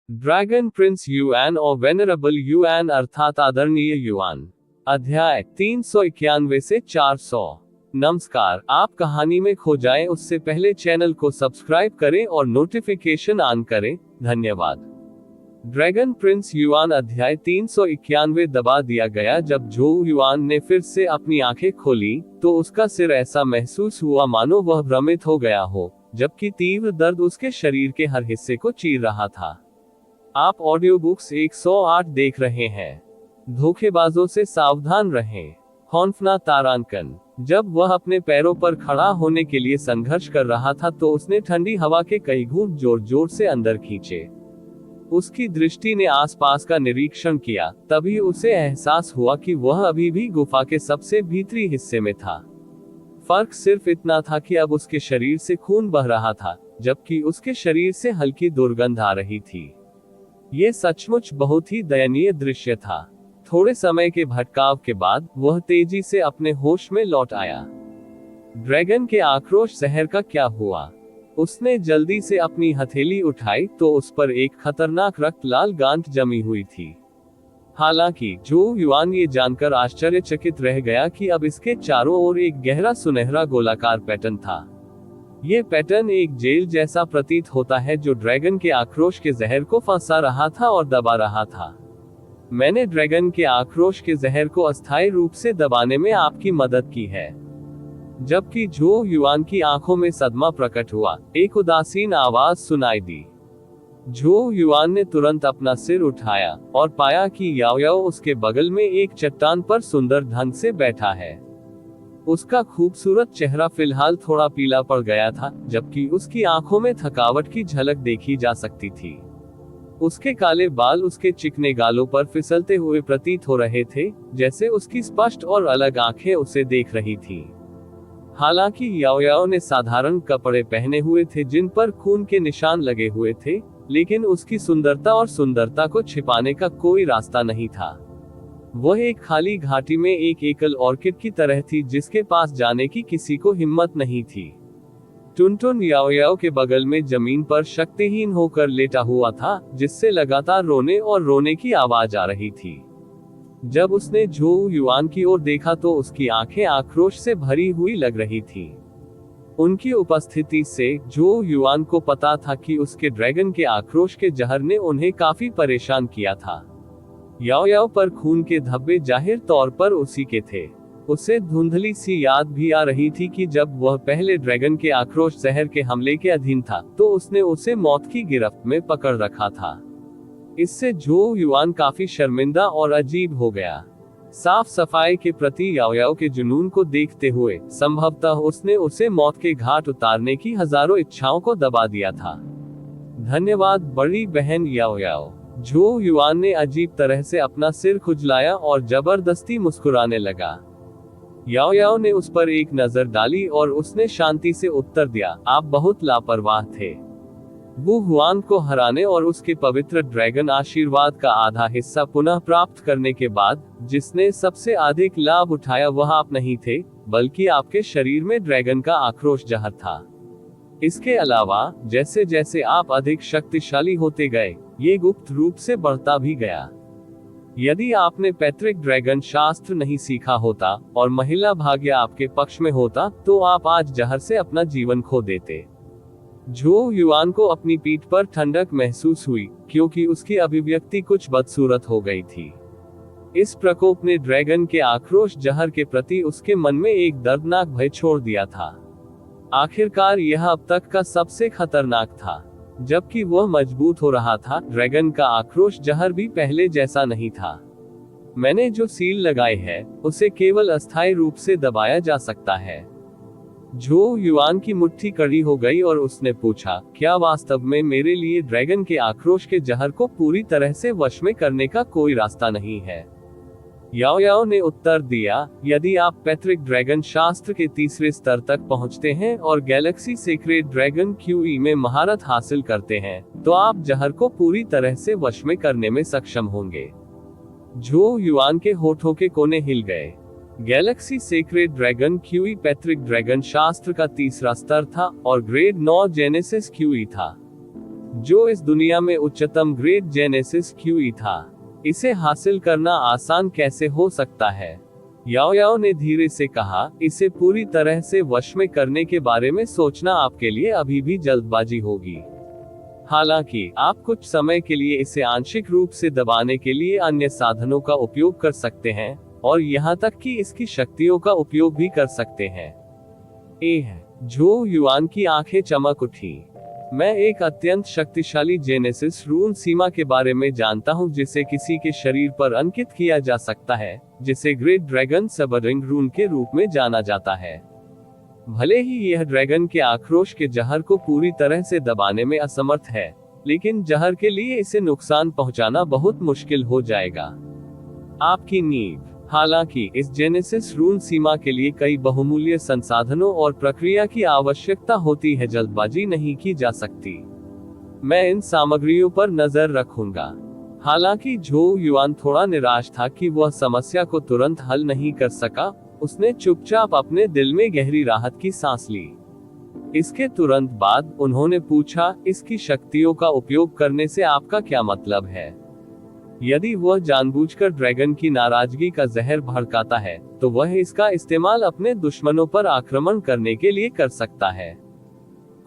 Dragon Prince yuan और venerable yuan अर्थात आदरणीय युआन। अध्याय 391 से 400। नमस्कार, आप कहानी में खो जाएं उससे पहले चैनल को सब्सक्राइब करें और नोटिफिकेशन ऑन करें। धन्यवाद। ड्रैगन प्रिंस युआन अध्याय 391 दबा दिया गया। जब जो युआन ने फिर से अपनी आंखें खोली तो उसका सिर ऐसा महसूस हुआ मानो वह भ्रमित हो गया हो, जबकि तीव्र दर्द उसके शरीर के हर हिस्से को चीर रहा था। आप ऑडियो बुक्स 108 देख रहे हैं। धोखेबाजों से सावधान रहें। हौंफना तारांकन। जब वह अपने पैरों पर खड़ा होने के लिए संघर्ष कर रहा था तो उसने ठंडी हवा के कई घूंट जोर जोर से अंदर खींचे। उसकी दृष्टि ने आसपास का निरीक्षण किया, तभी उसे एहसास हुआ कि वह अभी भी गुफा के सबसे भीतरी हिस्से में था। फर्क सिर्फ इतना था कि अब उसके शरीर से खून बह रहा था, जबकि उसके शरीर से हल्की दुर्गंध आ रही थी। ये सचमुच बहुत ही दयनीय दृश्य था। थोड़े समय के भटकाव के बाद वह तेजी से अपने होश में लौट आया। ड्रैगन के आक्रोश जहर का क्या हुआ? उसने जल्दी से अपनी हथेली उठाई तो उस पर एक खतरनाक रक्त लाल गांठ जमी हुई थी। हालांकि जो युआन ये जानकर आश्चर्यचकित रह गया कि अब इसके चारों ओर एक गहरा सुनहरा गोलाकार पैटर्न था। ये पैटर्न एक जेल जैसा प्रतीत होता है जो ड्रैगन के आक्रोश के जहर को फंसा रहा था और दबा रहा था। मैंने ड्रैगन के आक्रोश के जहर को अस्थायी रूप से दबाने में आपकी मदद की है। जबकि जो युआन की आंखों में सदमा प्रकट हुआ, एक उदासीन आवाज सुनाई दी। जो युआन ने तुरंत अपना सिर उठाया और पाया कि याओ याओ उसके बगल में एक चट्टान पर सुंदर ढंग से बैठा है। उसका खूबसूरत चेहरा फिलहाल थोड़ा पीला पड़ गया था, जबकि उसकी आंखों में थकावट की झलक देखी जा सकती थी। उसके काले बाल उसके चिकने गालों पर फिसलते हुए प्रतीत हो रहे थे, जैसे उसकी स्पष्ट और अलग आंखें उसे देख रही थीं। हालांकि याओ याओ ने साधारण कपड़े पहने हुए थे जिन पर खून के निशान लगे हुए थे, लेकिन उसकी सुंदरता को छिपाने का कोई रास्ता नहीं था। वह एक खाली घाटी में एक एकल ऑर्किड की तरह थी जिसके पास जाने की किसी को हिम्मत नहीं थी। टुनटुन याओ याओ के बगल में जमीन पर शक्तिहीन होकर लेटा हुआ था, जिससे लगातार रोने की आवाज आ रही थी। जब उसने जो युआन की ओर देखा तो उसकी आंखें आक्रोश से भरी हुई लग रही थी। उनकी उपस्थिति से जो युआन को पता था कि उसके ड्रैगन के आक्रोश के जहर ने उन्हें काफी परेशान किया था। याओ याओ पर खून के धब्बे जाहिर तौर पर उसी के थे। उसे धुंधली सी याद भी आ रही थी कि जब वह पहले ड्रैगन के आक्रोश जहर के हमले के अधीन था तो उसने उसे मौत की गिरफ्त में पकड़ रखा था। इससे जो युआन काफी शर्मिंदा और अजीब हो गया। साफ सफाई के प्रति याओ याओ के जुनून को देखते हुए संभवतः उसने उसे मौत के घाट उतारने की हजारों इच्छाओं को दबा दिया था। धन्यवाद बड़ी बहन याओ याओ। जो युआन ने अजीब तरह से अपना सिर खुजलाया और जबरदस्ती मुस्कुराने लगा। याओ याओ ने उस पर एक नजर डाली और उसने शांति से उत्तर दिया, आप बहुत लापरवाह थे। वु हुआन को हराने और उसके पवित्र ड्रैगन आशीर्वाद का आधा हिस्सा पुनः प्राप्त करने के बाद जिसने सबसे अधिक लाभ उठाया वह आप नहीं थे, बल्कि आपके शरीर में ड्रैगन का आक्रोश जहर था। इसके अलावा जैसे जैसे आप अधिक शक्तिशाली होते गए, ये गुप्त रूप से बढ़ता भी गया। यदि आपने पैतृक ड्रैगन शास्त्र नहीं सीखा होता और महिला भाग्य आपके पक्ष में होता तो आप आज जहर से अपना जीवन खो देते। जो युआन को अपनी पीठ पर ठंडक महसूस हुई, क्योंकि उसकी अभिव्यक्ति कुछ बदसूरत हो गई थी। इस प्रकोप ने ड्रैगन के आक्रोश जहर के प्रति उसके मन में एक दर्दनाक भय छोड़ दिया था। आखिरकार यह अब तक का सबसे खतरनाक था। जबकि वह मजबूत हो रहा था, ड्रैगन का आक्रोश जहर भी पहले जैसा नहीं था। मैंने जो सील लगाई है उसे केवल अस्थायी रूप से दबाया जा सकता है। जो युआन की मुट्ठी कड़ी हो गई और उसने पूछा, क्या वास्तव में मेरे लिए ड्रैगन के आक्रोश के जहर को पूरी तरह से वश में करने का कोई रास्ता नहीं है? याओ याओ ने उत्तर दिया, यदि आप पैतृक ड्रैगन शास्त्र के तीसरे स्तर तक पहुंचते हैं और गैलेक्सी सीक्रेट ड्रैगन क्यूई में महारत हासिल करते हैं तो आप जहर को पूरी तरह से वश में करने में सक्षम होंगे। जो युआन के होठों के कोने हिल गए। गैलेक्सी सीक्रेट ड्रैगन क्यूई पैतृक ड्रैगन शास्त्र का तीसरा स्तर था और ग्रेड 9 जेनेसिस क्यूई था। जो इस दुनिया में उच्चतम ग्रेड जेनेसिस क्यूई था। इसे हासिल करना आसान कैसे हो सकता है? याओ याओ ने धीरे से कहा, इसे पूरी तरह से वश में करने के बारे में सोचना आपके लिए अभी भी जल्दबाजी होगी। हालांकि आप कुछ समय के लिए इसे आंशिक रूप से दबाने के लिए अन्य साधनों का उपयोग कर सकते हैं, और यहाँ तक कि इसकी शक्तियों का उपयोग भी कर सकते हैं। झो युआन की आंखें चमक उठी। मैं एक अत्यंत शक्तिशाली जेनेसिस रून सीमा के बारे में जानता हूं, जिसे किसी के शरीर पर अंकित किया जा सकता है, जिसे ग्रेट ड्रैगन सबरिंग रून के रूप में जाना जाता है। भले ही यह ड्रैगन के आक्रोश के जहर को पूरी तरह से दबाने में असमर्थ है, लेकिन जहर के लिए इसे नुकसान पहुंचाना बहुत मुश्किल हो जाएगा। आपकी नींव। हालांकि इस जेनेसिस रून सीमा के लिए कई बहुमूल्य संसाधनों और प्रक्रिया की आवश्यकता होती है, जल्दबाजी नहीं की जा सकती। मैं इन सामग्रियों पर नजर रखूंगा। हालांकि झो युआन थोड़ा निराश था कि वह समस्या को तुरंत हल नहीं कर सका। उसने चुपचाप अपने दिल में गहरी राहत की सांस ली। इसके तुरंत बाद उन्होंने पूछा, इसकी शक्तियों का उपयोग करने से आपका क्या मतलब है? यदि वह जानबूझकर ड्रैगन की नाराजगी का जहर भड़काता है, तो वह इसका इस्तेमाल अपने दुश्मनों पर आक्रमण करने के लिए कर सकता है।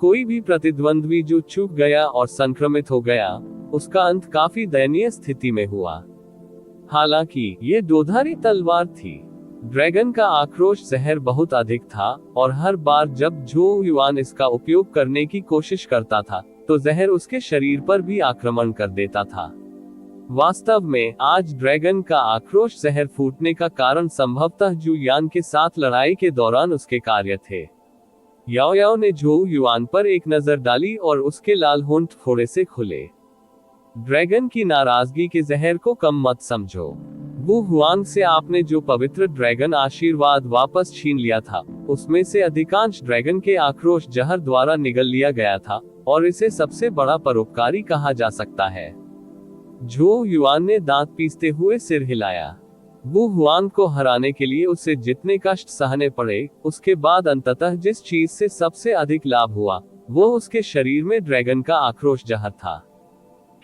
कोई भी प्रतिद्वंद्वी जो चूक गया और संक्रमित हो गया, उसका अंत काफी दयनीय स्थिति में हुआ। हालांकि ये दोधारी तलवार थी। ड्रैगन का आक्रोश जहर बहुत अधिक था, और हर बार जब झो युआन इसका उपयोग करने की कोशिश करता था, तो जहर उसके शरीर पर भी आक्रमण कर देता था। वास्तव में आज ड्रैगन का आक्रोश जहर फूटने का कारण संभवतः झो युआन के साथ लड़ाई के दौरान उसके कार्य थे। याओ याओ ने झो युआन पर एक नजर डाली और उसके लाल होंठ थोड़े से खुले। ड्रैगन की नाराजगी के जहर को कम मत समझो। वू हुआंग से आपने जो पवित्र ड्रैगन आशीर्वाद वापस छीन लिया था, उसमें से अधिकांश ड्रैगन के आक्रोश जहर द्वारा निगल लिया गया था, और इसे सबसे बड़ा परोपकारी कहा जा सकता है। झो युआन ने दांत पीसते हुए सिर हिलाया। वू हुआंग को हराने के लिए उसे जितने कष्ट सहने पड़े, उसके बाद अंततः जिस चीज से सबसे अधिक लाभ हुआ, वो उसके शरीर में ड्रैगन का आक्रोश जहर था।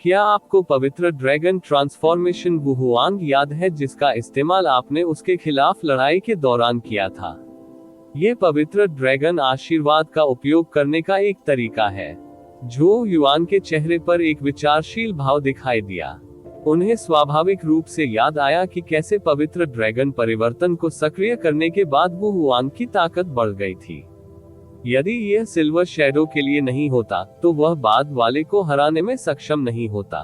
क्या आपको पवित्र ड्रैगन ट्रांसफॉर्मेशन वू हुआंग याद है, जिसका इस्तेमाल आपने उसके खिलाफ लड़ाई के दौरान किया था? ये पवित्र ड्रैगन आशीर्वाद का उपयोग करने का एक तरीका है। झो युआन के चेहरे पर एक विचारशील भाव दिखाई दिया। उन्हें स्वाभाविक रूप से याद आया कि कैसे पवित्र ड्रैगन परिवर्तन को सक्रिय करने के बाद वू हुआंग की ताकत बढ़ गई थी। यदि यह सिल्वर शैडो के लिए नहीं होता, तो वह बाद वाले को हराने में सक्षम नहीं होता।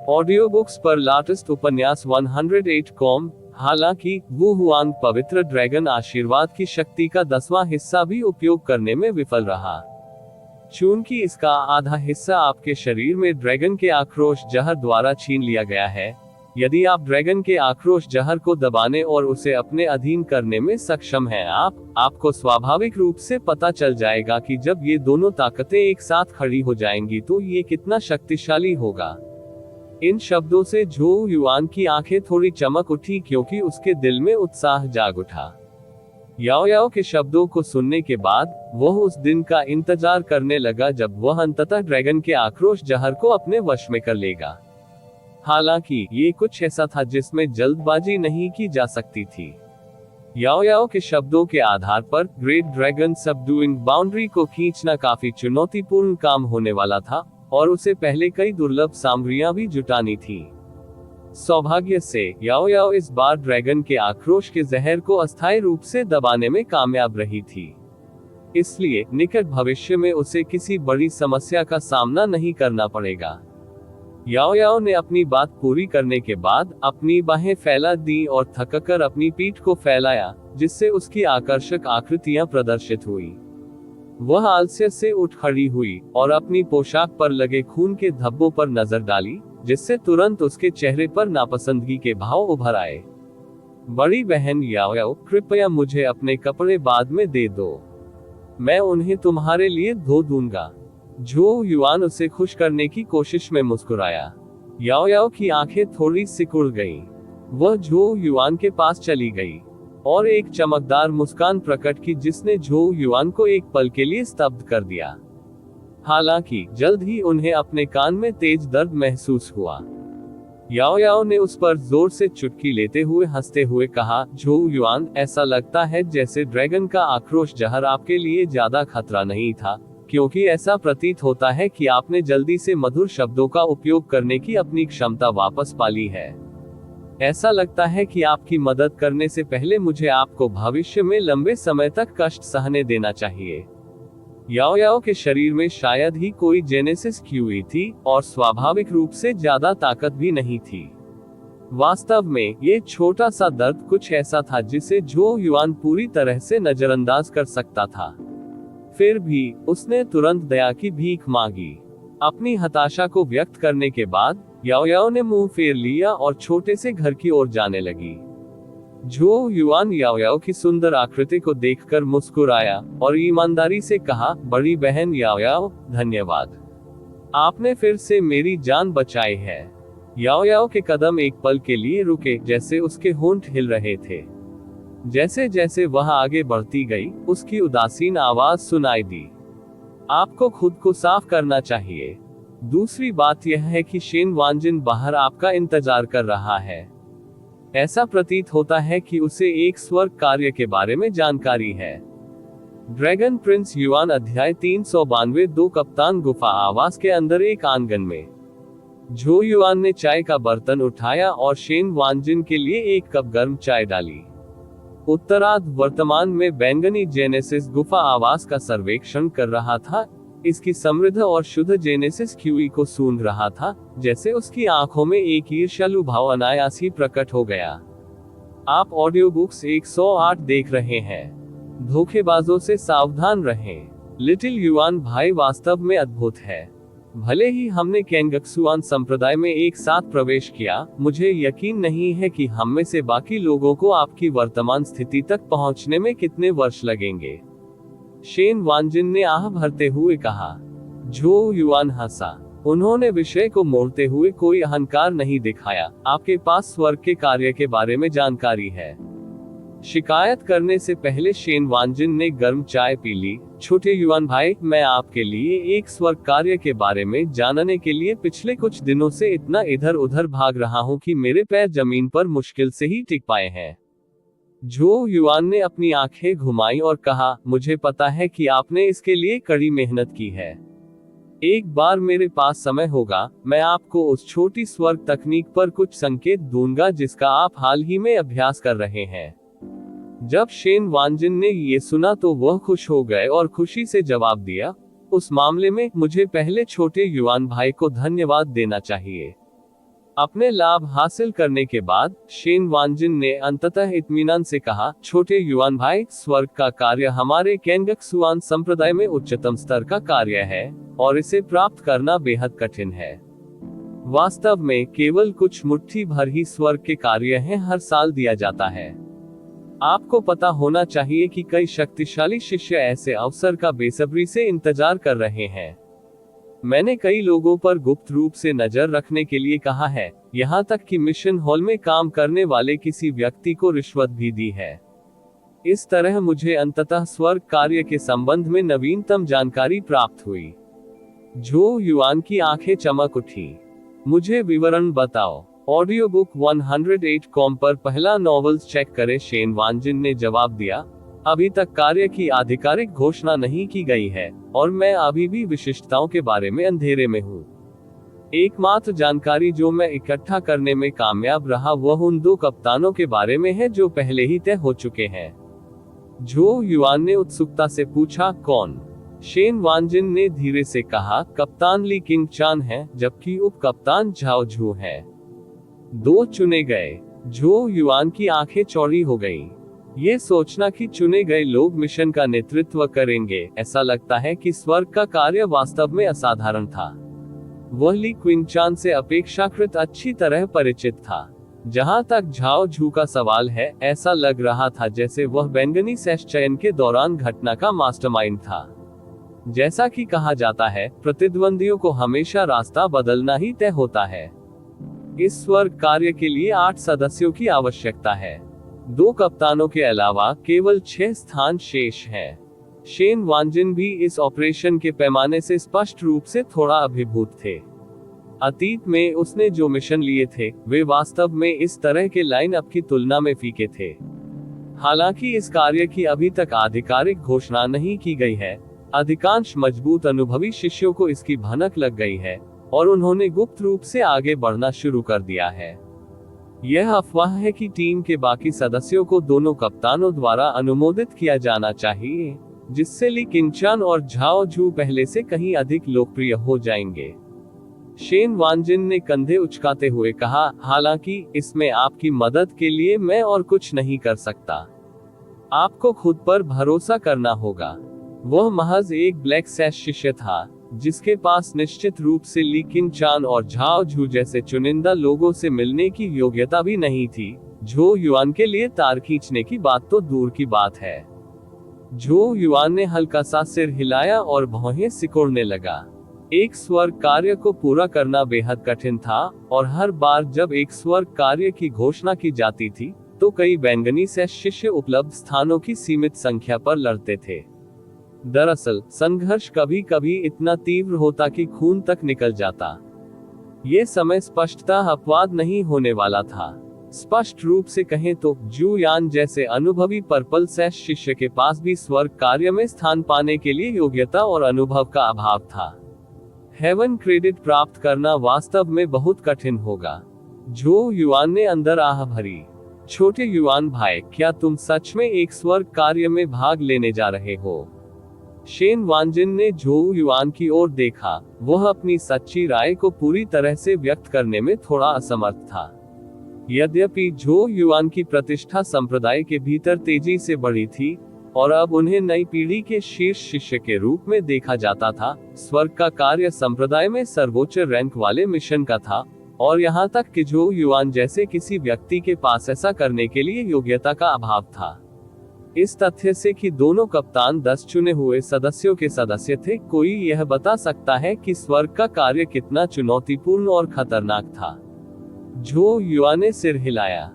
ऑडियो बुक्स पर लाटेस्ट उपन्यास 108 कॉम। हालांकि वू हुआंग पवित्र ड्रैगन आशीर्वाद की शक्ति का 10वां हिस्सा भी उपयोग करने में विफल रहा। चूंकि इसका आधा हिस्सा आपके शरीर में ड्रैगन के आक्रोश जहर द्वारा छीन लिया गया है, यदि आप ड्रैगन के आक्रोश जहर को दबाने और उसे अपने अधीन करने में सक्षम हैं, आपको स्वाभाविक रूप से पता चल जाएगा कि जब ये दोनों ताकतें एक साथ खड़ी हो जाएंगी तो ये कितना शक्तिशाली होगा। इन शब्दों से झो युआन की आंखें थोड़ी चमक उठी, क्योंकि उसके दिल में उत्साह जाग उठा। याओ याओ के शब्दों को सुनने के बाद वह उस दिन का इंतजार करने लगा जब वह अंततः ड्रैगन के आक्रोश जहर को अपने वश में कर लेगा। हालांकि ये कुछ ऐसा था जिसमें जल्दबाजी नहीं की जा सकती थी। याओ याओ के शब्दों के आधार पर ग्रेट ड्रैगन सबडूइंग बाउंड्री को खींचना काफी चुनौतीपूर्ण काम होने वाला था, और उसे पहले कई दुर्लभ सामग्रियां भी जुटानी थी। सौभाग्य से याओ याओ इस बार ड्रैगन के आक्रोश के जहर को अस्थायी रूप से दबाने में कामयाब रही थी। इसलिए निकट भविष्य में उसे किसी बड़ी समस्या का सामना नहीं करना पड़ेगा। याओ याओ ने अपनी बात पूरी करने के बाद अपनी बाहें फैला दी और थककर अपनी पीठ को फैलाया, जिससे उसकी आकर्षक आकृतियां प्रदर्शित हुई। वह आलस्य से उठ खड़ी हुई और अपनी पोशाक पर लगे खून के धब्बों पर नजर डाली, जिससे तुरंत उसके चेहरे पर नापसंदगी के भाव उभर आए। बड़ी बहन याओ याओ, कृपया मुझे अपने कपड़े बाद में दे दो, मैं उन्हें तुम्हारे लिए धो दूंगा। झो युआन उसे खुश करने की कोशिश में मुस्कुराया। याओ याओ की आंखें थोड़ी सिकुड़ गईं। वह झो युआन के पास चली गई और एक चमकदार मुस्कान प्रकट की, जिसने झो युआन को एक पल के लिए स्तब्ध कर दिया। हालांकि जल्द ही उन्हें अपने कान में तेज दर्द महसूस हुआ। याओ याओ ने उस पर जोर से चुटकी लेते हुए हंसते हुए कहा, झोउ युआन, ऐसा लगता है जैसे ड्रैगन का आक्रोश जहर आपके लिए ज्यादा खतरा नहीं था, क्योंकि ऐसा प्रतीत होता है कि आपने जल्दी से मधुर शब्दों का उपयोग करने की अपनी क्षमता वापस पा ली है। ऐसा लगता है कि आपकी मदद करने से पहले मुझे आपको भविष्य में लंबे समय तक कष्ट सहने देना चाहिए। याओ याओ के शरीर में शायद ही कोई जेनेसिस क्यूई थी, और स्वाभाविक रूप से ज्यादा ताकत भी नहीं थी। वास्तव में ये छोटा सा दर्द कुछ ऐसा था जिसे झोउ युआन पूरी तरह से नजरअंदाज कर सकता था। फिर भी उसने तुरंत दया की भीख मांगी। अपनी हताशा को व्यक्त करने के बाद याओ याओ ने मुंह फेर लिया और छोटे से घर की ओर जाने लगी। झोउ युआन याओ याओ की सुंदर आकृति को देखकर मुस्कुराया और ईमानदारी से कहा, बड़ी बहन याओ याओ, धन्यवाद। आपने फिर से मेरी जान बचाई है। याओ याओ के कदम एक पल के लिए रुके, जैसे उसके होंठ हिल रहे थे। जैसे जैसे वह आगे बढ़ती गई, उसकी उदासीन आवाज सुनाई दी, आपको खुद को साफ करना चाहिए। दूसरी बात यह है कि शेन वांजिन बाहर आपका इंतजार कर रहा है। ऐसा प्रतीत होता है कि उसे एक स्वर्ग कार्य के बारे में जानकारी है। ड्रैगन प्रिंस युआन अध्याय 392 दो कप्तान गुफा आवास के अंदर एक आंगन में झोउ युआन ने चाय का बर्तन उठाया और शेन वांजिन के लिए एक कप गर्म चाय डाली। उत्तरार्ध वर्तमान में बैंगनी जेनेसिस गुफा आवास का सर्वेक्षण कर रहा था, इसकी समृद्ध और शुद्ध जेनेसिस क्यूई को सूंघ रहा था, जैसे उसकी आंखों में एक ईर्ष्यालु भाव अनायास ही प्रकट हो गया। आप ऑडियो बुक्स 108 देख रहे हैं। धोखेबाजों से सावधान रहें। लिटिल युआन भाई वास्तव में अद्भुत है। भले ही हमने कैंगक्सुआन संप्रदाय में एक साथ प्रवेश किया, मुझे यकीन नहीं है कि हम में से बाकी लोगों को आपकी वर्तमान स्थिति तक पहुंचने में कितने वर्ष लगेंगे। शेन वांजिन ने आह भरते हुए कहा। झोउ युआन हंसा। उन्होंने विषय को मोड़ते हुए कोई अहंकार नहीं दिखाया, आपके पास स्वर्ग के कार्य के बारे में जानकारी है। शिकायत करने से पहले शेन वांजिन ने गर्म चाय पी ली। छोटे युआन भाई, मैं आपके लिए एक स्वर्ग कार्य के बारे में जानने के लिए पिछले कुछ दिनों से इतना इधर उधर भाग रहा हूं कि मेरे पैर जमीन पर मुश्किल से ही टिक पाए हैं। झोउ युआन ने अपनी आंखें घुमाई और कहा, मुझे पता है कि आपने इसके लिए कड़ी मेहनत की है। एक बार मेरे पास समय होगा, मैं आपको उस छोटी स्वर्ग तकनीक पर कुछ संकेत दूंगा जिसका आप हाल ही में अभ्यास कर रहे हैं। जब शेन वांजिन ने ये सुना तो वह खुश हो गए और खुशी से जवाब दिया, उस मामले में मुझे पहले छोटे युआन भाई को धन्यवाद देना चाहिए। अपने लाभ हासिल करने के बाद शेन वांजिन ने अंततः इत्मीनान से कहा, छोटे युआन भाई, स्वर्ग का कार्य हमारे कैंगक्सुआन संप्रदाय में उच्चतम स्तर का कार्य है और इसे प्राप्त करना बेहद कठिन है। वास्तव में केवल कुछ मुट्ठी भर ही स्वर्ग के कार्य हैं हर साल दिया जाता है। आपको पता होना चाहिए कि कई शक्तिशाली शिष्य ऐसे अवसर का बेसब्री से इंतजार कर रहे हैं। मैंने कई लोगों पर गुप्त रूप से नजर रखने के लिए कहा है, यहाँ तक कि मिशन हॉल में काम करने वाले किसी व्यक्ति को रिश्वत भी दी है। इस तरह मुझे अंततः स्वर्ग कार्य के संबंध में नवीनतम जानकारी प्राप्त हुई। झोउ युआन की आंखें चमक उठी। मुझे विवरण बताओ। ऑडियो बुक 108 पर पहला नॉवेल्स चेक करें। शेन वांजिन ने जवाब दिया, अभी तक कार्य की आधिकारिक घोषणा नहीं की गई है और मैं अभी भी विशिष्टताओं के बारे में अंधेरे में हूँ। एकमात्र जानकारी जो मैं इकट्ठा करने में कामयाब रहा वह उन दो कप्तानों के बारे में है जो पहले ही तय हो चुके हैं। झोउ युआन ने उत्सुकता से पूछा, कौन? शेन वांजिन ने धीरे से कहा, कप्तान ली किंग चान है, जबकि उप कप्तान झाओ झू है। दो चुने गए। झोउ युआन की आंखें चौड़ी हो गईं। ये सोचना कि चुने गए लोग मिशन का नेतृत्व करेंगे, ऐसा लगता है कि स्वर्ग का कार्य वास्तव में असाधारण था। वह ली क्विंचान से अपेक्षाकृत अच्छी तरह परिचित था। जहां तक झाओ झू का सवाल है, ऐसा लग रहा था जैसे वह बैंगनी सेश चयन के दौरान घटना का मास्टरमाइंड था। जैसा कि कहा जाता है, प्रतिद्वंदियों को हमेशा रास्ता बदलना ही तय होता है। इस स्वर्ग कार्य के लिए 8 सदस्यों की आवश्यकता है। 2 कप्तानों के अलावा केवल 6 स्थान शेष हैं। शेन वांजिन भी इस ऑपरेशन के पैमाने से स्पष्ट रूप से थोड़ा अभिभूत थे। अतीत में उसने जो मिशन लिए थे वे वास्तव में इस तरह के लाइनअप की तुलना में फीके थे। हालांकि इस कार्य की अभी तक आधिकारिक घोषणा नहीं की गई है, अधिकांश मजबूत अनुभवी शिष्यों को इसकी भनक लग गई है और उन्होंने गुप्त रूप से आगे बढ़ना शुरू कर दिया है। यह अफवाह है कि टीम के बाकी सदस्यों को दोनों कप्तानों द्वारा अनुमोदित किया जाना चाहिए, जिससे ली किंचान और झाओ झू पहले से कहीं अधिक लोकप्रिय हो जाएंगे। शेन वांजिन ने कंधे उचकाते हुए कहा, हालांकि इसमें आपकी मदद के लिए मैं और कुछ नहीं कर सकता। आपको खुद पर भरोसा करना होगा। वह महज एक ब्लैक सैश शिष्य था, जिसके पास निश्चित रूप से ली किंचान और झाओ झू जैसे चुनिंदा लोगों से मिलने की योग्यता भी नहीं थी। झो युआन के लिए तार खींचने की बात तो दूर की बात है। झो युआन ने हल्का सा सिर हिलाया और भौहें सिकोड़ने लगा। एक स्वर्ग कार्य को पूरा करना बेहद कठिन था, और हर बार जब एक स्वर्ग कार्य की घोषणा की जाती थी तो कई बैंगनी सैश शिष्य उपलब्ध स्थानों की सीमित संख्या पर लड़ते थे। दरअसल संघर्ष कभी कभी इतना तीव्र होता कि खून तक निकल जाता। ये समय स्पष्टतः अपवाद नहीं होने वाला था। स्पष्ट रूप से कहें तो जू यान जैसे अनुभवी पर्पल सैश शिष्य के पास भी स्वर्ग कार्य में स्थान पाने के लिए योग्यता और अनुभव का अभाव था। हेवन क्रेडिट प्राप्त करना वास्तव में बहुत कठिन होगा। झो युआन ने अंदर आह भरी। छोटे युआन भाई, क्या तुम सच में एक स्वर्ग कार्य में भाग लेने जा रहे हो? शेन वांजिन ने झो युआन की ओर देखा। वह अपनी सच्ची राय को पूरी तरह से व्यक्त करने में थोड़ा असमर्थ था। यद्यपि झो युआन की प्रतिष्ठा संप्रदाय के भीतर तेजी से बढ़ी थी और अब उन्हें नई पीढ़ी के शीर्ष शिष्य के रूप में देखा जाता था, स्वर्ग का कार्य संप्रदाय में सर्वोच्च रैंक वाले मिशन का था, और यहाँ तक कि झो युआन जैसे किसी व्यक्ति के पास ऐसा करने के लिए योग्यता का अभाव था। इस तथ्य से कि दोनों कप्तान 10 चुने हुए सदस्यों के सदस्य थे, कोई यह बता सकता है कि स्वर्ग का कार्य कितना चुनौतीपूर्ण और खतरनाक था। झो युआन ने सिर हिलाया।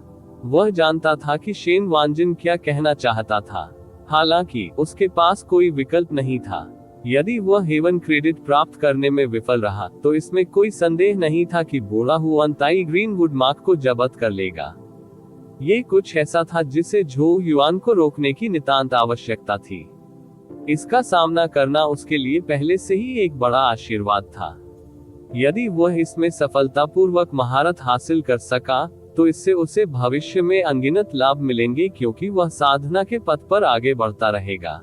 वह जानता था कि शेन वांजिन क्या कहना चाहता था, हालांकि उसके पास कोई विकल्प नहीं था। यदि वह हेवन क्रेडिट प्राप्त करने में विफल रहा तो इसमें कोई संदेह नहीं था कि बूढ़ा हुआन ताई ग्रीनवुड मार्क को जब्त कर लेगा। ये कुछ ऐसा था जिसे झो युआन को रोकने की नितांत आवश्यकता थी। इसका सामना करना उसके लिए पहले से ही एक बड़ा आशीर्वाद था। यदि वह इसमें सफलतापूर्वक महारत हासिल कर सका तो इससे उसे भविष्य में अनगिनत लाभ मिलेंगे, क्योंकि वह साधना के पथ पर आगे बढ़ता रहेगा।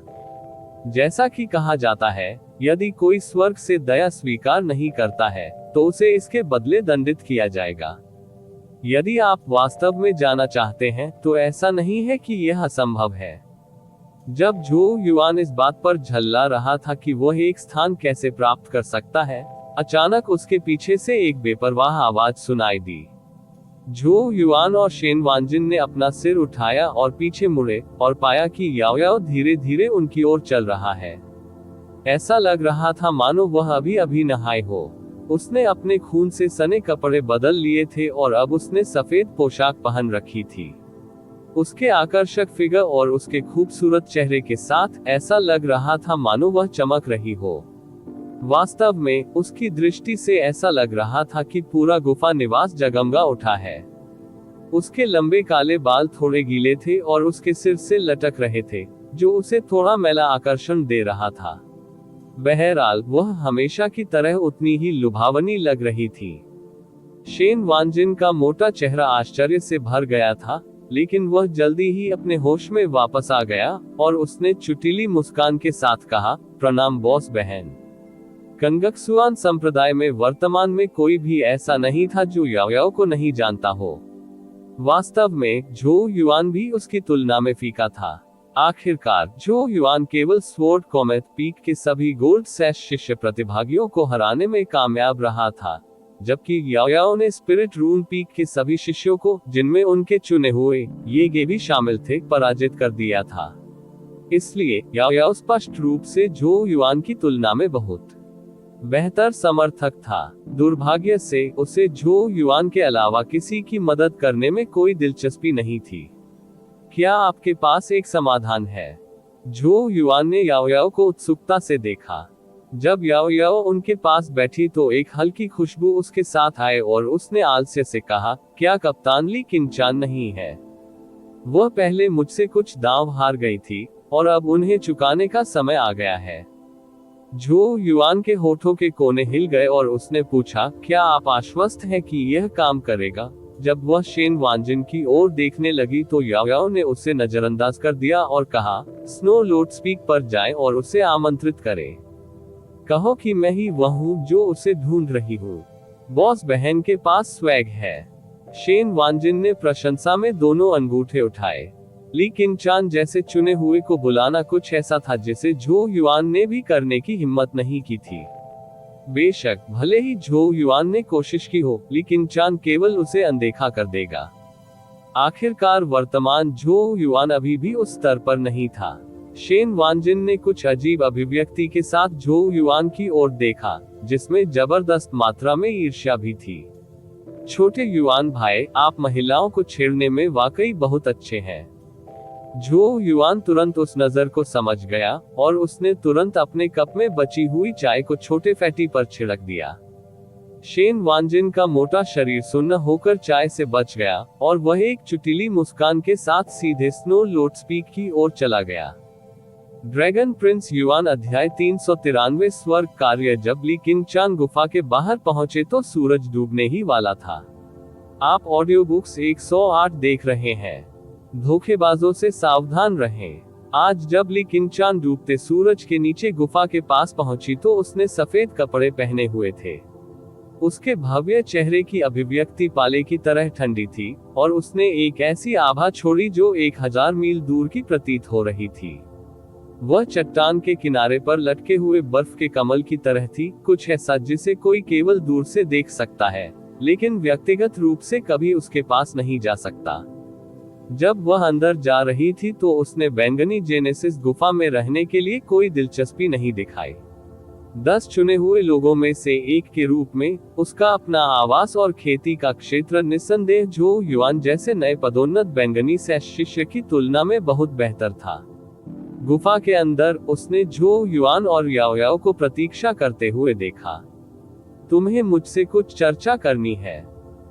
जैसा कि कहा जाता है, यदि कोई स्वर्ग से दया स्वीकार नहीं करता है तो उसे इसके बदले दंडित किया जाएगा। यदि आप वास्तव में जाना चाहते हैं तो ऐसा नहीं है कि यह असंभव है। जब झो युआन इस बात पर झल्ला रहा था कि वह एक स्थान कैसे प्राप्त कर सकता है, अचानक उसके पीछे से एक बेपरवाह आवाज सुनाई दी। झो युआन और शेन वांजिन ने अपना सिर उठाया और पीछे मुड़े और पाया कि याओ याओ धीरे धीरे उनकी ओर चल रहा है। ऐसा लग रहा था मानो वह अभी अभी नहाए हो। उसने अपने खून से सने कपड़े बदल लिए थे और अब उसने सफेद पोशाक पहन रखी थी। उसके आकर्षक फिगर और उसके खूबसूरत चेहरे के साथ ऐसा लग रहा था मानो वह चमक रही हो। वास्तव में उसकी दृष्टि से ऐसा लग रहा था कि पूरा गुफा निवास जगमगा उठा है। उसके लंबे काले बाल थोड़े गीले थे और उसके सिर से लटक रहे थे, जो उसे थोड़ा मैला आकर्षण दे रहा था। बहरहाल वह हमेशा की तरह उतनी ही लुभावनी लग रही थी। शेन वांजिन का मोटा चेहरा आश्चर्य से भर गया था, लेकिन वह जल्दी ही अपने होश में वापस आ गया और उसने चुटीली मुस्कान के साथ कहा, प्रणाम बॉस बहन। कंगक्सुआन संप्रदाय में वर्तमान में कोई भी ऐसा नहीं था जो याओ याओ को नहीं जानता हो। वास्तव में झो युआन भी उसकी तुलना में फीका था। आखिरकार झो युआन केवल स्वॉर्ड कॉमेट पीक के सभी गोल्ड सैश शिष्य प्रतिभागियों को हराने में कामयाब रहा था, जबकि याओ याओ ने स्पिरिट रून पीक के सभी शिष्यों को, जिनमें उनके चुने हुए ये भी शामिल थे, पराजित कर दिया था। इसलिए याओ याओ स्पष्ट रूप से झो युआन की तुलना में बहुत बेहतर समर्थक था। दुर्भाग्य से उसे झो युआन के अलावा किसी की मदद करने में कोई दिलचस्पी नहीं थी। क्या आपके पास एक समाधान है? झो युआन ने याओ याओ को उत्सुकता से देखा। जब याओ याओ उनके पास बैठी तो एक हल्की खुशबू उसके साथ आए और उसने आलस्य से कहा, क्या कप्तान ली किंचान नहीं है? वह पहले मुझसे कुछ दांव हार गई थी और अब उन्हें चुकाने का समय आ गया है। झो युआन के होठों के कोने हिल गए और उसने पूछा, क्या आप आश्वस्त हैं कि यह काम करेगा? जब वह शेन वांजिन की ओर देखने लगी तो याओ याओ ने उसे नजरअंदाज कर दिया और कहा, स्नो लोड स्पीक पर जाएं और उसे आमंत्रित करें। कहो कि मैं ही वह हूँ जो उसे ढूंढ रही हूँ। बॉस बहन के पास स्वैग है। शेन वांजिन ने प्रशंसा में दोनों अंगूठे उठाए। ली किंचान जैसे चुने हुए को बुलाना कुछ ऐसा था जिसे झो युआन ने भी करने की हिम्मत नहीं की थी। बेशक भले ही झो युआन ने कोशिश की हो, ली किंचान केवल उसे अनदेखा कर देगा। आखिरकार वर्तमान झो युआन अभी भी उस स्तर पर नहीं था। शेन वांजिन ने कुछ अजीब अभिव्यक्ति के साथ झो युआन की ओर देखा, जिसमें जबरदस्त मात्रा में ईर्ष्या भी थी। छोटे युआन भाई, आप महिलाओं को छेड़ने में वाकई बहुत अच्छे हैं। झो युआन तुरंत उस नजर को समझ गया और उसने तुरंत अपने कप में बची हुई चाय को छोटे फैटी पर छिड़क दिया। शेन वांजिन का मोटा शरीर सुन्न होकर चाय से बच गया और वह एक चुटीली मुस्कान के साथ सीधे स्नो लोड स्पीक की ओर चला गया। ड्रैगन प्रिंस युआन अध्याय 393 स्वर्ग कार्य। जब ली किंचान गुफा के बाहर पहुंचे तो सूरज डूबने ही वाला था। आप ऑडियो बुक्स 108 देख रहे हैं। धोखेबाजों से सावधान रहें। आज जब ली किंचान डूबते सूरज के नीचे गुफा के पास पहुंची तो उसने सफेद कपड़े पहने हुए थे। उसके भव्य चेहरे की अभिव्यक्ति पाले की तरह ठंडी थी और उसने एक ऐसी आभा छोड़ी जो 1000 मील दूर की प्रतीत हो रही थी। वह चट्टान के किनारे पर लटके हुए बर्फ के कमल की तरह थी, कुछ ऐसा जिसे कोई केवल दूर से देख सकता है, लेकिन व्यक्तिगत रूप से कभी उसके पास नहीं जा सकता। जब वह अंदर जा रही थी तो उसने बैंगनी जेनेसिस गुफा में रहने के लिए कोई दिलचस्पी नहीं दिखाई। 10 चुने हुए लोगों में से एक के रूप में उसका अपना आवास और खेती का क्षेत्र निस्संदेह झो युआन जैसे नए पदोन्नत बैंगनी सैश शिष्य की तुलना में बहुत बेहतर था। गुफा के अंदर उसने झो युआन और याओ याओ को प्रतीक्षा करते हुए देखा। तुम्हें मुझसे कुछ चर्चा करनी है,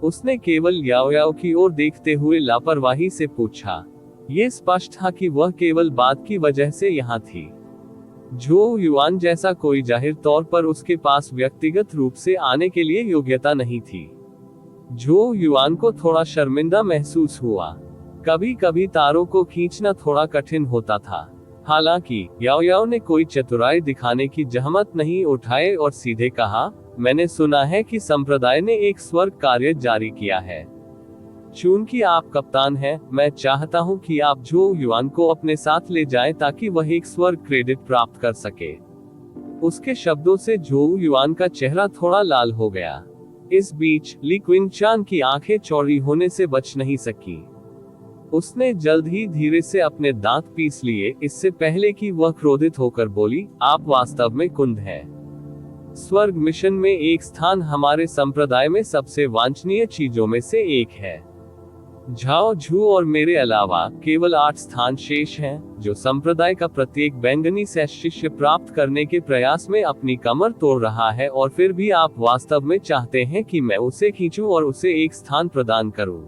उसने केवल याओ याओ की ओर देखते हुए लापरवाही से पूछा। यह स्पष्ट था कि वह केवल बात की वजह से यहाँ थी। झो युआन जैसा कोई जाहिर तौर पर उसके पास व्यक्तिगत रूप से आने के लिए योग्यता नहीं थी। झो युआन को थोड़ा शर्मिंदा महसूस हुआ। कभी कभी तारों को खींचना थोड़ा कठिन होता था। हालांकि याओ याओ ने कोई चतुराई दिखाने की जहमत नहीं उठाए और सीधे कहा, मैंने सुना है कि संप्रदाय ने एक स्वर्ग कार्य जारी किया है। चूंकि आप कप्तान हैं, मैं चाहता हूं कि आप झो युआन को अपने साथ ले जाएं ताकि वह एक स्वर्ग क्रेडिट प्राप्त कर सके। उसके शब्दों से झो युआन का चेहरा थोड़ा लाल हो गया। इस बीच ली किंचान की आंखें चौड़ी होने से बच नहीं सकी। उसने जल्द ही धीरे से अपने दांत पीस लिए, इससे पहले कि वह क्रोधित होकर बोली, आप वास्तव में कुंद हैं। स्वर्ग मिशन में एक स्थान हमारे संप्रदाय में सबसे वांछनीय चीजों में से एक है। झाओ झू और मेरे अलावा केवल 8 स्थान शेष हैं, जो संप्रदाय का प्रत्येक बैंगनी सैश शिष्य प्राप्त करने के प्रयास में अपनी कमर तोड़ रहा है, और फिर भी आप वास्तव में चाहते हैं कि मैं उसे खींचूं और उसे एक स्थान प्रदान करूं।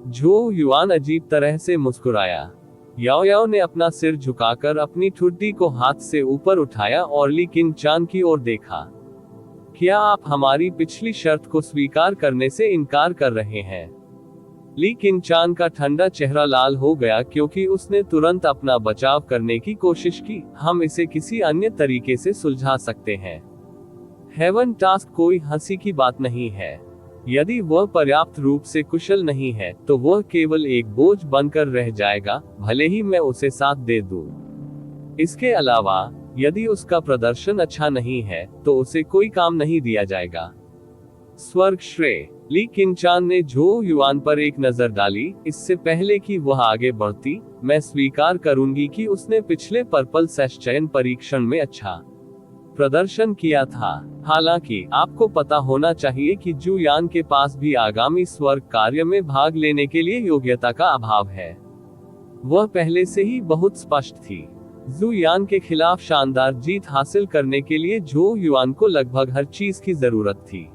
झो युआन अजीब तरह से मुस्कुराया। याओ याओ ने अपना सिर झुकाकर अपनी ठुड्डी को हाथ से ऊपर उठाया और ली किंचान की ओर देखा। क्या आप हमारी पिछली शर्त को स्वीकार करने से इनकार कर रहे हैं? ली किंचान का ठंडा चेहरा लाल हो गया क्योंकि उसने तुरंत अपना बचाव करने की कोशिश की। हम इसे किसी अन्य तरीके से सुलझा सकते हैं। हेवन टास्क कोई हंसी की बात नहीं है। यदि वह पर्याप्त रूप से कुशल नहीं है तो वह केवल एक बोझ बनकर रह जाएगा, भले ही मैं उसे साथ दे दूं। इसके अलावा यदि उसका प्रदर्शन अच्छा नहीं है तो उसे कोई काम नहीं दिया जाएगा। स्वर्ग श्रेय। ली किंचान ने झो युआन पर एक नजर डाली। इससे पहले कि वह आगे बढ़ती, मैं स्वीकार करूंगी कि उसने पिछले पर्पल सैश चयन परीक्षण में अच्छा प्रदर्शन किया था। हालांकि आपको पता होना चाहिए कि जू यान के पास भी आगामी स्वर्ग कार्य में भाग लेने के लिए योग्यता का अभाव है। वह पहले से ही बहुत स्पष्ट थी। जू यान के खिलाफ शानदार जीत हासिल करने के लिए झो युआन को लगभग हर चीज की जरूरत थी।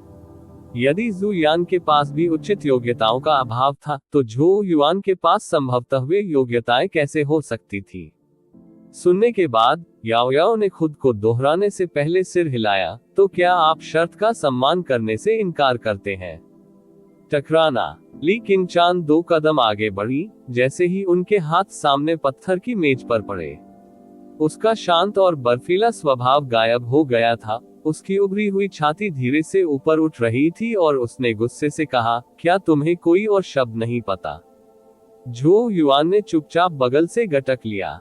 यदि जू यान के पास भी उचित योग्यताओं का अभाव था, तो झो युआन के पास संभवतः वे योग्यताएं कैसे हो सकती थी। सुनने के बाद याओ याओ ने खुद को दोहराने से पहले सिर हिलाया। तो क्या आप शर्त का सम्मान करने से इनकार करते हैं? टकराना। ली किंगचान 2 कदम आगे बढ़ी, जैसे ही उनके हाथ सामने पत्थर की मेज पर पड़े। उसका शांत और बर्फीला स्वभाव गायब हो गया था। उसकी उभरी हुई छाती धीरे से ऊपर उठ रही थी और उसने गुस्से से कहा, क्या तुम्हें कोई और शब्द नहीं पता? झो युआन ने चुपचाप बगल से गटक लिया।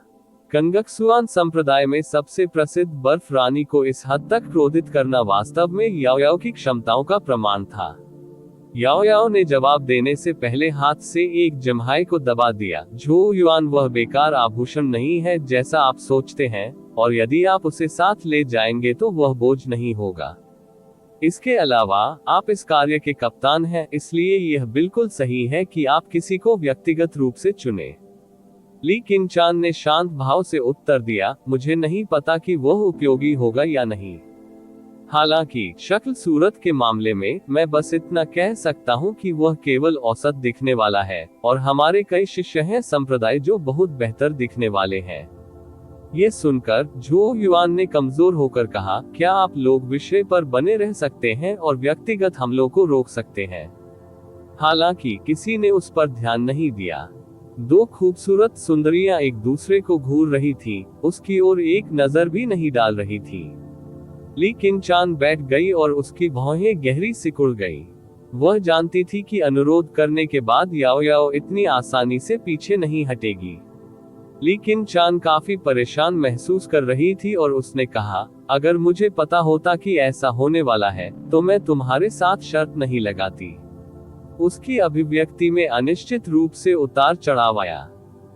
कंगक्सुआन संप्रदाय में सबसे प्रसिद्ध बर्फ रानी को इस हद तक क्रोधित करना वास्तव में याओ याओ की क्षमताओं का प्रमाण था। याओ याओ ने जवाब देने से पहले हाथ से एक जम्हाई को दबा दिया। झो युआन वह बेकार आभूषण नहीं है जैसा आप सोचते हैं, और यदि आप उसे साथ ले जाएंगे तो वह बोझ नहीं होगा। इसके अलावा आप इस कार्य के कप्तान हैं, इसलिए यह बिल्कुल सही है कि आप किसी को व्यक्तिगत रूप से चुनें। ली किंगचान ने शांत भाव से उत्तर दिया, मुझे नहीं पता कि वह उपयोगी होगा या नहीं। हालांकि शक्ल सूरत के मामले में मैं बस इतना कह सकता हूं कि वह केवल औसत दिखने वाला है, और हमारे कई शिष्य हैं संप्रदाय जो बहुत बेहतर दिखने वाले हैं। ये सुनकर झो युआन ने कमजोर होकर कहा, क्या आप लोग विषय पर बने रह सकते हैं और व्यक्तिगत हमलों को रोक सकते हैं? हालांकि किसी ने उस पर ध्यान नहीं दिया। 2 खूबसूरत सुंदरियां एक दूसरे को घूर रही थी, उसकी ओर एक नजर भी नहीं डाल रही थी। ली किंगचान बैठ गई और उसकी भौहें गहरी सिकुड़ गई। वह जानती थी कि अनुरोध करने के बाद याओ याओ इतनी आसानी से पीछे नहीं हटेगी। ली किंगचान काफी परेशान महसूस कर रही थी और उसने कहा, अगर मुझे पता होता कि ऐसा होने वाला है, तो मैं तुम्हारे साथ शर्त नहीं लगाती। उसकी अभिव्यक्ति में अनिश्चित रूप से उतार चढ़ाव आया।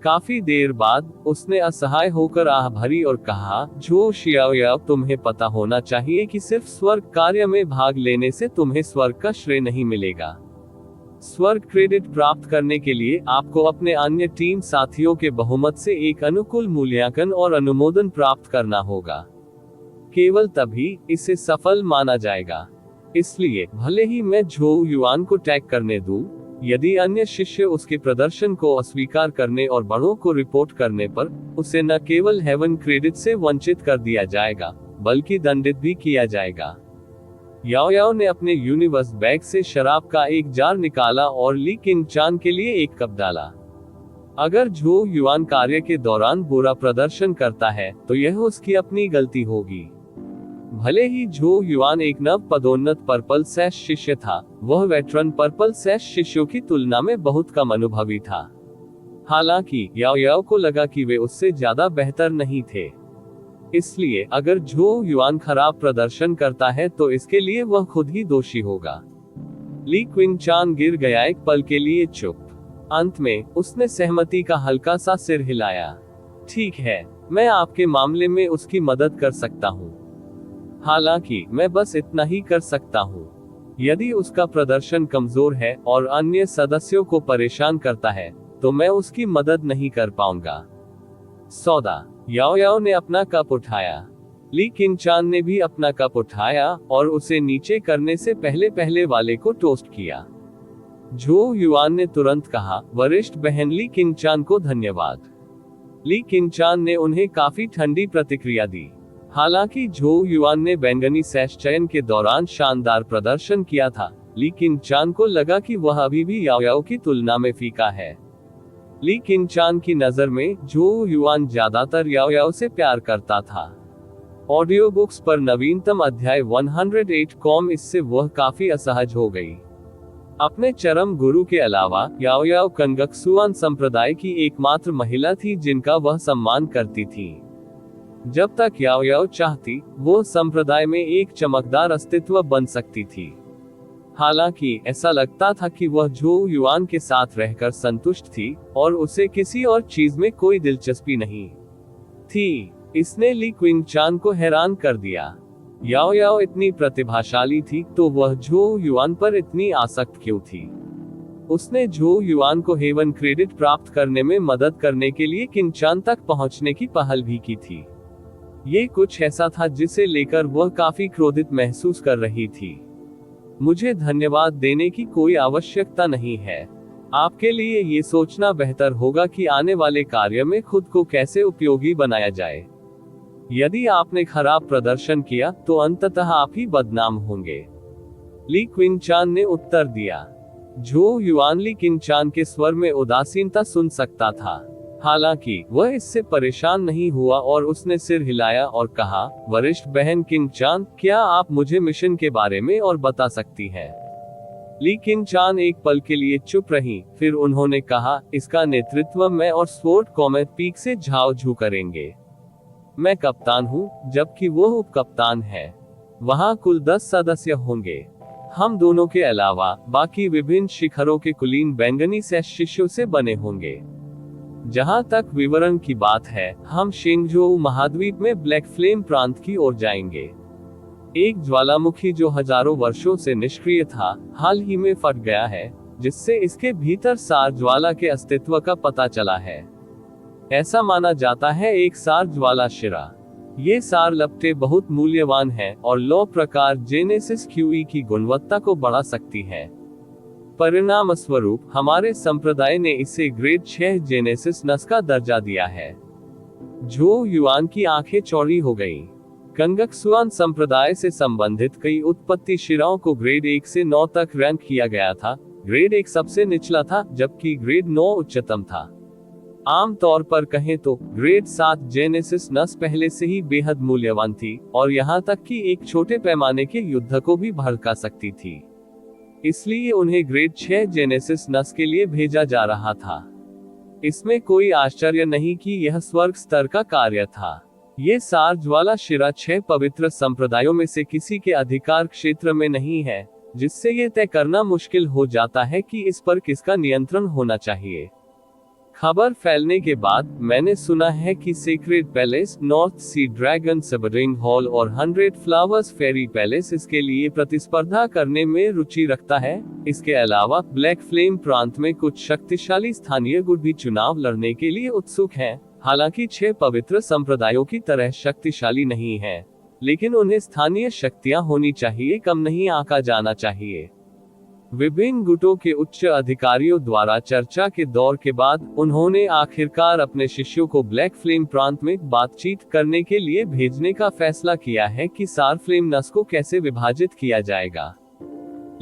काफी देर बाद उसने असहाय होकर आह भरी और कहा, झो शियाओ, तुम्हें पता होना चाहिए कि सिर्फ स्वर्ग कार्य में भाग लेने से तुम्हें स्वर्ग का श्रेय नहीं मिलेगा। स्वर्ग क्रेडिट प्राप्त करने के लिए आपको अपने अन्य टीम साथियों के बहुमत से एक अनुकूल मूल्यांकन और अनुमोदन प्राप्त करना होगा। केवल तभी इसे सफल माना जाएगा। इसलिए भले ही मैं झो युआन को टैग करने दूं, यदि अन्य शिष्य उसके प्रदर्शन को अस्वीकार करने और बड़ों को रिपोर्ट करने पर उसे न केवल हेवन क्रेडिट से वंचित कर दिया जाएगा, बल्कि दंडित भी किया जाएगा। याओ याओ ने अपने यूनिवर्स बैग से शराब का एक जार निकाला और ली किंगचान के लिए एक कप डाला। अगर झो युआन कार्य के दौरान बुरा प्रदर्शन करता है, तो यह उसकी अपनी गलती होगी। भले ही झो युआन एक नव पदोन्नत पर्पल सैश शिष्य था, वह वेटरन पर्पल सैश शिष्यों की तुलना में बहुत कम अनुभवी था। हालांकि याओ याओ को लगा कि वे उससे ज्यादा बेहतर नहीं थे। इसलिए अगर झो युआन खराब प्रदर्शन करता है तो इसके लिए वह खुद ही दोषी होगा। ली किंगचान गिर गया, एक पल के लिए चुप। अंत में उसने सहमति का हल्का सा सिर हिलाया। ठीक है, मैं आपके मामले में उसकी मदद कर सकता हूँ। हालांकि मैं बस इतना ही कर सकता हूँ। यदि उसका प्रदर्शन कमजोर है और अन्य सदस्यों को परेशान करता है, तो मैं उसकी मदद नहीं कर पाऊंगा। सौदा। याओ याओ ने अपना कप उठाया। ली किंगचान ने भी अपना कप उठाया और उसे नीचे करने से पहले वाले को टोस्ट किया। झो युआन ने तुरंत कहा, वरिष्ठ बहन ली किंगचान को धन्यवाद। ली किंगचान ने उन्हें काफी ठंडी प्रतिक्रिया दी। हालांकि झो युआन ने बैंगनी सैश चयन के दौरान शानदार प्रदर्शन किया था, ली किंगचान को लगा कि वह अभी भी याओ याओ की तुलना में फीका है। ली किंगचान की नजर में झो युआन ज्यादातर याओ याओ से प्यार करता था। ऑडियो बुक्स पर नवीनतम अध्याय 108 कॉम इससे वह काफी असहज हो गई। अपने चरम गुरु के अलावा याओ याओ कंगक्सुआन संप्रदाय की एकमात्र महिला थी जिनका वह सम्मान करती थी। जब तक याओ याओ चाहती, वो संप्रदाय में एक चमकदार अस्तित्व बन सकती थी। हालांकि ऐसा लगता था कि वह झो युआन के साथ रहकर संतुष्ट थी और उसे किसी और चीज में कोई दिलचस्पी नहीं थी। इसने ली किंगचान को हैरान कर दिया। याओ याओ इतनी प्रतिभाशाली थी, तो वह झो युआन पर इतनी आसक्त क्यों थी? उसने झो युआन को हेवन क्रेडिट प्राप्त करने में मदद करने के लिए किंचान तक पहुंचने की पहल भी की थी। ये कुछ ऐसा था जिसे लेकर वह काफी क्रोधित महसूस कर रही थी। मुझे धन्यवाद देने की कोई आवश्यकता नहीं है। आपके लिए ये सोचना बेहतर होगा कि आने वाले कार्य में खुद को कैसे उपयोगी बनाया जाए। यदि आपने खराब प्रदर्शन किया तो अंततः आप ही बदनाम होंगे। ली क्विंचान ने उत्तर दिया। झो युआन ली किंचान के स्वर में उदासीनता सुन सकता था। हालांकि वह इससे परेशान नहीं हुआ और उसने सिर हिलाया और कहा, वरिष्ठ बहन किंचान, क्या आप मुझे मिशन के बारे में और बता सकती हैं? ली किंचान एक पल के लिए चुप रही, फिर उन्होंने कहा, इसका नेतृत्व मैं और स्वॉर्ड कॉमेट पीक से झाओ झू करेंगे। मैं कप्तान हूँ, जबकि वो उप कप्तान है। वहाँ कुल 10 सदस्य होंगे। हम दोनों के अलावा बाकी विभिन्न शिखरों के कुलीन बैंगनी सैश शिष्यों से बने होंगे। जहाँ तक विवरण की बात है, हम शेंगझोउ महाद्वीप में ब्लैक फ्लेम प्रांत की ओर जाएंगे। एक ज्वालामुखी जो हजारों वर्षों से निष्क्रिय था, हाल ही में फट गया है, जिससे इसके भीतर सार ज्वाला के अस्तित्व का पता चला है। ऐसा माना जाता है एक सार ज्वाला शिरा। ये सार लपटें बहुत मूल्यवान हैं और लौ प्रकार जेनेसिस क्यूई की गुणवत्ता को बढ़ा सकती है। परिणाम स्वरूप हमारे संप्रदाय ने इसे ग्रेड 6 जेनेसिस नस का दर्जा दिया है। झो युआन की आंखें चौड़ी हो गईं। कंगक्सुआन संप्रदाय से संबंधित कई उत्पत्ति शिराओं को ग्रेड 1 से 9 तक रैंक किया गया था। ग्रेड 1 सबसे निचला था, जबकि ग्रेड 9 उच्चतम था। आम तौर पर कहें तो ग्रेड 7 जेनेसिस नस पहले से ही बेहद मूल्यवान थी और यहाँ तक कि एक छोटे पैमाने के युद्ध को भी भड़का सकती थी। इसलिए उन्हें ग्रेड 6 जेनेसिस नस के लिए भेजा जा रहा था। इसमें कोई आश्चर्य नहीं कि यह स्वर्ग स्तर का कार्य था। ये सार ज्वाला शिरा 6 पवित्र संप्रदायों में से किसी के अधिकार क्षेत्र में नहीं है, जिससे ये तय करना मुश्किल हो जाता है कि इस पर किसका नियंत्रण होना चाहिए। खबर फैलने के बाद मैंने सुना है कि secret palace, north sea dragon subring hall और 100 फ्लावर्स फेरी पैलेस इसके लिए प्रतिस्पर्धा करने में रुचि रखता है। इसके अलावा ब्लैक फ्लेम प्रांत में कुछ शक्तिशाली स्थानीय गुट भी चुनाव लड़ने के लिए उत्सुक हैं। हालांकि 6 पवित्र संप्रदायों की तरह शक्तिशाली नहीं है, लेकिन उन्हें स्थानीय शक्तियां होनी चाहिए, कम नहीं आंका जाना चाहिए। विभिन्न गुटों के उच्च अधिकारियों द्वारा चर्चा के दौर के बाद उन्होंने आखिरकार अपने शिष्यों को ब्लैक फ्लेम प्रांत में बातचीत करने के लिए भेजने का फैसला किया है कि सार फ्लेम नस को कैसे विभाजित किया जाएगा।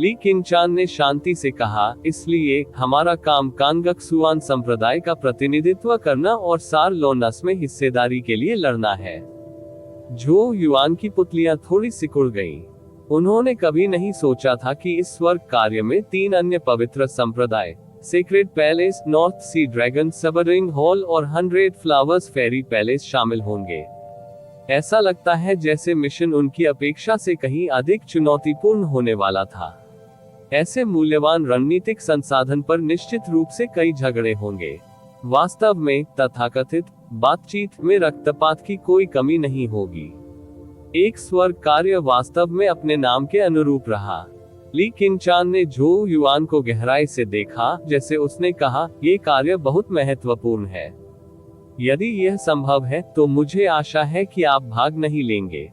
ली किंचान ने शांति से कहा, इसलिए हमारा काम कांगक्सुआन संप्रदाय का प्रतिनिधित्व करना और सार लो नस में हिस्सेदारी के लिए लड़ना है। झो युआन की पुतलियां थोड़ी सिकुड़ गईं। उन्होंने कभी नहीं सोचा था कि इस स्वर्ग कार्य में 3 अन्य पवित्र संप्रदाय, secret palace, north sea dragon subring hall और 100 फ्लावर्स फेरी पैलेस शामिल होंगे। ऐसा लगता है जैसे मिशन उनकी अपेक्षा से कहीं अधिक चुनौतीपूर्ण होने वाला था। ऐसे मूल्यवान रणनीतिक संसाधन पर निश्चित रूप से कई झगड़े होंगे। वास्तव में तथाकथित बातचीत में रक्तपात की कोई कमी नहीं होगी। एक स्वर्ग कार्य वास्तव में अपने नाम के अनुरूप रहा। ली किंचान ने झो युआन को गहराई से देखा, जैसे उसने कहा, ये कार्य बहुत महत्वपूर्ण है। यदि यह संभव है तो मुझे आशा है कि आप भाग नहीं लेंगे।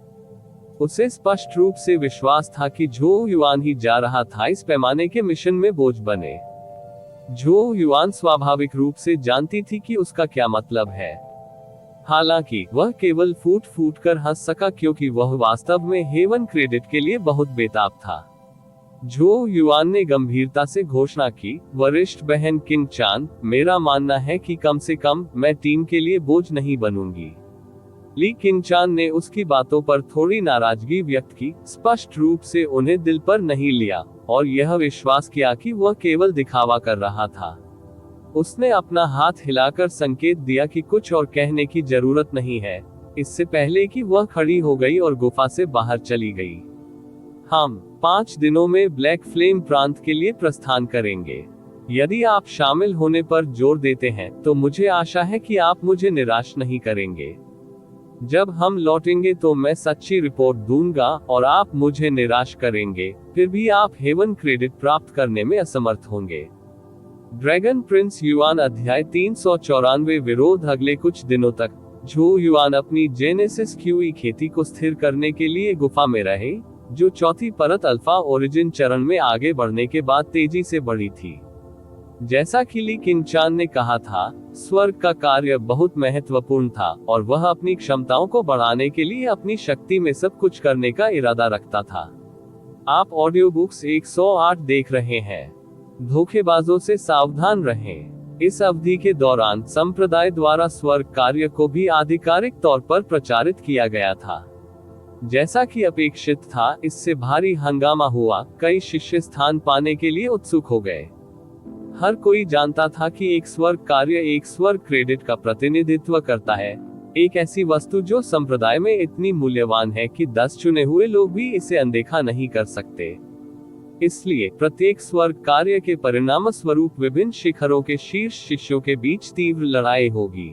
उसे स्पष्ट रूप से विश्वास था कि झो युआन ही जा रहा था इस पैमाने के मिशन में बोझ बने। झो युआन स्वाभाविक रूप से जानती थी कि उसका क्या मतलब है। हालांकि वह केवल फूट फूट कर हंस सका, क्योंकि वह वास्तव में हेवन क्रेडिट के लिए बहुत बेताब था। झो युआन ने गंभीरता से घोषणा की, वरिष्ठ बहन किंचान, मेरा मानना है कि कम से कम मैं टीम के लिए बोझ नहीं बनूंगी। ली किंचान ने उसकी बातों पर थोड़ी नाराजगी व्यक्त की, स्पष्ट रूप से उन्हें दिल पर नहीं लिया और यह विश्वास किया कि वह केवल दिखावा कर रहा था। उसने अपना हाथ हिलाकर संकेत दिया कि कुछ और कहने की जरूरत नहीं है, इससे पहले कि वह खड़ी हो गई और गुफा से बाहर चली गई। हम 5 दिनों में ब्लैक फ्लेम प्रांत के लिए प्रस्थान करेंगे। यदि आप शामिल होने पर जोर देते हैं तो मुझे आशा है कि आप मुझे निराश नहीं करेंगे। जब हम लौटेंगे तो मैं सच्ची रिपोर्ट दूंगा और आप मुझे निराश करेंगे, फिर भी आप हेवन क्रेडिट प्राप्त करने में असमर्थ होंगे। ड्रैगन प्रिंस युआन अध्याय 394 विरोध। अगले कुछ दिनों तक झो युआन अपनी जेनेसिस क्यूई खेती को स्थिर करने के लिए गुफा में रहे, जो चौथी परत अल्फा ओरिजिन चरण में आगे बढ़ने के बाद तेजी से बढ़ी थी। जैसा कि ली किंचान ने कहा था, स्वर्ग का कार्य बहुत महत्वपूर्ण था और वह अपनी क्षमताओं को बढ़ाने के लिए अपनी शक्ति में सब कुछ करने का इरादा रखता था। आप ऑडियो बुक्स 108 देख रहे हैं। धोखेबाजों से सावधान रहें। इस अवधि के दौरान संप्रदाय द्वारा स्वर्ग कार्य को भी आधिकारिक तौर पर प्रचारित किया गया था। जैसा कि अपेक्षित था, इससे भारी हंगामा हुआ। कई शिष्य स्थान पाने के लिए उत्सुक हो गए। हर कोई जानता था कि एक स्वर्ग कार्य एक स्वर्ग क्रेडिट का प्रतिनिधित्व करता है, एक ऐसी वस्तु जो संप्रदाय में इतनी मूल्यवान है कि 10 चुने हुए लोग भी इसे अनदेखा नहीं कर सकते। इसलिए प्रत्येक स्वर्ग कार्य के परिणाम स्वरूप विभिन्न शिखरों के शीर्ष शिष्यों के बीच तीव्र लड़ाई होगी।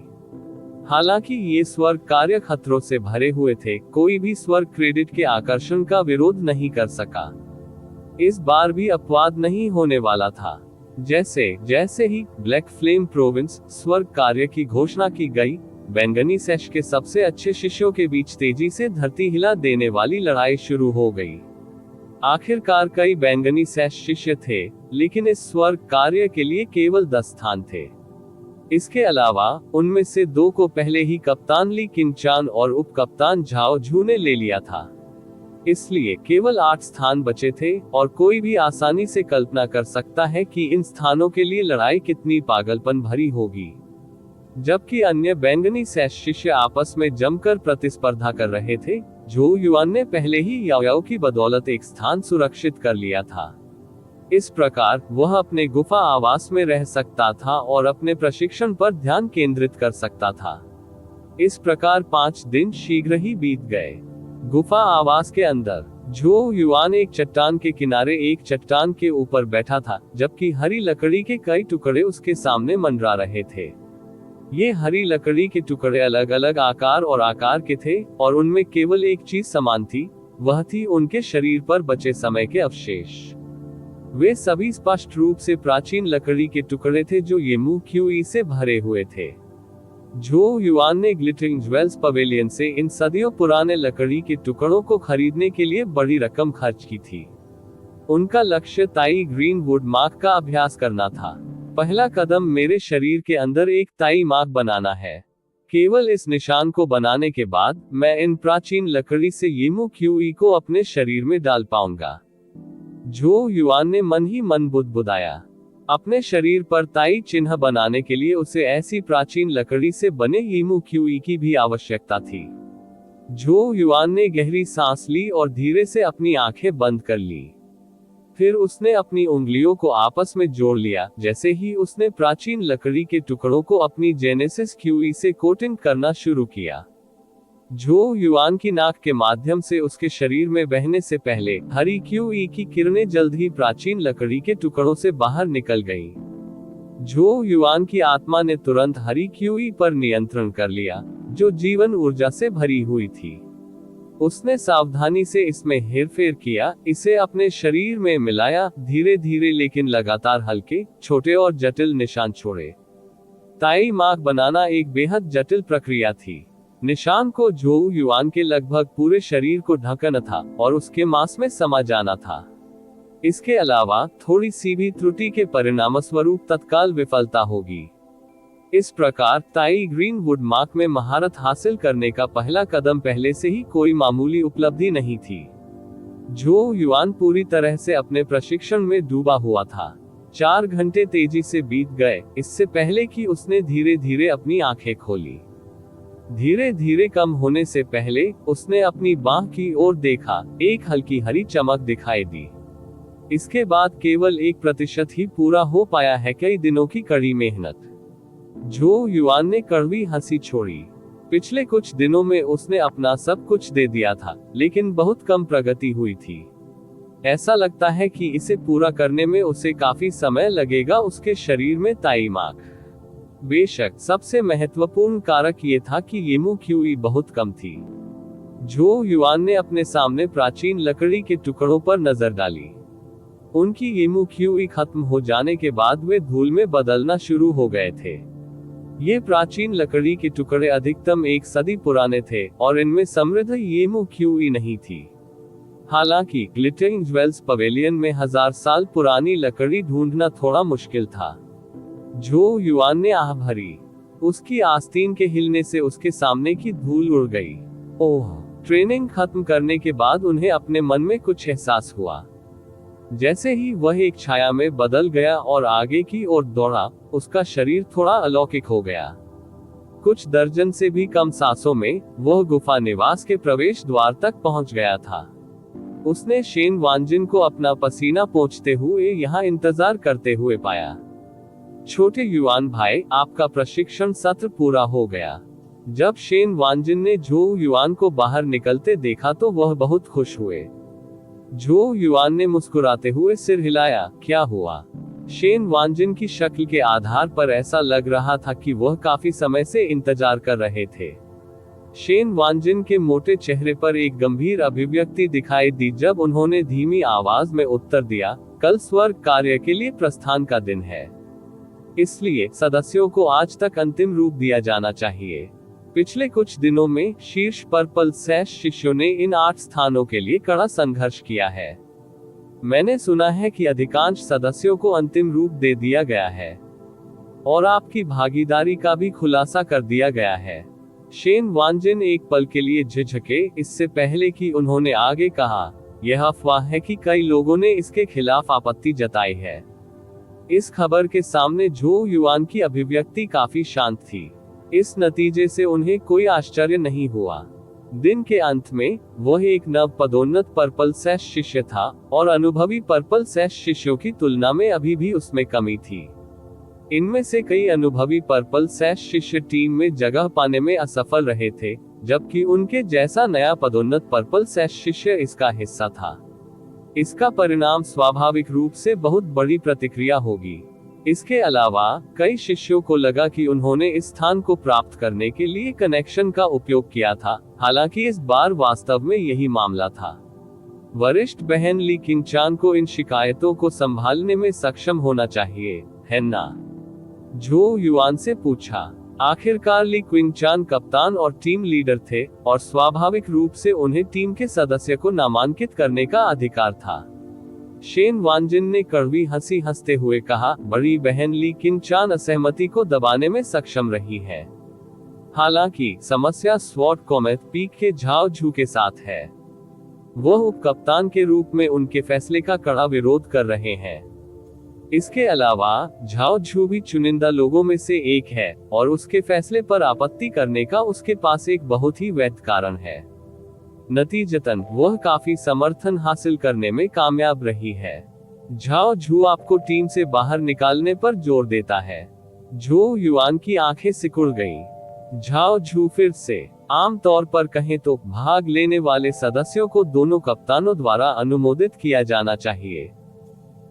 हालांकि ये स्वर्ग कार्य खतरों से भरे हुए थे, कोई भी स्वर्ग क्रेडिट के आकर्षण का विरोध नहीं कर सका। इस बार भी अपवाद नहीं होने वाला था। जैसे ही ब्लैक फ्लेम प्रोविंस स्वर्ग कार्य की घोषणा की गई, बैंगनी सैश के सबसे अच्छे शिष्यों के बीच तेजी से धरती हिला देने वाली लड़ाई शुरू हो गई। आखिरकार कई बैंगनी सैश शिष्य थे, लेकिन इस स्वर्ग कार्य के लिए केवल 10 स्थान थे। इसके अलावा उनमें से 2 को पहले ही कप्तान ली किंचान और उप कप्तान झाओ झू ने ले लिया था। इसलिए केवल 8 स्थान बचे थे और कोई भी आसानी से कल्पना कर सकता है कि इन स्थानों के लिए लड़ाई कितनी पागलपन भरी होगी। जबकि अन्य बैंगनी सैश शिष्य आपस में जमकर प्रतिस्पर्धा कर रहे थे, झो युआन ने पहले ही याओ की बदौलत एक स्थान सुरक्षित कर लिया था। इस प्रकार वह अपने गुफा आवास में रह सकता था और अपने प्रशिक्षण पर ध्यान केंद्रित कर सकता था। इस प्रकार 5 दिन शीघ्र ही बीत गए। गुफा आवास के अंदर झो युआन एक चट्टान के किनारे एक चट्टान के ऊपर बैठा था, जबकि हरी लकड़ी के कई टुकड़े उसके सामने मंडरा रहे थे। ये हरी लकड़ी के टुकड़े अलग अलग आकार और आकार के थे और उनमें केवल एक चीज समान थी, वह थी उनके शरीर पर बचे समय के अवशेष। वे सभी स्पष्ट रूप से प्राचीन लकड़ी के टुकड़े थे जो येमू क्यूई से भरे हुए थे। झो युआन ने ग्लिटरिंग ज्वेल्स पवेलियन से इन सदियों पुराने लकड़ी के टुकड़ों को खरीदने के लिए बड़ी रकम खर्च की थी। उनका लक्ष्य ताई ग्रीन वुड मार्क का अभ्यास करना था। पहला कदम मेरे शरीर के अंदर एक ताई मार्क बनाना है। केवल इस निशान को बनाने के बाद मैं इन प्राचीन लकड़ी से येमू क्यूई को अपने शरीर में डाल पाऊंगा। झो युआन ने मन ही मन बुदबुदाया। अपने शरीर पर ताई चिन्ह बनाने के लिए उसे ऐसी प्राचीन लकड़ी से बने येमू क्यूई की भी आवश्यकता थी। झो युआन ने गहरी सांस ली और धीरे से अपनी आंखें बंद कर ली। फिर उसने अपनी उंगलियों को आपस में जोड़ लिया। जैसे ही उसने प्राचीन लकड़ी के टुकड़ों को अपनी जेनेसिस क्यूई से कोटिंग करना शुरू किया, झो युआन की नाक के माध्यम से उसके शरीर में बहने से पहले हरी क्यूई की किरणें जल्द ही प्राचीन लकड़ी के टुकड़ों से बाहर निकल गईं। झो युआन की आत्मा ने तुरंत हरी क्यूई पर नियंत्रण कर लिया, जो जीवन ऊर्जा से भरी हुई थी। उसने सावधानी से इसमें हेरफेर किया, इसे अपने शरीर में मिलाया, धीरे धीरे लेकिन लगातार हल्के, छोटे और जटिल निशान छोड़े। ताई मार्क बनाना एक बेहद जटिल प्रक्रिया थी। निशान को झो युआन के लगभग पूरे शरीर को ढकना था और उसके मांस में समा जाना था। इसके अलावा थोड़ी सी भी त्रुटि के परिणामस्वरूप तत्काल विफलता होगी। इस प्रकार ताई ग्रीन वुड मार्क में महारत हासिल करने का पहला कदम पहले से ही कोई मामूली उपलब्धि नहीं थी। झो युआन पूरी तरह से अपने प्रशिक्षण में डूबा हुआ था। 4 घंटे तेजी से बीत गए, इससे पहले कि उसने धीरे धीरे अपनी आंखें खोली। धीरे धीरे कम होने से पहले उसने अपनी बांह की ओर देखा, एक हल्की हरी चमक दिखाई दी। इसके बाद केवल 1% ही पूरा हो पाया है कई दिनों की कड़ी मेहनत। झो युआन ने कड़वी हंसी छोड़ी। पिछले कुछ दिनों में उसने अपना सब कुछ दे दिया था, लेकिन बहुत कम प्रगति हुई थी। ऐसा लगता है कि इसे पूरा करने में उसे काफी समय लगेगा। उसके शरीर में ताई मार्क। बेशक सबसे महत्वपूर्ण कारक ये था कि येमू क्यूई बहुत कम थी। झो युआन ने अपने सामने प्राचीन लकड़ी के टुकड़ों पर नजर डाली। उनकी येमू क्यूई खत्म हो जाने के बाद वे धूल में बदलना शुरू हो गए थे। ये प्राचीन लकड़ी के टुकड़े अधिकतम 1 सदी पुराने थे और इनमें समृद्ध येमू क्यूई नहीं थी। हालांकि ग्लिटरिंग ज्वेल्स पवेलियन में 1000 साल पुरानी लकड़ी ढूंढना थोड़ा मुश्किल था। झो युआन ने आह भरी। उसकी आस्तीन के हिलने से उसके सामने की धूल उड़ गई। ओह! ट्रेनिंग खत्म करने के बाद उन्हें अपने मन में कुछ एहसास हुआ। जैसे ही वह एक छाया में बदल गया और आगे की ओर दौड़ा, उसका शरीर थोड़ा अलौकिक हो गया। कुछ दर्जन से भी कम सांसों में वह गुफा निवास के प्रवेश द्वार तक पहुंच गया था। उसने शेन वांजिन को अपना पसीना पोंछते हुए यहाँ इंतजार करते हुए पाया। छोटे युआन भाई, आपका प्रशिक्षण सत्र पूरा हो गया। जब शेन वांजिन ने झो युआन को बाहर निकलते देखा तो वह बहुत खुश हुए। झो युआन ने मुस्कुराते हुए सिर हिलाया। क्या हुआ? शेन वांजिन की शक्ल के आधार पर ऐसा लग रहा था कि वह काफी समय से इंतजार कर रहे थे। शेन वांजिन के मोटे चेहरे पर एक गंभीर अभिव्यक्ति दिखाई दी जब उन्होंने धीमी आवाज में उत्तर दिया, कल स्वर्ग कार्य के लिए प्रस्थान का दिन है, इसलिए सदस्यों को आज तक अंतिम रूप दिया जाना चाहिए। पिछले कुछ दिनों में शीर्ष पर्पल सैश शिष्यों ने इन 8 स्थानों के लिए कड़ा संघर्ष किया है। मैंने सुना है कि अधिकांश सदस्यों को अंतिम रूप दे दिया गया है और आपकी भागीदारी का भी खुलासा कर दिया गया है। शेन वांजिन एक पल के लिए झिझके, इससे पहले कि उन्होंने आगे कहा, यह अफवाह है कि कई लोगों ने इसके खिलाफ आपत्ति जताई है। इस खबर के सामने झो युआन की अभिव्यक्ति काफी शांत थी। इस नतीजे से उन्हें कोई आश्चर्य नहीं हुआ। दिन के अंत में वह एक नव पदोन्नत पर्पल सैश शिष्य था और अनुभवी पर्पल सैश शिष्यों की तुलना में अभी भी उसमें कमी थी। इनमें से कई अनुभवी पर्पल सैश शिष्य टीम में जगह पाने में असफल रहे थे, जबकि उनके जैसा नया पदोन्नत पर्पल सैश शिष्य इसका हिस्सा था। इसका परिणाम स्वाभाविक रूप से बहुत बड़ी प्रतिक्रिया होगी। इसके अलावा कई शिष्यों को लगा कि उन्होंने इस स्थान को प्राप्त करने के लिए कनेक्शन का उपयोग किया था, हालांकि इस बार वास्तव में यही मामला था। वरिष्ठ बहन ली किंगचान को इन शिकायतों को संभालने में सक्षम होना चाहिए, है ना? झो युआन से पूछा। आखिरकार ली क्विंगचान कप्तान और टीम लीडर थे और स्वाभाविक रूप से उन्हें टीम के सदस्य को नामांकित करने का अधिकार था। शेन वांजिन ने कड़वी हंसी हंसते हुए कहा, बड़ी बहन ली किंगचान असहमति को दबाने में सक्षम रही है। हालांकि समस्या स्वॉर्ड कॉमेट पीक के झाओ झू के साथ है। वह उप कप्तान के रूप में उनके फैसले का कड़ा विरोध कर रहे हैं। इसके अलावा झाओ झू भी चुनिंदा लोगों में से एक है और उसके फैसले पर आपत्ति करने का उसके पास एक बहुत ही वैध कारण है। नतीजतन वह काफी समर्थन हासिल करने में कामयाब रही है। झाओ झू आपको टीम से बाहर निकालने पर जोर देता है। झो युआन की आंखें सिकुड़ गईं। झाओ झू फिर से, आमतौर पर कहें तो भाग लेने वाले सदस्यों को दोनों कप्तानों द्वारा अनुमोदित किया जाना चाहिए।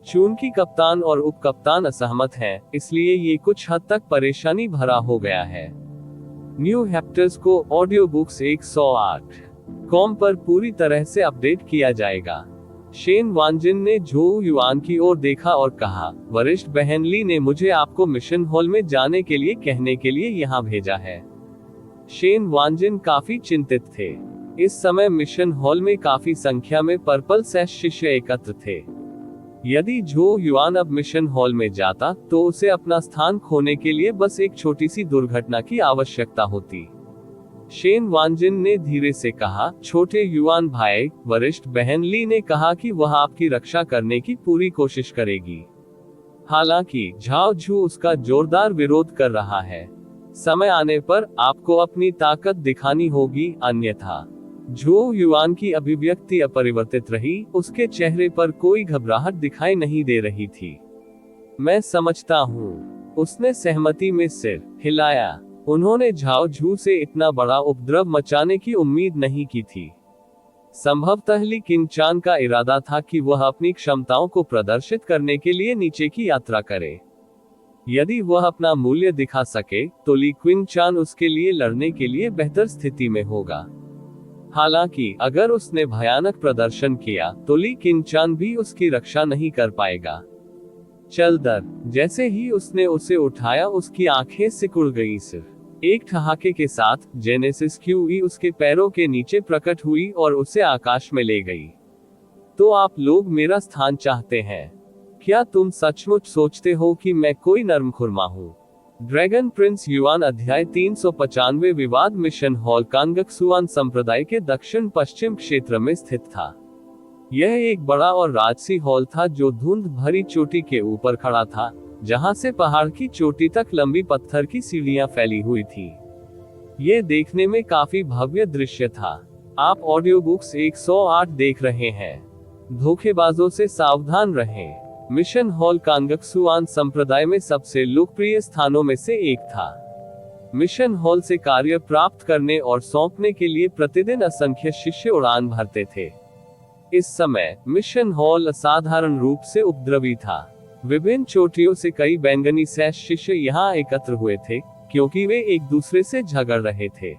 चूंकि कप्तान और उप कप्तान असहमत हैं, इसलिए ये कुछ हद तक परेशानी भरा हो गया है। न्यू हैप्टर्स को ऑडियो बुक्स 108 कॉम पर पूरी तरह से अपडेट किया जाएगा। शेन वांजिन ने झो युआन की ओर देखा और कहा, वरिष्ठ बहन ली ने मुझे आपको मिशन हॉल में जाने के लिए कहने के लिए यहाँ भेजा है। शेन वांजिन काफी चिंतित थे। इस समय मिशन हॉल में काफी संख्या में पर्पल सैश शिष्य एकत्र थे। यदि झो युआन अब मिशन हॉल में जाता तो उसे अपना स्थान खोने के लिए बस एक छोटी सी दुर्घटना की आवश्यकता होती। शेन वांजिन ने धीरे से कहा, छोटे युआन भाई, वरिष्ठ बहन ली ने कहा कि वह आपकी रक्षा करने की पूरी कोशिश करेगी। हालांकि झाओ झू उसका जोरदार विरोध कर रहा है। समय आने पर आपको अपनी ताकत दिखानी होगी, अन्यथा। झो युआन की अभिव्यक्ति अपरिवर्तित रही, उसके चेहरे पर कोई घबराहट दिखाई नहीं दे रही थी। मैं समझता हूँ, उसने सहमति में सिर हिलाया। उन्होंने झाओ झू से इतना बड़ा उपद्रव मचाने की उम्मीद नहीं की थी। संभवतः ली किंगचान का इरादा था कि वह अपनी क्षमताओं को प्रदर्शित करने के लिए नीचे की यात्रा करे। यदि वह अपना मूल्य दिखा सके तो ली क्विंगचान उसके लिए लड़ने के लिए बेहतर स्थिति में होगा। हालांकि अगर उसने भयानक प्रदर्शन किया तो ली किंचान भी उसकी रक्षा नहीं कर पाएगा। चल दर। जैसे ही उसने उसे उठाया उसकी आंखें सिकुड़ गई। सिर्फ एक ठहाके के साथ जेनेसिस क्यूई उसके पैरों के नीचे प्रकट हुई और उसे आकाश में ले गई। तो आप लोग मेरा स्थान चाहते हैं? क्या तुम सचमुच सोचते हो कि मैं कोई नरमखुरमा हूं? ड्रैगन प्रिंस युआन अध्याय 395 विवाद मिशन हॉल कांगक्सुआन संप्रदाय के दक्षिण पश्चिम क्षेत्र में स्थित था। यह एक बड़ा और राजसी हॉल था जो धुंध भरी चोटी के ऊपर खड़ा था, जहां से पहाड़ की चोटी तक लंबी पत्थर की सीढ़ियां फैली हुई थी। ये देखने में काफी भव्य दृश्य था। आप ऑडियो बुक्स 108 देख रहे हैं। धोखेबाजों से सावधान रहें। मिशन हॉल कांगक्सुआन संप्रदाय में सबसे लोकप्रिय स्थानों में से एक था। मिशन हॉल से कार्य प्राप्त करने और सौंपने के लिए प्रतिदिन असंख्य शिष्य उड़ान भरते थे। इस समय मिशन हॉल असाधारण रूप से उपद्रवी था। विभिन्न चोटियों से कई बैंगनी सैश शिष्य यहाँ एकत्र हुए थे, क्योंकि वे एक दूसरे से झगड़ रहे थे।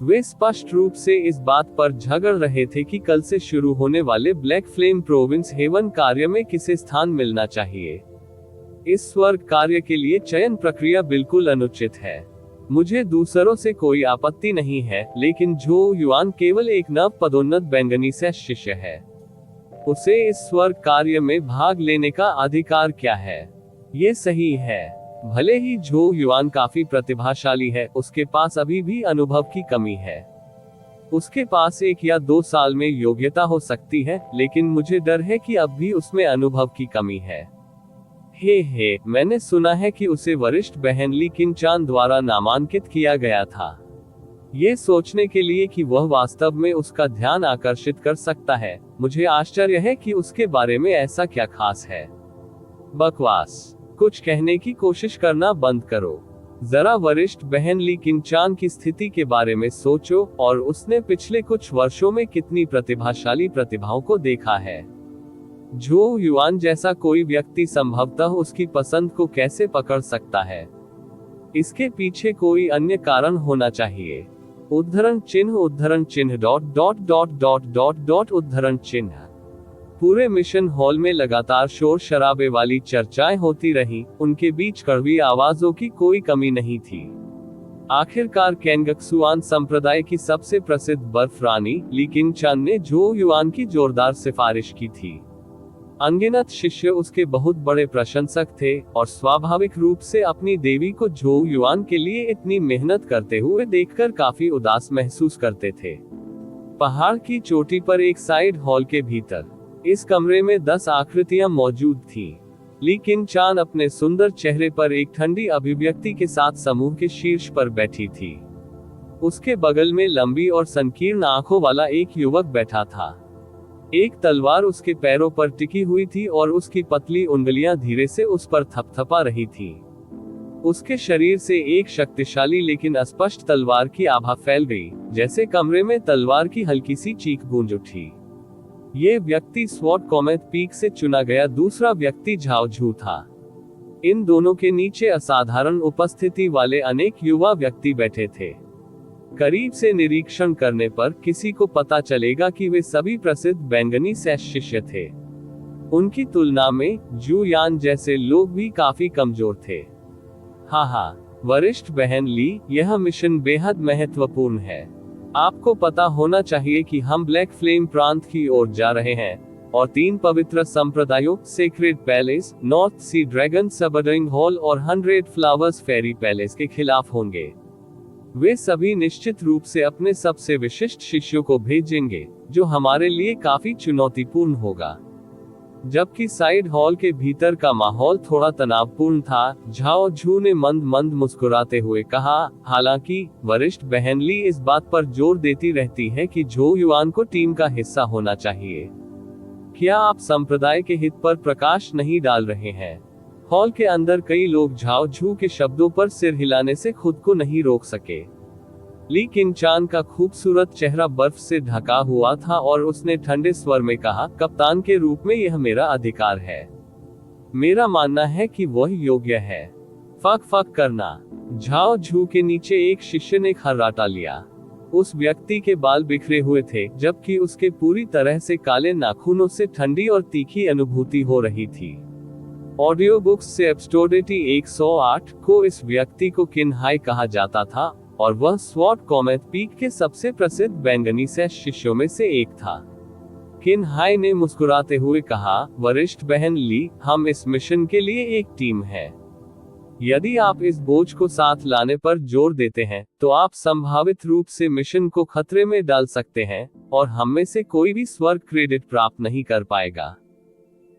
वे स्पष्ट रूप से इस बात पर झगड़ रहे थे कि कल से शुरू होने वाले ब्लैक फ्लेम प्रोविंस हेवन कार्य में किसे स्थान मिलना चाहिए। इस स्वर्ग कार्य के लिए चयन प्रक्रिया बिल्कुल अनुचित है। मुझे दूसरों से कोई आपत्ति नहीं है, लेकिन झो युआन केवल एक नव पदोन्नत बैंगनी सैश शिष्य है। उसे इस स्वर्ग कार्य में भाग लेने का अधिकार क्या है? ये सही है। भले ही झो युआन काफी प्रतिभाशाली है, उसके पास अभी भी अनुभव की कमी है। उसके पास 1 या 2 साल में योग्यता हो सकती है, लेकिन मुझे डर है कि अब भी उसमें अनुभव की कमी है। हे, मैंने सुना है कि उसे वरिष्ठ बहन ली किंचान द्वारा नामांकित किया गया था। ये सोचने के लिए कि वह वास्तव में उसका ध्यान आकर्षित कर सकता है, मुझे आश्चर्य है कि उसके बारे में ऐसा क्या खास है। बकवास। कुछ कहने की कोशिश करना बंद करो। जरा वरिष्ठ बहन ली किंचान की स्थिति के बारे में सोचो और उसने पिछले कुछ वर्षों में कितनी प्रतिभाशाली प्रतिभाओं को देखा है। झो युआन जैसा कोई व्यक्ति संभवतः उसकी पसंद को कैसे पकड़ सकता है? इसके पीछे कोई अन्य कारण होना चाहिए। उद्धरण चिन्ह उद्धरण चिन्ह उद्धरण चिन्ह। पूरे मिशन हॉल में लगातार शोर शराबे वाली चर्चाएं होती रहीं, उनके बीच कड़वी आवाजों की कोई कमी नहीं थी। आखिरकार कांगक्सुआन संप्रदाय की सबसे प्रसिद्ध बर्फ रानी ली किंचान ने झो युआन की जोरदार सिफारिश की थी। अनगिनत शिष्य उसके बहुत बड़े प्रशंसक थे और स्वाभाविक रूप से अपनी देवी को झो युआन के लिए इतनी मेहनत करते हुए देखकर काफी उदास महसूस करते थे। पहाड़ की चोटी पर एक साइड हॉल के भीतर इस कमरे में 10 आकृतियां मौजूद थीं। ली किंचान अपने सुंदर चेहरे पर एक ठंडी अभिव्यक्ति के साथ समूह के शीर्ष पर बैठी थी। उसके बगल में लंबी और संकीर्ण आंखों वाला एक युवक बैठा था। एक तलवार उसके पैरों पर टिकी हुई थी और उसकी पतली उंगलियां धीरे से उस पर थपथपा रही थी। उसके शरीर से एक शक्तिशाली लेकिन अस्पष्ट तलवार की आभा फैल गई, जैसे कमरे में तलवार की हल्की सी चीख गूंज उठी। ये व्यक्ति स्वॉर्ड कॉमेट पीक से चुना गया दूसरा व्यक्ति झाओ झू था। इन दोनों के नीचे असाधारण उपस्थिति वाले अनेक युवा व्यक्ति बैठे थे। करीब से निरीक्षण करने पर किसी को पता चलेगा कि वे सभी प्रसिद्ध बैंगनी सैश शिष्य थे। उनकी तुलना में जू यान जैसे लोग भी काफी कमजोर थे। हाँ, वरिष्ठ बहन ली, यह मिशन बेहद महत्वपूर्ण है। आपको पता होना चाहिए कि हम ब्लैक फ्लेम प्रांत की ओर जा रहे हैं और 3 पवित्र संप्रदायों sacred palace, north sea dragon subring hall और 100 फ्लावर्स फेरी पैलेस के खिलाफ होंगे। वे सभी निश्चित रूप से अपने सबसे विशिष्ट शिष्यों को भेजेंगे, जो हमारे लिए काफी चुनौतीपूर्ण होगा। जबकि साइड हॉल के भीतर का माहौल थोड़ा तनावपूर्ण था, झाओ झू ने मंद मंद मुस्कुराते हुए कहा, हालांकि वरिष्ठ बहन ली इस बात पर जोर देती रहती है कि झो युआन को टीम का हिस्सा होना चाहिए। क्या आप संप्रदाय के हित पर प्रकाश नहीं डाल रहे हैं? हॉल के अंदर कई लोग झाओ झू के शब्दों पर सिर हिलाने से खुद को नहीं रोक सके। ली किंचान का खूबसूरत चेहरा बर्फ से ढका हुआ था और उसने ठंडे स्वर में कहा, कप्तान के रूप में यह मेरा अधिकार है। मेरा मानना है कि वह योग्य है। फक फक करना। झाओ झू के नीचे एक शिष्य ने खर्राटा लिया। उस व्यक्ति के बाल बिखरे हुए थे, जबकि उसके पूरी तरह से काले नाखूनों से ठंडी और तीखी अनुभूति हो रही थी। ऑडियो बुक्स से एपिसोड 108 को इस व्यक्ति को किन हाई कहा जाता था और वह स्वॉट कॉमेट पीक के सबसे प्रसिद्ध बैंगनी सैश शिष्यों में से एक था। किन हाई ने मुस्कुराते हुए कहा, वरिष्ठ बहन ली, हम इस मिशन के लिए एक टीम है। यदि आप इस बोझ को साथ लाने पर जोर देते हैं, तो आप संभावित रूप से मिशन को खतरे में डाल सकते हैं, और हम में से कोई भी स्वर्ग क्रेडिट प्राप्त नहीं कर पाएगा।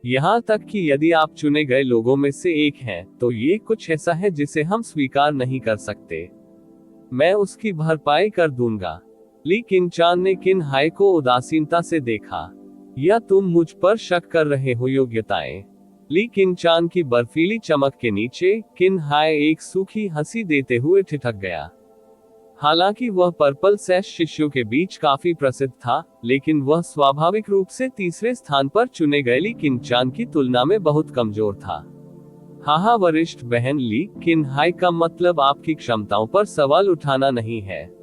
यहाँ तक कि यदि आप चुने गए लोगों में से एक हैं, तो ये कुछ ऐसा है जिसे हम स्वीकार नहीं कर सकते। मैं उसकी भरपाई कर दूंगा। ली किनचान ने किन हाई को उदासीनता से देखा। या तुम मुझ पर शक कर रहे हो? योग्यताएं। ली किनचान की बर्फीली चमक के नीचे किन हाई एक सूखी हंसी देते हुए ठिठक गया। हालांकि वह पर्पल सैश शिष्यों के बीच काफी प्रसिद्ध था, लेकिन वह स्वाभाविक रूप से तीसरे स्थान पर चुने गए ली किनचान की तुलना में बहुत कमजोर था। हाँ, वरिष्ठ बहन ली, किन हाई का मतलब आपकी क्षमताओं पर सवाल उठाना नहीं है।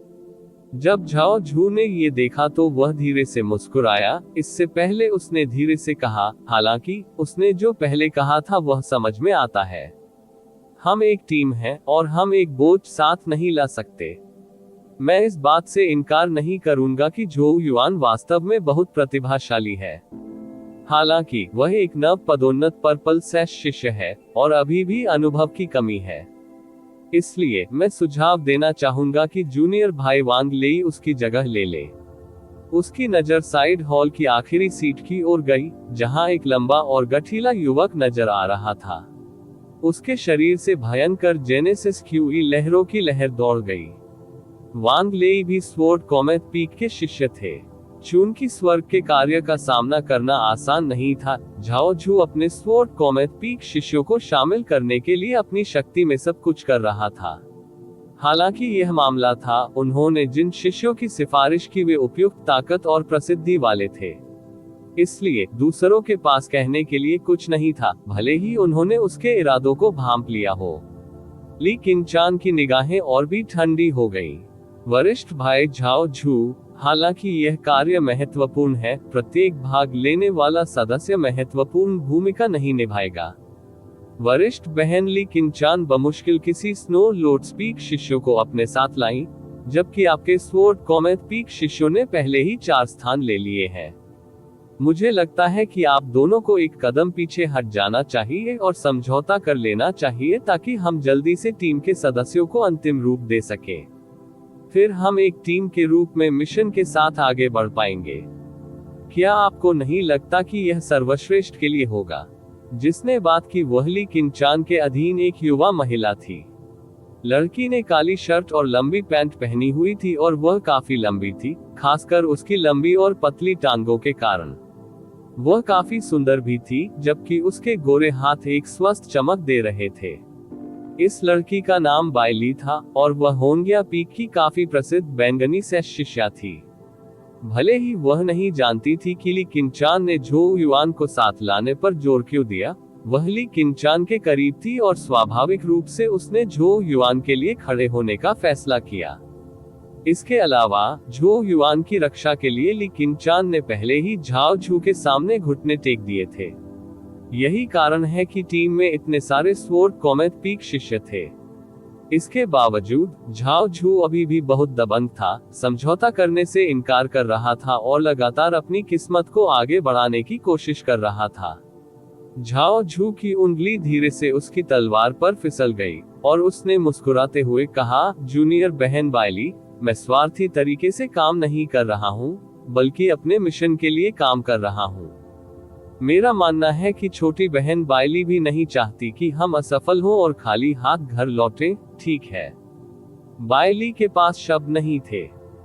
जब झाओ झू ने ये देखा तो वह धीरे से मुस्कुराया। इससे पहले उसने धीरे से कहा, हालांकि उसने जो पहले कहा था वह समझ में आता है। हम एक टीम हैं और हम एक बोझ साथ नहीं ला सकते। मैं इस बात से इनकार नहीं करूंगा कि झोउ युआन वास्तव में बहुत प्रतिभाशाली है। हालांकि वह एक नव पदोन्नत पर्पल सैश शिष्य है और अभी भी अनुभव की कमी है। इसलिए मैं सुझाव देना चाहूंगा कि जूनियर भाई वांग लेई उसकी जगह ले ले। उसकी नजर साइड हॉल की आखिरी सीट की ओर गई, जहां एक लंबा और गठीला युवक नजर आ रहा था। उसके शरीर से भयंकर जेनेसिस क्यूई लहरों की लहर दौड़ गई। वांग लेई भी स्वॉर्ड कॉमेट पीक के शिष्य थे। चूंकि स्वर्ग के कार्य का सामना करना आसान नहीं था, झाओ झू अपने स्वॉर्ड कॉमेट पीक शिष्यों को शामिल करने के लिए अपनी शक्ति में सब कुछ कर रहा था। हालांकि यह मामला था, उन्होंने जिन शिष्यों की सिफारिश की वे उपयुक्त ताकत और प्रसिद्धि वाले थे। इसलिए दूसरों के पास कहने के लिए कुछ नहीं था, भले ही उन्होंने उसके इरादों को भांप लिया हो। ली किनचान की निगाहें और भी ठंडी हो गईं। वरिष्ठ भाई झाओ झू, हालांकि यह कार्य महत्वपूर्ण है, प्रत्येक भाग लेने वाला सदस्य महत्वपूर्ण भूमिका नहीं निभाएगा। वरिष्ठ बहन ली किनचान बमुश्किल किसी स्नो लोड्स पीक शिष्यों को अपने साथ लाई, जबकि आपके स्वॉर्ड कॉमेट पीक शिष्यों ने पहले ही 4 स्थान ले लिए हैं। मुझे लगता है कि आप दोनों को एक कदम पीछे हट जाना चाहिए और समझौता कर लेना चाहिए, ताकि हम जल्दी से टीम के सदस्यों को अंतिम रूप दे सके। फिर हम एक टीम के रूप में मिशन के साथ आगे बढ़ पाएंगे। क्या आपको नहीं लगता कि यह सर्वश्रेष्ठ के लिए होगा? जिसने बात की वह ली किनचान के अधीन एक युवा महिला थी। लड़की ने काली शर्ट और लंबी पैंट पहनी हुई थी और वह काफी लंबी थी, खासकर उसकी लंबी और पतली टांगों के कारण। वह काफी सुंदर भी थी, जबकि उसके गोरे हाथ एक स्वस्थ चमक दे रहे थे। इस लड़की का नाम बाइली था और वह होंगिया पीक की काफी प्रसिद्ध बैंगनी सैश शिष्या थी। भले ही वह नहीं जानती थी कि ली किनचान ने झोउ युआन को साथ लाने पर जोर क्यों दिया, वह ली किनचान के करीब थी और स्वाभाविक रूप से उसने झोउ युआन के लिए खड़े होने का फैसला किया। इसके अलावा झोउ युआन की रक्षा के लिए ली किनचान ने पहले ही झाओ झू के सामने घुटने टेक दिए थे। यही कारण है कि टीम में इतने सारे स्वॉर्ड कॉमेट पीक शिष्य थे। इसके बावजूद झाओ झू अभी भी बहुत दबंग था, समझौता करने से इनकार कर रहा था और लगातार अपनी किस्मत को आगे बढ़ाने की कोशिश कर रहा था। झाओ झू की उंगली धीरे से उसकी तलवार पर फिसल गई और उसने मुस्कुराते हुए कहा, जूनियर बहन बाइली, मैं स्वार्थी तरीके से काम नहीं कर रहा हूँ, बल्कि अपने मिशन के लिए काम कर रहा हूँ। मेरा मानना है कि छोटी बहन बाइली भी नहीं चाहती कि हम असफल हों और खाली हाथ घर लौटें, ठीक है? बाइली के पास शब्द नहीं थे।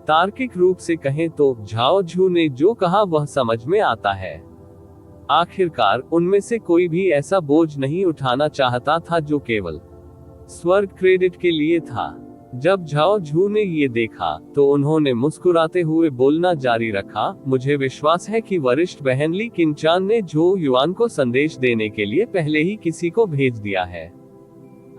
तार्किक रूप से कहें तो झाओ झू ने जो कहा वह समझ में आता है। आखिरकार उनमें से कोई भी ऐसा बोझ नहीं उठाना चाहता था जो केवल स्वर्ग क्रेडिट के लिए था। जब झाओ झू ने ये देखा तो उन्होंने मुस्कुराते हुए बोलना जारी रखा, मुझे विश्वास है कि वरिष्ठ बहन ली किनचान ने झोउ युआन को संदेश देने के लिए पहले ही किसी को भेज दिया है।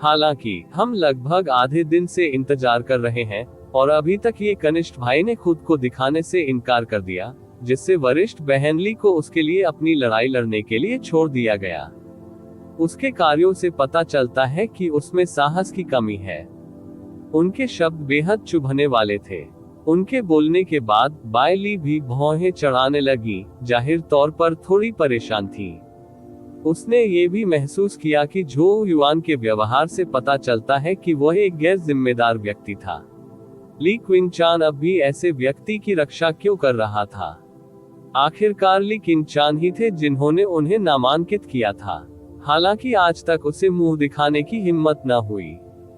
हालांकि हम लगभग आधे दिन से इंतजार कर रहे हैं, और अभी तक ये कनिष्ठ भाई ने खुद को दिखाने से इनकार कर दिया, जिससे वरिष्ठ बहन ली को उसके लिए अपनी लड़ाई लड़ने के लिए छोड़ दिया गया। उसके कार्यों से पता चलता है कि उसमें साहस की कमी है। उनके शब्द बेहद चुभने वाले थे। उनके बोलने के बाद बायली भी भौहें चढ़ाने लगी, जाहिर तौर पर थोड़ी परेशान थी। उसने ये भी महसूस किया कि झो युआन के व्यवहार से पता चलता है कि वह एक गैर जिम्मेदार व्यक्ति था। ली क्विंचान अब भी ऐसे व्यक्ति की रक्षा क्यों कर रहा था? आखिरकार ली क्विंचान ही थे जिन्होंने उन्हें नामांकित किया था, हालांकि आज तक उसे मुंह दिखाने की हिम्मत न हुई।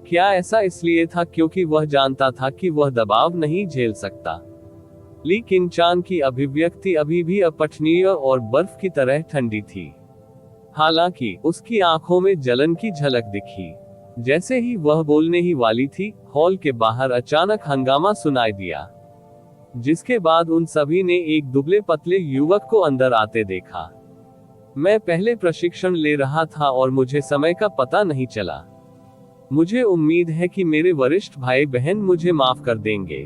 क्या ऐसा इसलिए था क्योंकि वह जानता था कि वह दबाव नहीं झेल सकता? ली क्विंचान की अभिव्यक्ति अभी भी अपठनीय और बर्फ की तरह ठंडी थी। हालांकि उसकी आंखों में जलन की झलक दिखी। जैसे ही वह बोलने ही वाली थी, हॉल के बाहर अचानक हंगामा सुनाई दिया, जिसके बाद उन सभी ने एक दुबले पतले युवक को अंदर आते देखा। मैं पहले प्रशिक्षण ले रहा था और मुझे समय का पता नहीं चला। मुझे उम्मीद है कि मेरे वरिष्ठ भाई बहन मुझे माफ कर देंगे।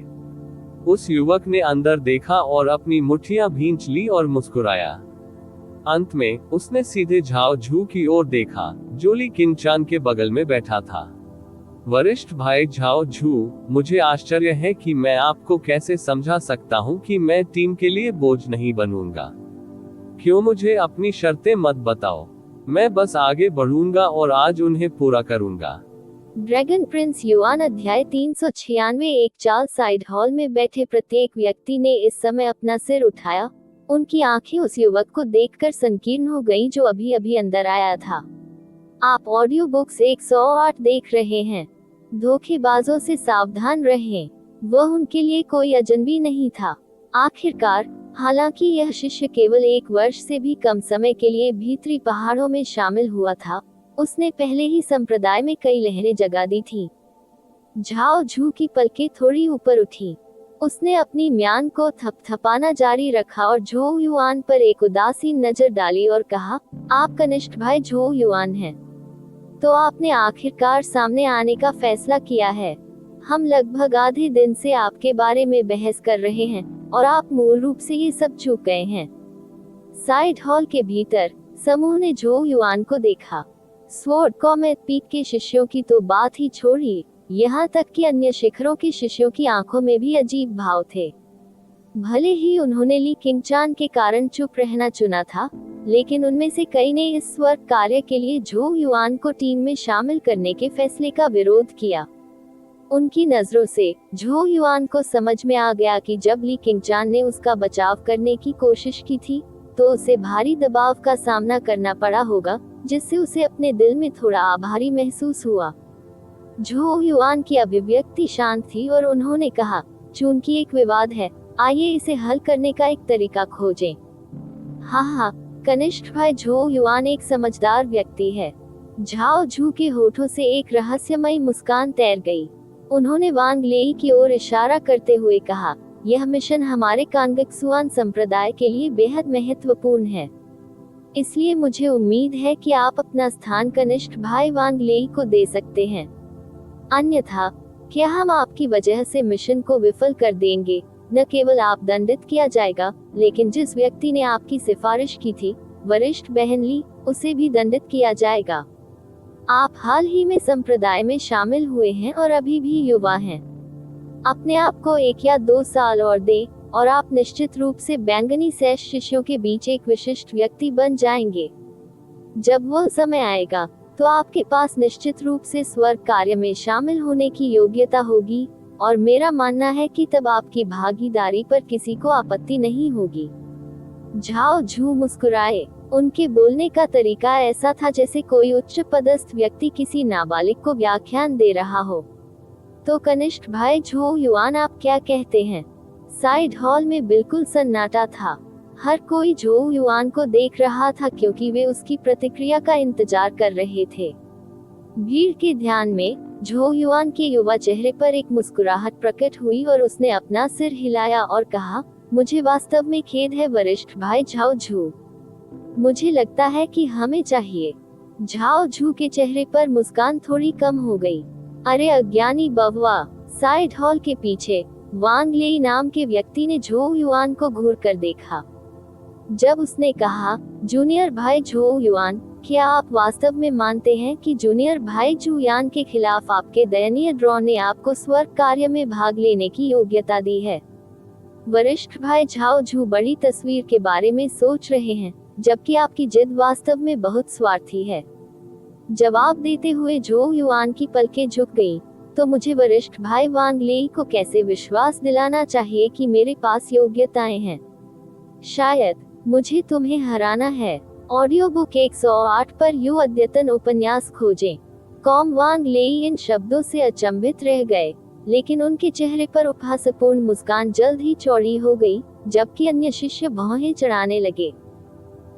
उस युवक ने अंदर देखा और अपनी मुट्ठियां भींच ली और मुस्कुराया। अंत में उसने सीधे झाओ झू की ओर देखा, जो ली क्विंचान के बगल में बैठा था। वरिष्ठ भाई झाओ झू, मुझे आश्चर्य है कि मैं आपको कैसे समझा सकता हूं कि मैं टीम के लिए बोझ नहीं बनूंगा। क्यों मुझे अपनी शर्तें मत बताओ, मैं बस आगे बढ़ूंगा और आज उन्हें पूरा करूंगा। ड्रैगन प्रिंस युआन अध्याय 396। एक चाल साइड हॉल में बैठे प्रत्येक व्यक्ति ने इस समय अपना सिर उठाया। उनकी आंखें उस युवक को देखकर संकीर्ण हो गईं जो अभी अभी अंदर आया था। आप ऑडियो बुक्स 108 देख रहे हैं। धोखेबाजों से सावधान रहें। वह उनके लिए कोई अजनबी नहीं था। आखिरकार, हालांकि यह शिष्य केवल 1 वर्ष से भी कम समय के लिए भीतरी पहाड़ों में शामिल हुआ था, उसने पहले ही संप्रदाय में कई लहरें जगा दी थी। झाओ झू की पलकें थोड़ी ऊपर उठी। उसने अपनी म्यान को थपथपाना जारी रखा और झो युआन पर एक उदासीन नजर डाली और कहा, आप कनिष्ठ भाई झो युआन हैं। तो आपने आखिरकार सामने आने का फैसला किया है। हम लगभग आधे दिन से आपके बारे में बहस कर रहे हैं और आप मूल रूप से ये सब चूक गए हैं। साइड हॉल के भीतर समूह ने झो युआन को देखा। स्वॉर्ड कॉमेट पीक के शिष्यों की तो बात ही छोड़िए, यहाँ तक कि अन्य शिखरों के शिष्यों की आंखों में भी अजीब भाव थे। भले ही उन्होंने ली क्विंचान के कारण चुप रहना चुना था, लेकिन उनमें से कई ने इस स्वर्ग कार्य के लिए झो युआन को टीम में शामिल करने के फैसले का विरोध किया। उनकी नजरों से झो युआन को समझ में आ गया कि जब ली क्विंचान ने उसका बचाव करने की कोशिश की थी, तो उसे भारी दबाव का सामना करना पड़ा होगा, जिससे उसे अपने दिल में थोड़ा आभारी महसूस हुआ। झो युआन की अभिव्यक्ति शांत थी और उन्होंने कहा, चूंकि एक विवाद है, आइए इसे हल करने का एक तरीका खोजें। हाँ, कनिष्ठ भाई झो युआन एक समझदार व्यक्ति है। झाओ झू के होठों से एक रहस्यमयी मुस्कान तैर गई। उन्होंने वांग लेई की ओर इशारा करते हुए कहा, यह मिशन हमारे कांगक्सुआन संप्रदाय के लिए बेहद महत्वपूर्ण है। इसलिए मुझे उम्मीद है कि आप अपना स्थान कनिष्ठ भाई वांग लेई को दे सकते हैं। अन्यथा, क्या हम आपकी वजह से मिशन को विफल कर देंगे? न केवल आप दंडित किया जाएगा, लेकिन जिस व्यक्ति ने आपकी सिफारिश की थी, वरिष्ठ बहन ली, उसे भी दंडित किया जाएगा। आप हाल ही में संप्रदाय में शामिल हुए हैं और अभी भी युवा हैं। अपने आप को 1 या 2 साल और दे, और आप निश्चित रूप से बैंगनी सैश शिष्यों के बीच एक विशिष्ट व्यक्ति बन जाएंगे। जब वह समय आएगा, तो आपके पास निश्चित रूप से स्वर्ग कार्य में शामिल होने की योग्यता होगी, और मेरा मानना है कि तब आपकी भागीदारी पर किसी को आपत्ति नहीं होगी। झाओ झू मुस्कुराए। उनके बोलने का तरीका ऐसा था जैसे कोई उच्च पदस्थ व्यक्ति किसी नाबालिग को व्याख्यान दे रहा हो। तो कनिष्ठ भाई झो युआन, आप क्या कहते हैं? साइड हॉल में बिल्कुल सन्नाटा था। हर कोई झो युआन को देख रहा था क्योंकि वे उसकी प्रतिक्रिया का इंतजार कर रहे थे। भीड़ के ध्यान में झो युआन के युवा चेहरे पर एक मुस्कुराहट प्रकट हुई और उसने अपना सिर हिलाया और कहा, मुझे वास्तव में खेद है वरिष्ठ भाई झाओ झू। मुझे लगता है कि हमें चाहिए। झाओ झू के चेहरे पर मुस्कान थोड़ी कम हो गई। अरे अज्ञानी बववा, साइड हॉल के पीछे वांग लेई नाम के व्यक्ति ने झो युआन को घूर कर देखा। जब उसने कहा, जूनियर भाई झो युआन, क्या आप वास्तव में मानते हैं कि जूनियर भाई जू यान के खिलाफ आपके दयनीय ड्रॉ ने आपको स्वर्ग कार्य में भाग लेने की योग्यता दी है? वरिष्ठ भाई झाओ झू बड़ी तस्वीर के बारे में सोच रहे हैं, जबकि आपकी जिद वास्तव में बहुत स्वार्थी है। जवाब देते हुए झो युआन की पलकें झुक गईं, तो मुझे वरिष्ठ भाई वांग लेई को कैसे विश्वास दिलाना चाहिए कि मेरे पास योग्यताएं हैं? शायद मुझे तुम्हें हराना है। ऑडियो बुक 108 पर यू अद्यतन उपन्यास खोजें। कॉम वांग लेई इन शब्दों से अचंभित रह गए, लेकिन उनके चेहरे पर उपहासपूर्ण मुस्कान जल्द ही चौड़ी हो गई, जबकि अन्य शिष्य भौहें चढ़ाने लगे।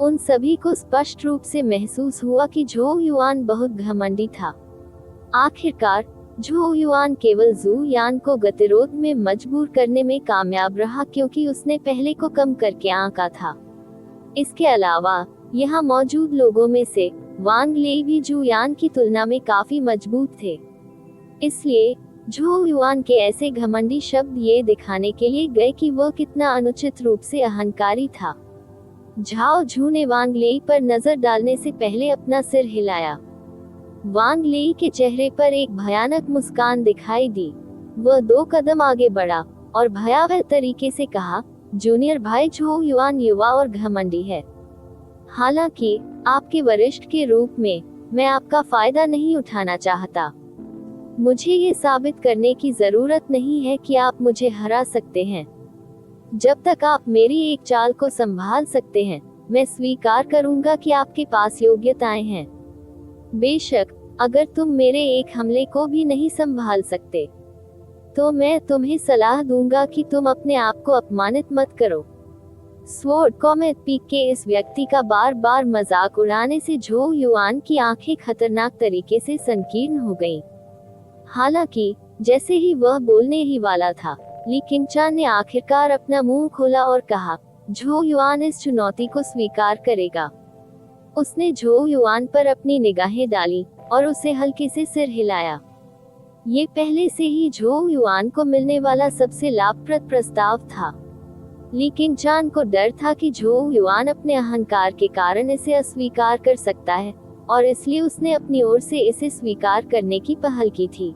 उन सभी को स्पष्ट रूप से महसूस हुआ कि झो युआन बहुत घमंडी था। आखिरकार झो युआन केवल जू यान को गतिरोध में मजबूर करने में कामयाब रहा, क्योंकि उसने पहले को कम करके आंका था। इसके अलावा यहाँ मौजूद लोगों में से वांग लेई भी जू यान की तुलना में काफी मजबूत थे। इसलिए झो युआन के ऐसे घमंडी शब्द ये दिखाने के लिए गए कि वह कितना अनुचित रूप से अहंकारी था। झाओ झू ने वांग लेई पर नजर डालने से पहले अपना सिर हिलाया। वांग लेई के चेहरे पर एक भयानक मुस्कान दिखाई दी। वह 2 कदम आगे बढ़ा और भयावह तरीके से कहा, जूनियर भाई झो युआन युवा और घमंडी है। हालांकि आपके वरिष्ठ के रूप में मैं आपका फायदा नहीं उठाना चाहता। मुझे ये साबित करने की जरूरत नहीं है कि आप मुझे हरा सकते हैं। जब तक आप मेरी एक चाल को संभाल सकते हैं, मैं स्वीकार करूंगा कि आपके पास योग्यताएं हैं। बेशक अगर तुम मेरे एक हमले को भी नहीं संभाल सकते, तो मैं तुम्हें सलाह दूंगा कि तुम अपने आप को अपमानित मत करो। स्वॉर्ड कॉमेट पीक के इस व्यक्ति का बार बार मजाक उड़ाने से झो युआन की आंखें खतरनाक तरीके से संकीर्ण हो गईं। हालांकि जैसे ही वह बोलने ही वाला था, ली किंगचान ने आखिरकार अपना मुंह खोला और कहा, झो युआन इस चुनौती को स्वीकार करेगा। उसने झो युआन पर अपनी निगाहें डाली और उसे हल्के से सिर हिलाया। ये पहले से ही झो युआन को मिलने वाला सबसे लाभप्रद प्रस्ताव था। ली किंगचान को डर था कि झो युआन अपने अहंकार के कारण इसे अस्वीकार कर सकता है, और इसलिए उसने अपनी ओर से इसे स्वीकार करने की पहल की थी।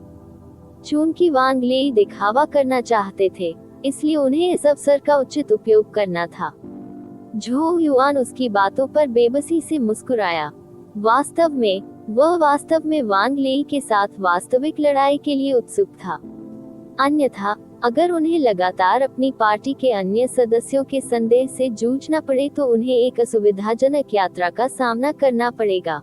चूंकि वांग लेई दिखावा करना चाहते थे, इसलिए उन्हें इस अवसर का उचित उपयोग करना था। झो युआन उसकी बातों पर बेबसी से मुस्कुराया। वास्तव में वांग लेई के साथ वास्तविक लड़ाई के लिए उत्सुक था। अन्यथा अगर उन्हें लगातार अपनी पार्टी के अन्य सदस्यों के संदेह से जूझना पड़े तो उन्हें एक असुविधाजनक यात्रा का सामना करना पड़ेगा।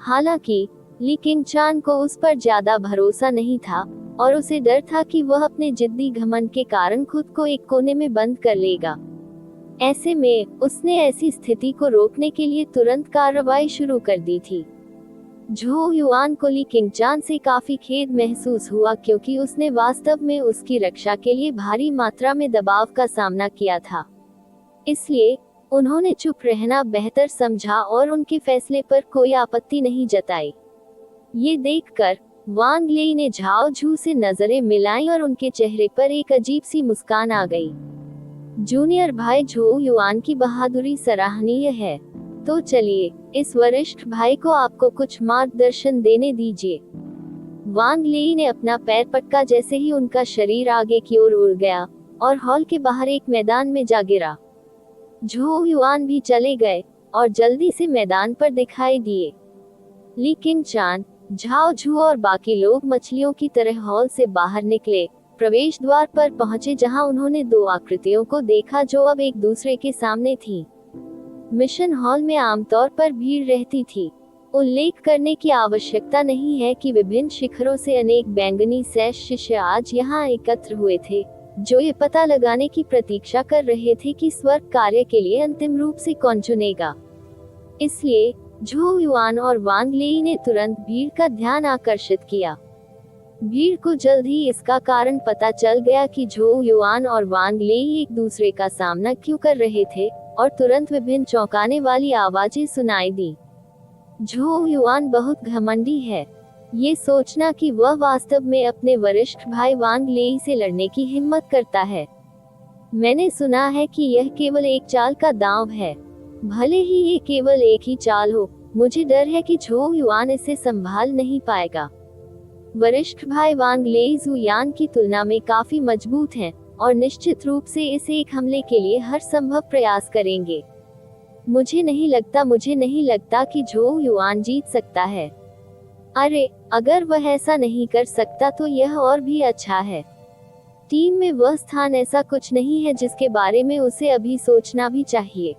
हालांकि ली किंगचान को उस पर ज्यादा भरोसा नहीं था, और उसे डर था कि वह अपने जिद्दी घमंड के कारण खुद को एक कोने में बंद कर लेगा। ऐसे में उसने ऐसी स्थिति को रोकने के लिए तुरंत कार्रवाई शुरू कर दी थी। झो युआन को ली किंगचान से काफी खेद महसूस हुआ, क्योंकि उसने वास्तव में उसकी रक्षा के लिए भारी मात्रा में दबाव का सामना किया था। इसलिए उन्होंने चुप रहना बेहतर समझा और उनके फैसले पर कोई आपत्ति नहीं जताई। ये देखकर वांग लेई ने झाओ झू से नजरें मिलाईं और उनके चेहरे पर एक अजीब सी मुस्कान आ गई। जूनियर भाई झो युआन की बहादुरी सराहनीय है, तो चलिए इस वरिष्ठ भाई को आपको कुछ मार्गदर्शन देने दीजिए। वांग लेई ने अपना पैर पटका जैसे ही उनका शरीर आगे की ओर उड़ गया और हॉल के बाहर एक मैदान में जा गिरा। झो युआन भी चले गए और जल्दी से मैदान पर दिखाई दिए। ली किंगचान, झाओ झू और बाकी लोग मछलियों की तरह हॉल से बाहर निकले, प्रवेश द्वार पर पहुंचे, जहां उन्होंने 2 आकृतियों को देखा जो अब एक दूसरे के सामने थीं। मिशन हॉल में आमतौर पर भीड़ रहती थी। उल्लेख करने की आवश्यकता नहीं है कि विभिन्न शिखरों से अनेक बैंगनी सैश शिष्य आज यहाँ एकत्र हुए थे, जो ये पता लगाने की प्रतीक्षा कर रहे थे कि स्वर्ग कार्य के लिए अंतिम रूप से कौन चुनेगा। इसलिए झो युआन और वांग लेई ने तुरंत भीड़ का ध्यान आकर्षित किया। भीड़ को जल्द ही इसका कारण पता चल गया कि झो युआन और वांग लेई एक दूसरे का सामना क्यों कर रहे थे, और तुरंत विभिन्न चौंकाने वाली आवाजें सुनाई दी। झो युआन बहुत घमंडी है, ये सोचना कि वह वास्तव में अपने वरिष्ठ भाई वांग लेई से लड़ने की हिम्मत करता है। मैंने सुना है कि यह केवल एक चाल का दांव है। भले ही ये केवल एक ही चाल हो, मुझे डर है कि झोउ युआन इसे संभाल नहीं पाएगा। वरिष्ठ भाई वांग लेई जू यान की तुलना में काफी मजबूत हैं और निश्चित रूप से इस एक हमले के लिए हर संभव प्रयास करेंगे। मुझे नहीं लगता कि झोउ युआन जीत सकता है। अरे, अगर वह ऐसा नहीं कर सकता तो यह और भी अच्छा है। टीम में वह स्थान ऐसा कुछ नहीं है जिसके बारे में उसे अभी सोचना भी चाहिए।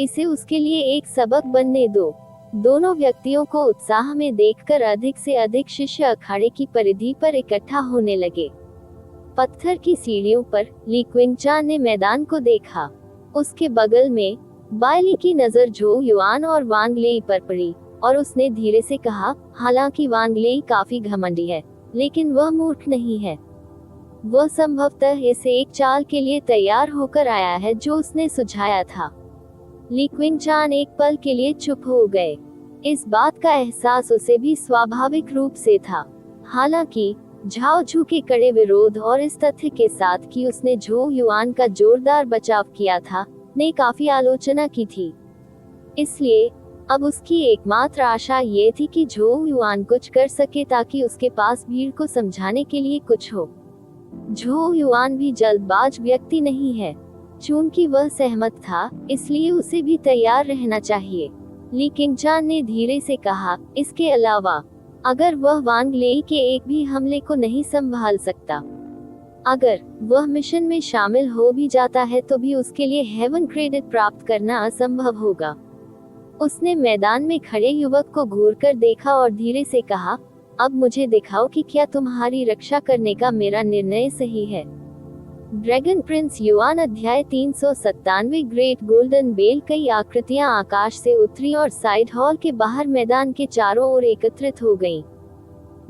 इसे उसके लिए एक सबक बनने दो। दोनों व्यक्तियों को उत्साह में देखकर अधिक से अधिक शिष्य अखाड़े की परिधि पर इकट्ठा होने लगे। पत्थर की सीढ़ियों पर ली क्विंगचान ने मैदान को देखा। उसके बगल में बायली की नजर झोउ युआन और वांग लेई पर पड़ी और उसने धीरे से कहा, हालांकि वांग लेई काफी घमंडी है, लेकिन वह मूर्ख नहीं है। वह संभवतः इस एक चाल के लिए तैयार होकर आया है जो उसने सुझाया था। ली क्विंगचान एक पल के लिए चुप हो गए। इस बात का एहसास उसे भी स्वाभाविक रूप से था। हालांकि झाओ झू के कड़े विरोध और इस तथ्य के साथ कि उसने झोउ युआन का जोरदार बचाव किया था, ने काफी आलोचना की थी। इसलिए अब उसकी एकमात्र आशा ये थी कि झोउ युआन कुछ कर सके ताकि उसके पास भीड़ को समझाने के लिए कुछ हो। झोउ युआन भी जल्दबाज व्यक्ति नहीं है। चूंकि वह सहमत था, इसलिए उसे भी तैयार रहना चाहिए। ली क्विंगचान ने धीरे से कहा, इसके अलावा अगर वह वांग लेई के एक भी हमले को नहीं संभाल सकता, अगर वह मिशन में शामिल हो भी जाता है तो भी उसके लिए हेवन क्रेडिट प्राप्त करना असंभव होगा। उसने मैदान में खड़े युवक को घूरकर देखा और धीरे से कहा, अब मुझे दिखाओ कि क्या तुम्हारी रक्षा करने का मेरा निर्णय सही है। ड्रैगन प्रिंस युआन अध्याय 397 ग्रेट गोल्डन बेल। कई आकृतियां आकाश से उतरी और साइड हॉल के बाहर मैदान के चारों ओर एकत्रित हो गईं।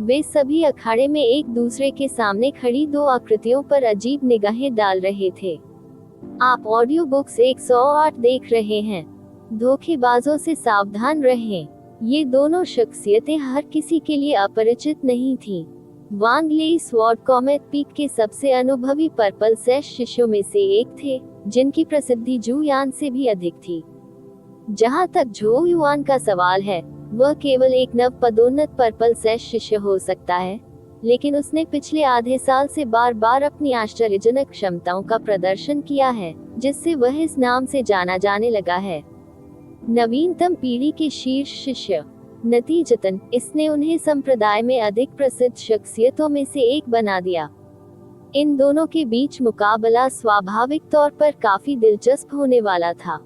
वे सभी अखाड़े में एक दूसरे के सामने खड़ी दो आकृतियों पर अजीब निगाहें डाल रहे थे। आप ऑडियो बुक्स 108 देख रहे हैं। धोखेबाजों से सावधान रहें। ये दोनों शख्सियतें हर किसी के लिए अपरिचित नहीं थीं। वांग लेई स्वॉर्ड कॉमेट पीक के सबसे अनुभवी पर्पल सैश शिष्यों में से एक थे, जिनकी प्रसिद्धि जू यान से भी अधिक थी। जहां तक झोउ युआन का सवाल है, वह केवल एक नव पदोन्नत पर्पल सैश शिष्य हो सकता है, लेकिन उसने पिछले आधे साल से बार बार अपनी आश्चर्यजनक क्षमताओं का प्रदर्शन किया है, जिससे वह इस नाम से जाना जाने लगा है, नवीनतम पीढ़ी के शीर्ष शिष्य। नतीजतन इसने उन्हें संप्रदाय में अधिक प्रसिद्ध शख्सियतों में से एक बना दिया। इन दोनों के बीच मुकाबला स्वाभाविक तौर पर काफी दिलचस्प होने वाला था।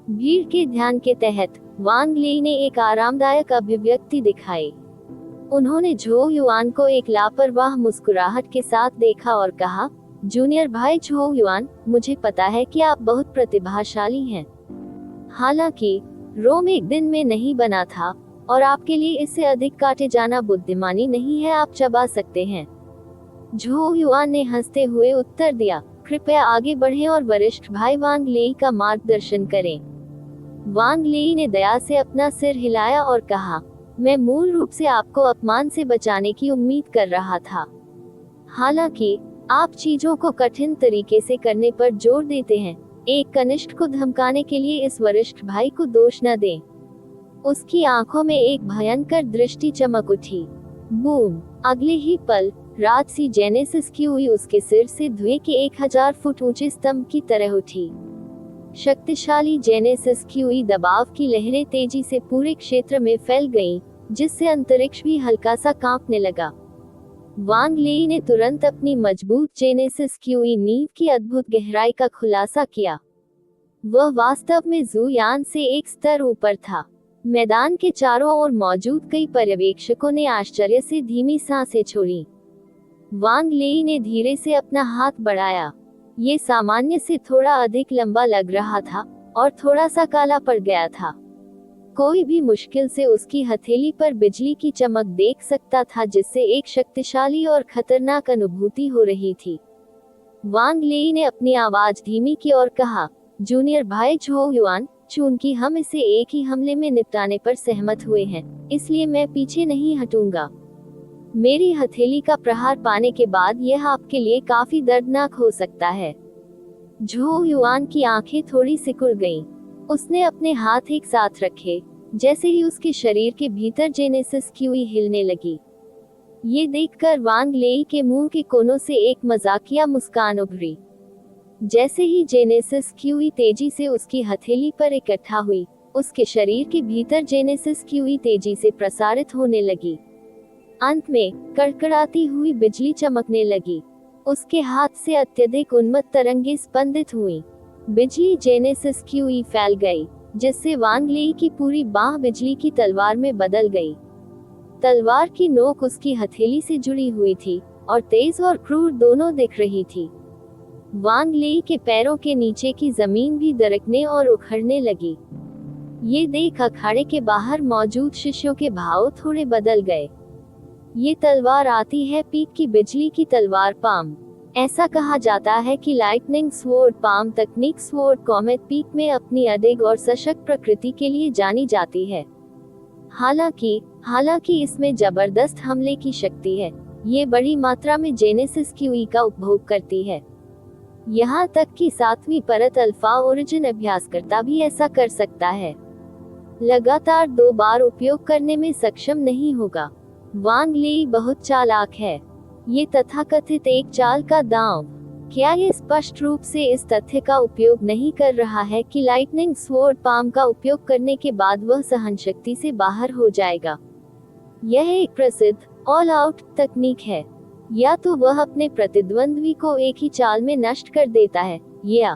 भीड़ के ध्यान के तहत वांग लेई ने एक आरामदायक अभिव्यक्ति दिखाई। उन्होंने झोउ युआन को एक लापरवाह मुस्कुराहट के साथ देखा और कहा, जूनियर भाई झोउ युआन, मुझे पता है कि आप बहुत प्रतिभाशाली हैं। हालांकि रोम एक दिन में नहीं बना था और आपके लिए इससे अधिक काटे जाना बुद्धिमानी नहीं है। आप चबा सकते हैं। झोउ युआन ने हंसते हुए उत्तर दिया, कृपया आगे बढ़ें और वरिष्ठ भाई वांग लेई का मार्गदर्शन करें। वांग लेई ने दया से अपना सिर हिलाया और कहा, मैं मूल रूप से आपको अपमान से बचाने की उम्मीद कर रहा था। हालांकि आप चीजों को कठिन तरीके से करने पर जोर देते हैं। एक कनिष्ठ को धमकाने के लिए इस वरिष्ठ भाई को दोष न दें। उसकी आंखों में एक भयंकर दृष्टि चमक उठी। बूम! अगले ही पल राजसी जेनेसिस की हुई उसके सिर से धुएं के 1000 फुट ऊंचे स्तंभ की तरह उठी। शक्तिशाली जेनेसिस की हुई दबाव की लहरें तेजी से पूरे क्षेत्र में फैल गईं, जिससे अंतरिक्ष भी हल्का सा कांपने लगा। वांग लेई ने तुरंत अपनी मजबूत जेनेसिस की हुई नींव की अद्भुत गहराई का खुलासा किया। वह वास्तव में जू यान से एक स्तर ऊपर था। मैदान के चारों ओर मौजूद कई पर्यवेक्षकों ने आश्चर्य से धीमी सांसें छोड़ी। वांग लेई ने धीरे से अपना हाथ बढ़ाया। ये सामान्य से थोड़ा अधिक लंबा लग रहा था और थोड़ा सा काला पड़ गया था। कोई भी मुश्किल से उसकी हथेली पर बिजली की चमक देख सकता था, जिससे एक शक्तिशाली और खतरनाक अनुभूति हो रही थी। वांग लेई ने अपनी आवाज धीमी की और कहा, जूनियर भाई झोउ युआन, चूंकि हम इसे एक ही हमले में निपटाने पर सहमत हुए हैं, इसलिए मैं पीछे नहीं हटूंगा। मेरी हथेली का प्रहार पाने के बाद यह आपके लिए काफी दर्दनाक हो सकता है। झो युआन की आंखें थोड़ी सिकुड़ गईं। उसने अपने हाथ एक साथ रखे। जैसे ही उसके शरीर के भीतर जेनेसिस क्यूई हिलने लगी। ये देखकर वांग लेई के मुंह के कोनों से एक मजाकिया मुस्कान उभरी। जैसे ही जेनेसिस क्यूई तेजी से उसकी हथेली पर इकट्ठा हुई, उसके शरीर के भीतर जेनेसिस क्यूई तेजी से प्रसारित होने लगी। अंत में कड़कड़ाती हुई बिजली चमकने लगी। उसके हाथ से अत्यधिक उन्मत्त तरंगें स्पंदित हुईं। बिजली जेनेसिस क्यूई फैल गई, जिससे वांग लेई की पूरी बाह बिजली की तलवार में बदल गई। तलवार की नोक उसकी हथेली से जुड़ी हुई थी और तेज और क्रूर दोनों दिख रही थी। वांग लेई के पैरों के नीचे की जमीन भी दरकने और उखड़ने लगी। ये देख अखाड़े के बाहर मौजूद शिष्यों के भाव थोड़े बदल गए। ये तलवार आती है पीक की बिजली की तलवार पाम। ऐसा कहा जाता है कि लाइटनिंग स्वॉर्ड पाम तकनीक स्वॉर्ड कॉमेट पीक में अपनी अडिग और सशक्त प्रकृति के लिए जानी जाती है। हालांकि इसमें जबरदस्त हमले की शक्ति है। ये बड़ी मात्रा में जेनेसिस क्यूई का उपभोग करती है। यहाँ तक कि 7वीं परत अल्फा ओरिजिन अभ्यासकर्ता भी ऐसा कर सकता है। लगातार 2 बार उपयोग करने में सक्षम नहीं होगा। वांग लेई बहुत चालाक है। ये तथाकथित एक चाल का दांव। क्या ये स्पष्ट रूप से इस तथ्य का उपयोग नहीं कर रहा है कि लाइटनिंग स्वॉर्ड पाम का उपयोग करने के बाद वह सहनशक्ति से बाहर हो जाएगा? यह एक प्रसिद्ध ऑल आउट तकनीक है। या तो वह अपने प्रतिद्वंद्वी को एक ही चाल में नष्ट कर देता है, या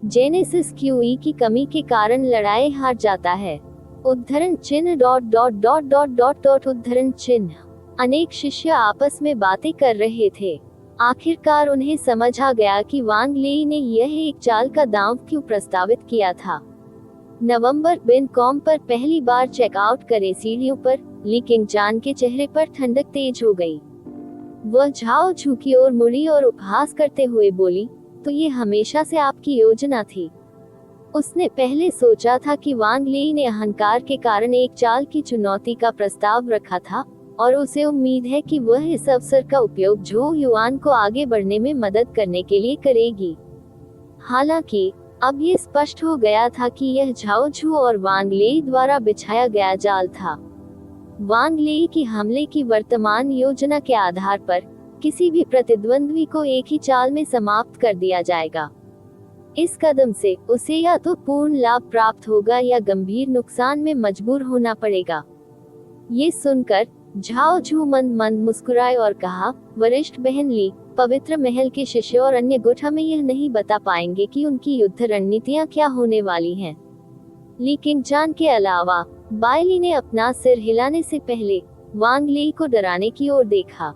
जेनेसिस क्यूई की कमी के कारण लड़ाई हार जाता है। उद्धरण चिन्ह ... उद्धरण चिन्ह। अनेक शिष्य आपस में बातें कर रहे थे। आखिरकार उन्हें समझ आ गया कि वांग लेई ने यह एक चाल का दांव क्यों प्रस्तावित किया था। नवंबर बिन कॉम पर पहली बार चेकआउट करे सीढ़ियों पर ली किंग चान के चेहरे पर ठंडक तेज हो गई। वह झाओ झू की ओर मुड़ी और उपहास करते हुए बोली, तो ये हमेशा से आपकी योजना थी। उसने पहले सोचा था कि वांग लेई ने अहंकार के कारण एक चाल की चुनौती का प्रस्ताव रखा था, और उसे उम्मीद है कि वह इस अवसर का उपयोग झो युआन को आगे बढ़ने में मदद करने के लिए करेगी। हालांकि अब ये स्पष्ट हो गया था कि यह झाओ झू और वांग लेई द्वारा बिछाया गया जाल था। वांग लेई की हमले की वर्तमान योजना के आधार पर किसी भी प्रतिद्वंद्वी को एक ही चाल में समाप्त कर दिया जाएगा। इस कदम से उसे या तो पूर्ण लाभ प्राप्त होगा या गंभीर नुकसान में मजबूर होना पड़ेगा। ये सुनकर झाओ झू मंद मंद मुस्कुराए और कहा, वरिष्ठ बहन ली, पवित्र महल के शिष्य और अन्य गुट हमें यह नहीं बता पाएंगे कि उनकी युद्ध रणनीतियां क्या होने वाली हैं। ली किंग चान के अलावा बायली ने अपना सिर हिलाने से पहले वांग लेई को डराने की ओर देखा।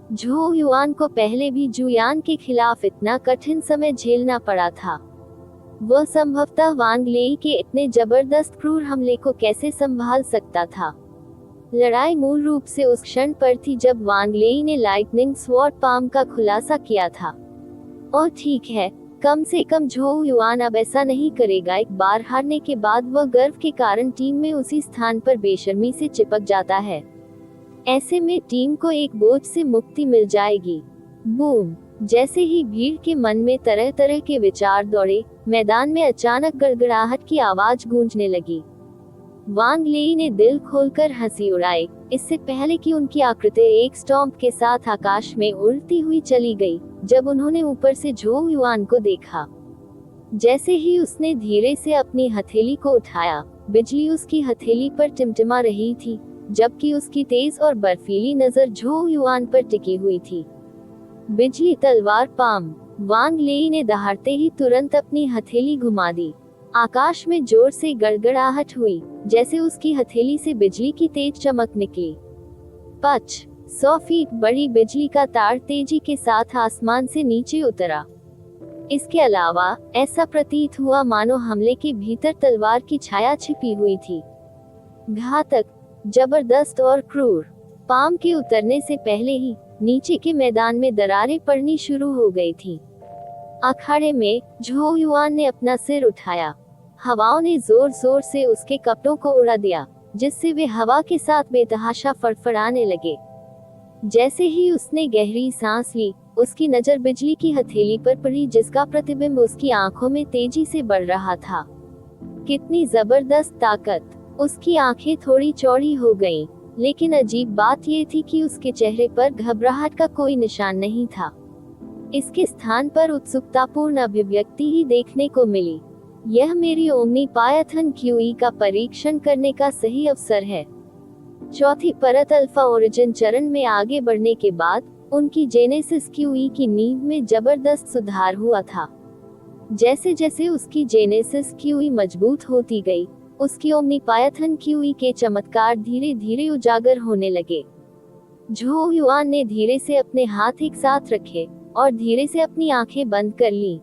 झो युआन को पहले भी जुयान के खिलाफ इतना कठिन समय झेलना पड़ा था। वह संभवतः वांग लेई के इतने जबरदस्त क्रूर हमले को कैसे संभाल सकता था। लड़ाई मूल रूप से उस क्षण पर थी जब वांग लेई ने लाइटनिंग स्वॉर्ड पाम का खुलासा किया था। और ठीक है, कम से कम झो युआन अब ऐसा नहीं करेगा। एक बार हारने के बाद वह गर्व के कारण टीम में उसी स्थान पर बेशर्मी से चिपक जाता है। ऐसे में टीम को एक बोझ से मुक्ति मिल जाएगी। बूम! जैसे ही भीड़ के मन में तरह तरह के विचार दौड़े, मैदान में अचानक गड़गड़ाहट की आवाज गूंजने लगी। वांग लेई ने दिल खोलकर हंसी उड़ाई, इससे पहले कि उनकी आकृति एक स्टॉम्प के साथ आकाश में उड़ती हुई चली गई। जब उन्होंने ऊपर से झो युआन को देखा, जैसे ही उसने धीरे से अपनी हथेली को उठाया, बिजली उसकी हथेली पर टिमटिमा रही थी, जबकि उसकी तेज और बर्फीली नजर झो युआन पर टिकी हुई थी। बिजली तलवार पाम। वांग लेई ने दहाड़ते ही तुरंत अपनी हथेली घुमा दी। आकाश में जोर से गड़गड़ाहट हुई, जैसे उसकी हथेली से बिजली की तेज चमक निकली। 100 फीट बड़ी बिजली का तार तेजी के साथ आसमान से नीचे उतरा। इसके अलावा ऐसा प्रतीत हुआ मानो हमले के भीतर तलवार की छाया छिपी हुई थी। घातक, जबरदस्त और क्रूर। पाम के उतरने से पहले ही नीचे के मैदान में दरारें पड़नी शुरू हो गई थी। अखाड़े में झो युआन ने अपना सिर उठाया। हवाओं ने जोर जोर से उसके कपड़ों को उड़ा दिया, जिससे वे हवा के साथ बेतहाशा फड़फड़ाने लगे। जैसे ही उसने गहरी सांस ली, उसकी नजर बिजली की हथेली पर पड़ी, जिसका प्रतिबिंब उसकी आंखों में तेजी से बढ़ रहा था। कितनी जबरदस्त ताकत! उसकी आंखें थोड़ी चौड़ी हो गईं, लेकिन अजीब बात यह थी कि उसके चेहरे पर घबराहट का कोई निशान नहीं था। इसके स्थान पर उत्सुकतापूर्ण अभिव्यक्ति ही देखने को मिली। यह मेरी ओमनी पायथन क्यूई का परीक्षण करने का सही अवसर है। चौथी परत अल्फा ओरिजिन चरण में आगे बढ़ने के बाद उनकी जेनेसिस क्यूई की नींव में जबरदस्त सुधार हुआ था। जैसे जैसे उसकी जेनेसिस क्यूई मजबूत होती गई, उसकी ओमनी पायथन क्यूई के चमत्कार धीरे धीरे उजागर होने लगे। झो युआन ने धीरे से अपने हाथ एक साथ रखे और धीरे से अपनी आंखें बंद कर ली।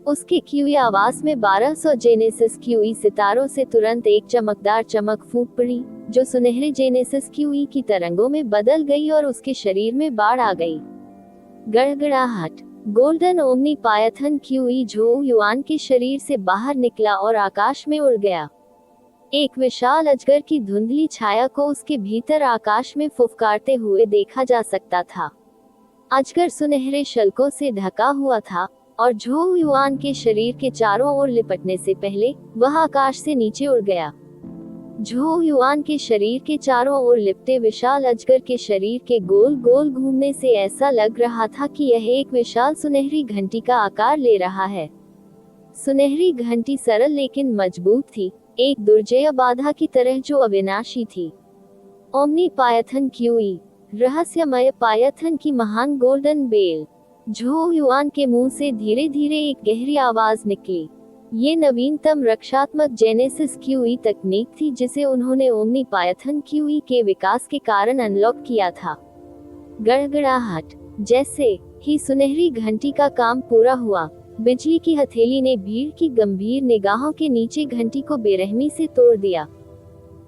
उसके क्यूई आवाज में 1200 जेनेसिस क्यूई सितारों से तुरंत एक चमकदार चमक फूट पड़ी, जो सुनहरे जेनेसिस क्यूई की तरंगों में बदल गई और उसके शरीर में बाढ़ आ गई। गड़गड़ाहट। गोल्डन ओमनी पायथन क्यूई झो युआन के शरीर से बाहर निकला और आकाश में उड़ गया। एक विशाल अजगर की धुंधली छाया को उसके भीतर आकाश में फुफकारते हुए देखा जा सकता था। अजगर सुनहरे शल्कों से ढका हुआ था और झो युआन के शरीर के चारों ओर लिपटने से पहले वह आकाश से नीचे उड़ गया। झो युआन के शरीर के चारों ओर लिपटे विशाल अजगर के शरीर के गोल गोल घूमने से ऐसा लग रहा था कि यह एक विशाल सुनहरी घंटी का आकार ले रहा है। सुनहरी घंटी सरल लेकिन मजबूत थी, एक दुर्जेय बाधा की तरह जो अविनाशी थी। ओमनी पायथन क्यूई, रहस्यमय पायथन की महान गोल्डन बेल। झो युआन के मुंह से धीरे धीरे एक गहरी आवाज निकली। ये नवीनतम रक्षात्मक जेनेसिस क्यूई तकनीक थी जिसे उन्होंने ओमनी पायथन क्यूई के विकास के कारण अनलॉक किया था। गड़गड़ाहट। जैसे ही सुनहरी घंटी का काम पूरा हुआ, बिजली की हथेली ने भीड़ की गंभीर निगाहों के नीचे घंटी को बेरहमी से तोड़ दिया।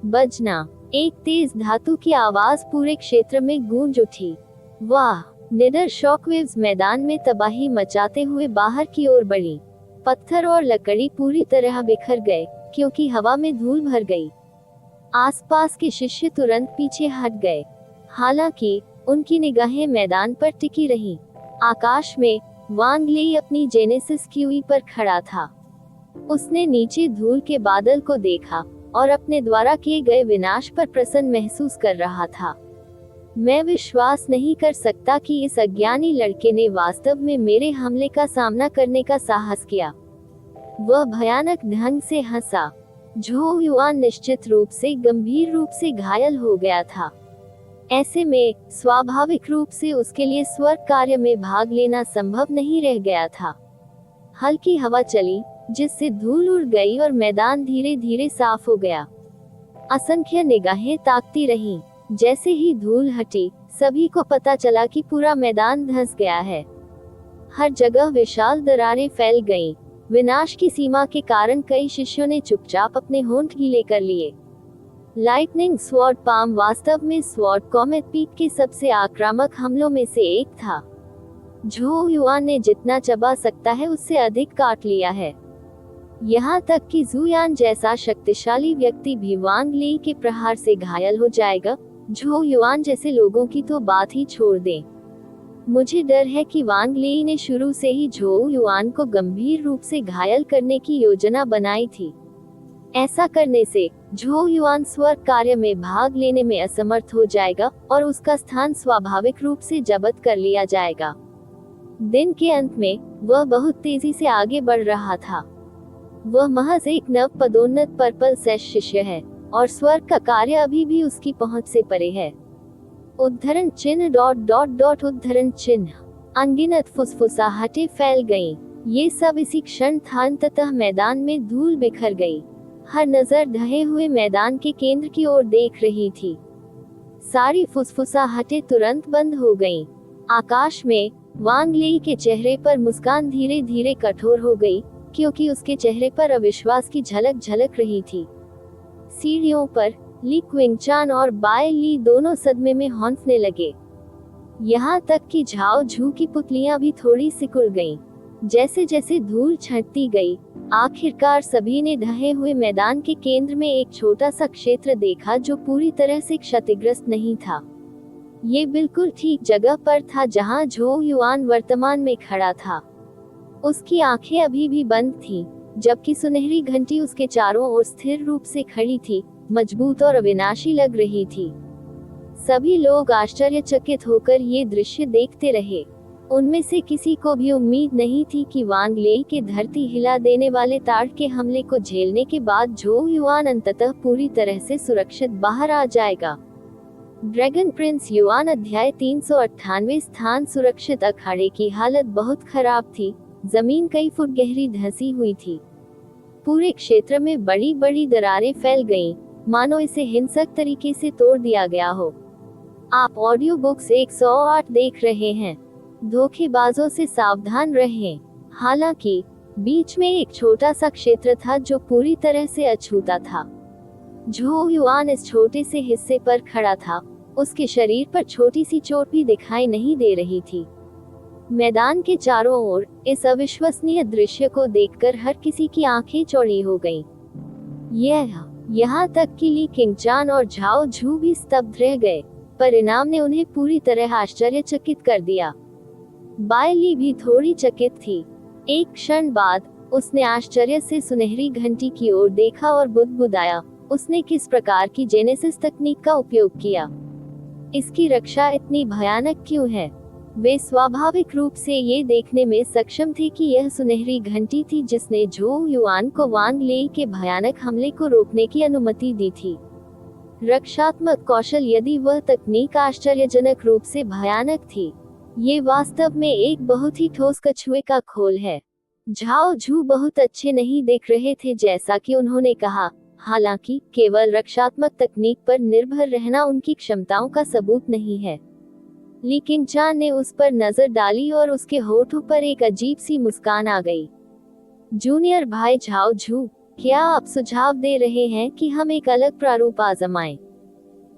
बजना। एक तेज धातु की आवाज पूरे क्षेत्र में गूंज उठी। वाह! निडर शॉकवेव्स मैदान में तबाही मचाते हुए बाहर की ओर बढ़ी। पत्थर और लकड़ी पूरी तरह बिखर गए, क्योंकि हवा में धूल भर गई। आसपास के शिष्य तुरंत पीछे हट गए, हालांकि उनकी निगाहें मैदान पर टिकी रहीं। आकाश में वांग ली अपनी जेनेसिस क्यूई पर खड़ा था। उसने नीचे धूल के बादल को देखा और अपने द्वारा किए गए विनाश पर प्रसन्न महसूस कर रहा था। मैं विश्वास नहीं कर सकता कि इस अज्ञानी लड़के ने वास्तव में मेरे हमले का सामना करने का साहस किया। वह भयानक ढंग से हंसा। झो युआन निश्चित रूप से गंभीर रूप से घायल हो गया था। ऐसे में स्वाभाविक रूप से उसके लिए स्वर्ग कार्य में भाग लेना संभव नहीं रह गया था। हल्की हवा चली, जिससे धूल उड़ गई और मैदान धीरे धीरे साफ हो गया। असंख्य निगाहें ताकती रहीं। जैसे ही धूल हटी, सभी को पता चला कि पूरा मैदान धंस गया है। हर जगह विशाल दरारें फैल गईं। विनाश की सीमा के कारण कई शिष्यों ने चुपचाप अपने होंठ गीले कर लिए। लाइटनिंग स्वॉर्ड पाम वास्तव में स्वॉर्ड कॉमेट पीक के सबसे आक्रामक हमलों में से एक था। झो युआन ने जितना चबा सकता है उससे अधिक काट लिया है। यहाँ तक कि जुयान जैसा शक्तिशाली व्यक्ति भी वांग ली के प्रहार से घायल हो जाएगा। झो युआन जैसे लोगों की तो बात ही छोड़ दें। मुझे डर है कि वांग ली ने शुरू से ही झो युआन को गंभीर रूप से घायल करने की योजना बनाई थी। ऐसा करने से झो युआन स्वर्ग कार्य में भाग लेने में असमर्थ हो जाएगा और उसका स्थान स्वाभाविक रूप से जब्त कर लिया जाएगा। दिन के अंत में वह बहुत तेजी से आगे बढ़ रहा था। वह महज एक नव पदोन्नत पर्पल सेश शिष्य है और स्वर्ग का कार्य अभी भी उसकी पहुंच से परे है। उद्धरण चिन्ह ... उद्धरण चिन्ह। अनगिनत फुसफुसाहटें फैल गईं। ये सब इसी क्षण था। अंततः मैदान में धूल बिखर गई। हर नजर ढहे हुए मैदान के केंद्र की ओर देख रही थी। सारी फुसफुसाहटें तुरंत बंद हो गईं। आकाश में वांग ली के चेहरे पर मुस्कान धीरे धीरे कठोर हो गई, क्योंकि उसके चेहरे पर अविश्वास की झलक झलक रही थी। सीढ़ियों पर ली क्विंगचान और बाय ली दोनों सदमे में हौंफने लगे। यहाँ तक कि झाओ झू की पुतलियां भी थोड़ी सिकुड़ गईं। जैसे जैसे धूल छंटती गई, आखिरकार सभी ने ढहे हुए मैदान के केंद्र में एक छोटा सा क्षेत्र देखा जो पूरी तरह से क्षतिग्रस्त नहीं था। ये बिल्कुल ठीक जगह पर था जहां झोउ युआन वर्तमान में खड़ा था। उसकी आंखें अभी भी बंद थीं, जबकि सुनहरी घंटी उसके चारों ओर स्थिर रूप से खड़ी थी, मजबूत और अविनाशी लग रही थी। सभी लोग आश्चर्यचकित होकर ये दृश्य देखते रहे। उनमें से किसी को भी उम्मीद नहीं थी कि वांग लेई के धरती हिला देने वाले ताड़ के हमले को झेलने के बाद झोउ युआन अंततः पूरी तरह से सुरक्षित बाहर आ जाएगा। ड्रैगन प्रिंस युआन अध्याय 398 स्थान सुरक्षित अखाड़े की हालत बहुत खराब थी। जमीन कई फुट गहरी धंसी हुई थी। पूरे क्षेत्र में बड़ी बड़ी दरारें फैल गईं, मानो इसे हिंसक तरीके से तोड़ दिया गया हो। आप ऑडियो बुक्स 108 देख रहे हैं। धोखेबाजों से सावधान रहें। हालांकि बीच में एक छोटा सा क्षेत्र था जो पूरी तरह से अछूता था। झोउ युआन इस छोटे से हिस्से पर खड़ा था। उसके शरीर पर छोटी सी चोट भी दिखाई नहीं दे रही थी। मैदान के चारों ओर इस अविश्वसनीय दृश्य को देखकर हर किसी की आंखें चौड़ी हो गईं। यहाँ तक कि ली किंगचान और झाओ झू भी स्तब्ध रह गए। परिणाम ने उन्हें पूरी तरह आश्चर्यचकित कर दिया। बाय ली भी थोड़ी चकित थी। एक क्षण बाद उसने आश्चर्य से सुनहरी घंटी की ओर देखा और बुदबुदाया, उसने किस प्रकार की जेनेसिस तकनीक का उपयोग किया? इसकी रक्षा इतनी भयानक क्यों है? वे स्वाभाविक रूप से ये देखने में सक्षम थे कि यह सुनहरी घंटी थी जिसने झोउ युआन को वांग लेई के भयानक हमले को रोकने की अनुमति दी थी। रक्षात्मक कौशल, यदि वह तकनीक आश्चर्यजनक रूप से भयानक थी, ये वास्तव में एक बहुत ही ठोस कछुए का खोल है। झाओ झू बहुत अच्छे नहीं देख रहे थे, जैसा कि उन्होंने कहा। हालांकि केवल रक्षात्मक तकनीक पर निर्भर रहना उनकी क्षमताओं का सबूत नहीं है। ली किंगचान ने उस पर नजर डाली और उसके होठों पर एक अजीब सी मुस्कान आ गई। जूनियर भाई झाओ झू, क्या आप सुझाव दे रहे हैं कि हम एक अलग प्रारूप आजमाएं?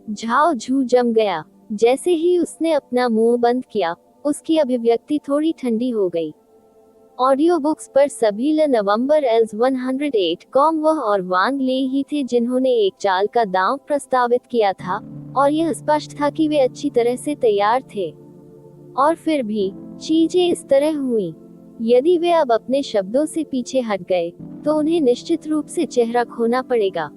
झाओ झू जम गया। जैसे ही उसने अपना मुंह बंद किया, उसकी अभिव्यक्ति थोड़ी ठंडी हो गई। ऑडियो बुक्स पर सभी नवंबर एल्स 108 वह और वांग लेई ही थे जिन्होंने एक चाल का दांव प्रस्तावित किया था, और यह स्पष्ट था कि वे अच्छी तरह से तैयार थे। और फिर भी चीजें इस तरह हुई। यदि वे अब अपने शब्दों से पीछे हट गए, तो उन्हें निश्चित रूप से चेहरा खोना पड़ेगा।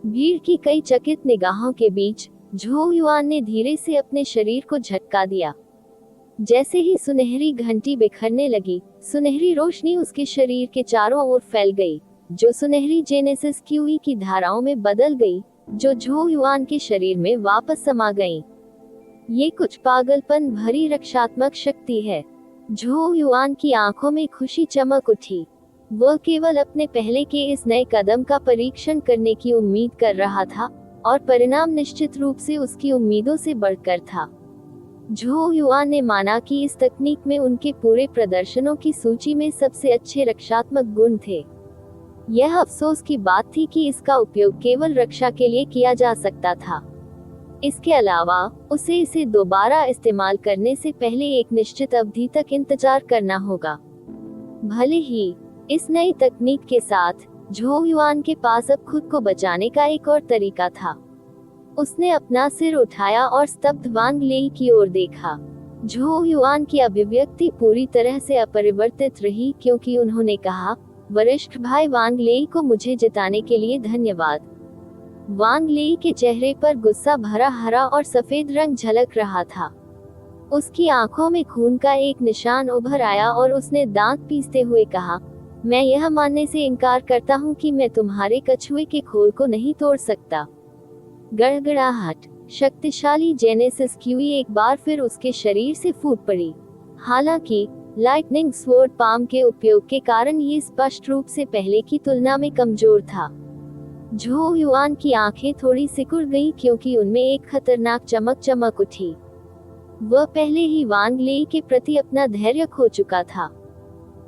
भीड़ की कई चकित निगाहों के बीच झोउ युआन ने धीरे से अपने शरीर को झटका दिया। जैसे ही सुनहरी घंटी बिखरने लगी, सुनहरी रोशनी उसके शरीर के चारों ओर फैल गई, जो सुनहरी जेनेसिस क्यूई की धाराओं में बदल गई, जो झोउ युआन के शरीर में वापस समा गई। ये कुछ पागलपन भरी रक्षात्मक शक्ति है। झोउ युआन की आंखों में खुशी चमक उठी। वह केवल अपने पहले के इस नए कदम का परीक्षण करने की उम्मीद कर रहा था, और परिणाम निश्चित रूप से उसकी उम्मीदों से बढ़कर था। झोउ युआन ने माना कि इस तकनीक में उनके पूरे प्रदर्शनों की सूची में सबसे अच्छे रक्षात्मक गुण थे। यह अफसोस की बात थी कि इसका उपयोग केवल रक्षा के लिए किया जा सकता था। इसके अलावा उसे इसे दोबारा इस्तेमाल करने से पहले एक निश्चित अवधि तक इंतजार करना होगा। भले ही इस नई तकनीक के साथ झोउ युआन के पास अब खुद को बचाने का एक और तरीका था। उसने अपना सिर उठाया और स्तब्ध वांग लेई की ओर देखा। झोउ युआन की अभिव्यक्ति पूरी तरह से अपरिवर्तित रही, क्योंकि उन्होंने कहा, वरिष्ठ भाई वांग लेई को मुझे जिताने के लिए धन्यवाद। वांग लेई के चेहरे पर गुस्सा भरा हरा और सफेद रंग झलक रहा था। उसकी आंखों में खून का एक निशान उभर आया और उसने दांत पीसते हुए कहा, मैं यह मानने से इनकार करता हूँ कि मैं तुम्हारे कछुए के खोल को नहीं तोड़ सकता। गड़गड़ाहट। शक्तिशाली जेनेसिस क्यूई एक बार फिर उसके शरीर से फूट पड़ी। हालांकि लाइटनिंग स्वॉर्ड पाम के उपयोग के कारण ये स्पष्ट रूप से पहले की तुलना में कमजोर था। झोउ युआन की आंखें थोड़ी सिकुड़ गईं, क्योंकि उनमें एक खतरनाक चमक उठी। वह पहले ही वांग लेई के प्रति अपना धैर्य खो चुका था।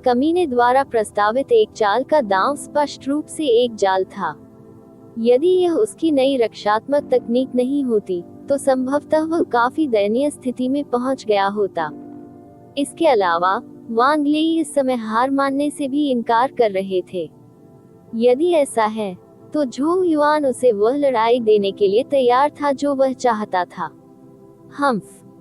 कमीने द्वारा प्रस्तावित एक चाल का दांव स्पष्ट रूप से एक जाल था। यदि यह उसकी नई रक्षात्मक तकनीक नहीं होती, तो संभवतः वह काफी दयनीय स्थिति में पहुंच गया होता। इसके अलावा वांग लेई इस समय हार मानने से भी इनकार कर रहे थे। यदि ऐसा है तो झोउ युआन उसे वह लड़ाई देने के लिए तैयार था जो वह चाहता था।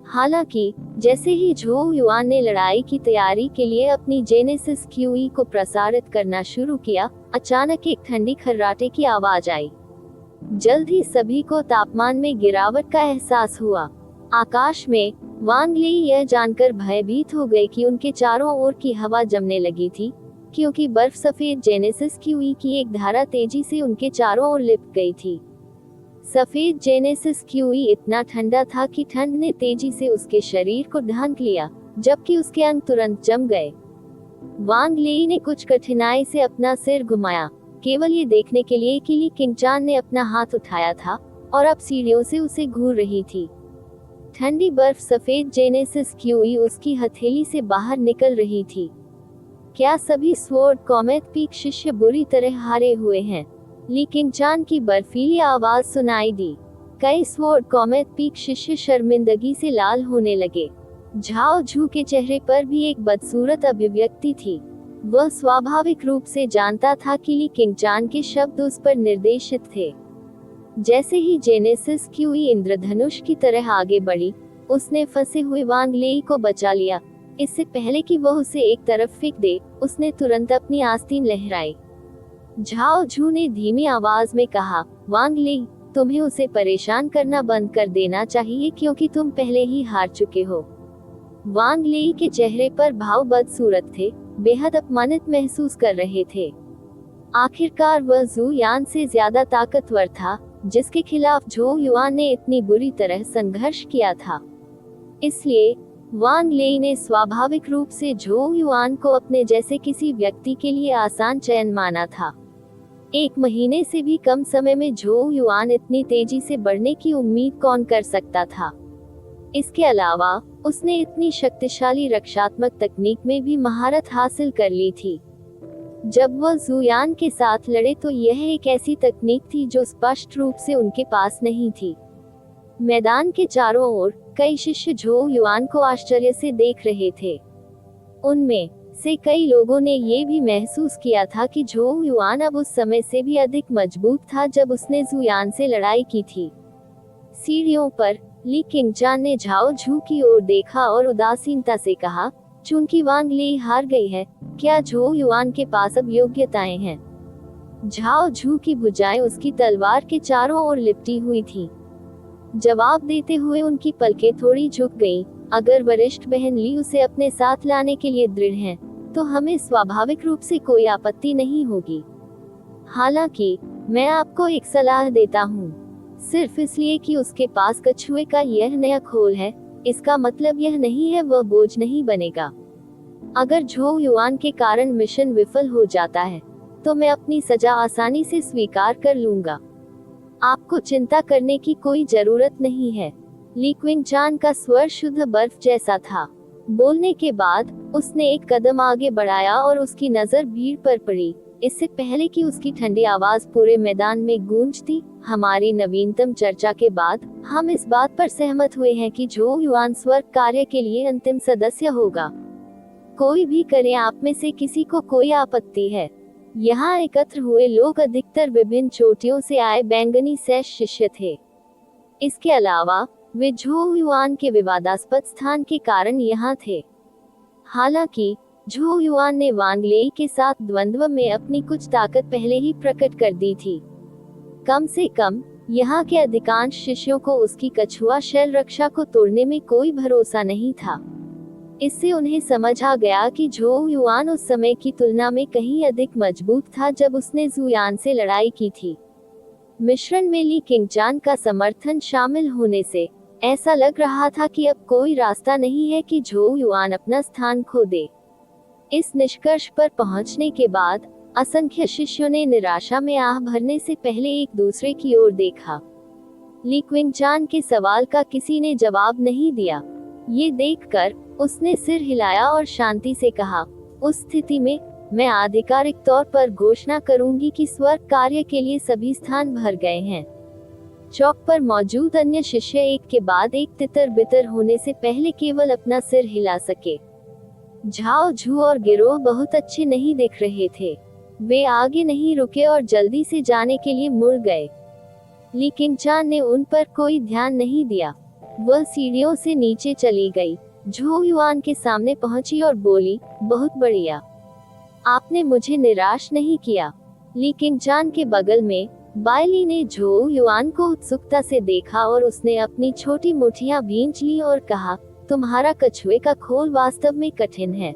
हालांकि जैसे ही झोउ युआन ने लड़ाई की तैयारी के लिए अपनी जेनेसिस क्यूई को प्रसारित करना शुरू किया, अचानक एक ठंडी खर्राटे की आवाज आई। जल्द ही सभी को तापमान में गिरावट का एहसास हुआ। आकाश में वांग लेई यह जानकर भयभीत हो गए कि उनके चारों ओर की हवा जमने लगी थी, क्योंकि बर्फ सफेद जेनेसिस क्यूई की एक धारा तेजी से उनके चारों ओर लिपट गई थी। सफेद जेनेसिस क्यूई इतना ठंडा था कि ठंड ने तेजी से उसके शरीर को ढांक लिया, जबकि उसके अंग तुरंत जम गए। वांग लेई ने कुछ कठिनाई से अपना सिर घुमाया, केवल ये देखने के लिए कि ली किंगचान ने अपना हाथ उठाया था और अब सीढ़ियों से उसे घूर रही थी। ठंडी बर्फ सफेद जेनेसिस क्यूई उसकी हथेली से बाहर निकल रही थी। क्या सभी स्वॉर्ड कॉमेट पीक शिष्य बुरी तरह हारे हुए हैं? ली किंगचान की बर्फीली आवाज सुनाई दी। कई स्वॉर्ड कॉमेट पीक शिष्य शर्मिंदगी से लाल होने लगे। झाओ झू के चेहरे पर भी एक बदसूरत अभिव्यक्ति थी। वह स्वाभाविक रूप से जानता था कि ली किंगचान के शब्द उस पर निर्देशित थे। जैसे ही जेनेसिस क्यूई इंद्रधनुष की तरह आगे बढ़ी, उसने फंसे हुए वांग लेई को बचा लिया। इससे पहले कि वह उसे एक तरफ फेंक दे, उसने तुरंत अपनी आस्तीन लहराई। झाओ झू ने धीमी आवाज में कहा, वांग लेई, तुम्हें उसे परेशान करना बंद कर देना चाहिए क्योंकि तुम पहले ही हार चुके हो। वांग लेई के चेहरे पर भाव बदसूरत थे, बेहद अपमानित महसूस कर रहे थे। आखिरकार वह जू यान से ज्यादा ताकतवर था, जिसके खिलाफ झोउ युआन ने इतनी बुरी तरह संघर्ष किया था। इसलिए वांग लेई ने स्वाभाविक रूप से झोउ युआन को अपने जैसे किसी व्यक्ति के लिए आसान चयन माना था। 1 महीने से भी कम समय में झोउ युआन इतनी तेजी से बढ़ने की उम्मीद कौन कर सकता था। इसके अलावा उसने इतनी शक्तिशाली रक्षात्मक तकनीक में भी महारत हासिल कर ली थी। जब वह जुयान के साथ लड़े तो यह एक ऐसी तकनीक थी जो स्पष्ट रूप से उनके पास नहीं थी। मैदान के चारों ओर कई शिष्य झोउ युआन को आश्चर्य से देख रहे थे। उनमें से कई लोगों ने ये भी महसूस किया था कि झोउ युआन अब उस समय से भी अधिक मजबूत था जब उसने जुयान से लड़ाई की थी। सीढ़ियों पर ली किंगचान ने झाओ झू की ओर देखा और उदासीनता से कहा, चूंकि वांग लेई हार गई है, क्या झोउ युआन के पास अब योग्यताएं हैं? झाओ झू की भुजाएं उसकी तलवार के चारों ओर लिपटी हुई थी। जवाब देते हुए उनकी पलकें थोड़ी झुक गईं। अगर वरिष्ठ बहन ली उसे अपने साथ लाने के लिए दृढ़ हैं, तो हमें स्वाभाविक रूप से कोई आपत्ति नहीं होगी। हालांकि मैं आपको एक सलाह देता हूँ, सिर्फ इसलिए कि उसके पास कछुए का यह नया खोल है, इसका मतलब यह नहीं है वह बोझ नहीं बनेगा। अगर झोउ युआन के कारण मिशन विफल हो जाता है, तो मैं अपनी सजा आसानी से स्वीकार कर लूंगा। आपको चिंता करने की कोई जरूरत नहीं है। ली किंगचान का स्वर शुद्ध बर्फ जैसा था। बोलने के बाद उसने एक कदम आगे बढ़ाया और उसकी नजर भीड़ पर पड़ी। इससे पहले कि उसकी ठंडी आवाज पूरे मैदान में गूंजती, हमारी नवीनतम चर्चा के बाद हम इस बात पर सहमत हुए हैं कि झोउ युआन स्वर्ग कार्य के लिए अंतिम सदस्य होगा। कोई भी करे, आप में से किसी को कोई आपत्ति है? यहाँ एकत्र हुए लोग अधिकतर विभिन्न चोटियों से आए बैंगनी सैश शिष्य थे। इसके अलावा वे झोउ युआन के विवादास्पद स्थान के कारण यहाँ थे। हालांकि झोउ युआन ने वांग लेई के साथ द्वंद्व में अपनी कुछ ताकत पहले ही प्रकट कर दी थी। कम से कम यहाँ के अधिकांश शिष्यों को उसकी कछुआ शैल रक्षा को तोड़ने में कोई भरोसा नहीं था। इससे उन्हें समझ आ गया कि झोउ युआन उस समय की तुलना में कहीं अधिक मजबूत था जब उसने जुयान से लड़ाई की थी। मिश्रण में ली किंगचान का समर्थन शामिल होने से ऐसा लग रहा था कि अब कोई रास्ता नहीं है कि झोउ युआन अपना स्थान खो दे। इस निष्कर्ष पर पहुंचने के बाद असंख्य शिष्यों ने निराशा में आह भरने से पहले एक दूसरे की ओर देखा। ली किंगचान के सवाल का किसी ने जवाब नहीं दिया। ये देखकर उसने सिर हिलाया और शांति से कहा, उस स्थिति में मैं आधिकारिक तौर पर घोषणा करूंगी कि स्वर्ग कार्य के लिए सभी स्थान भर गए हैं। चौक पर मौजूद अन्य शिष्य एक के बाद एक तितर बितर होने से पहले केवल अपना सिर हिला सके। झाओ झू और गिरोह बहुत अच्छे नहीं दिख रहे थे। वे आगे नहीं रुके और जल्दी से जाने के लिए मुड़ गए। ली किंगचान ने उन पर कोई ध्यान नहीं दिया। वह सीढ़ियों से नीचे चली गई, झू युआन के सामने पहुंची और बोली, बहुत बढ़िया, आपने मुझे निराश नहीं किया। ली किंगचान के बगल में बायली ने झू युआन को उत्सुकता से देखा और उसने अपनी छोटी मुठियां भींच ली और कहा, तुम्हारा कछुए का खोल वास्तव में कठिन है।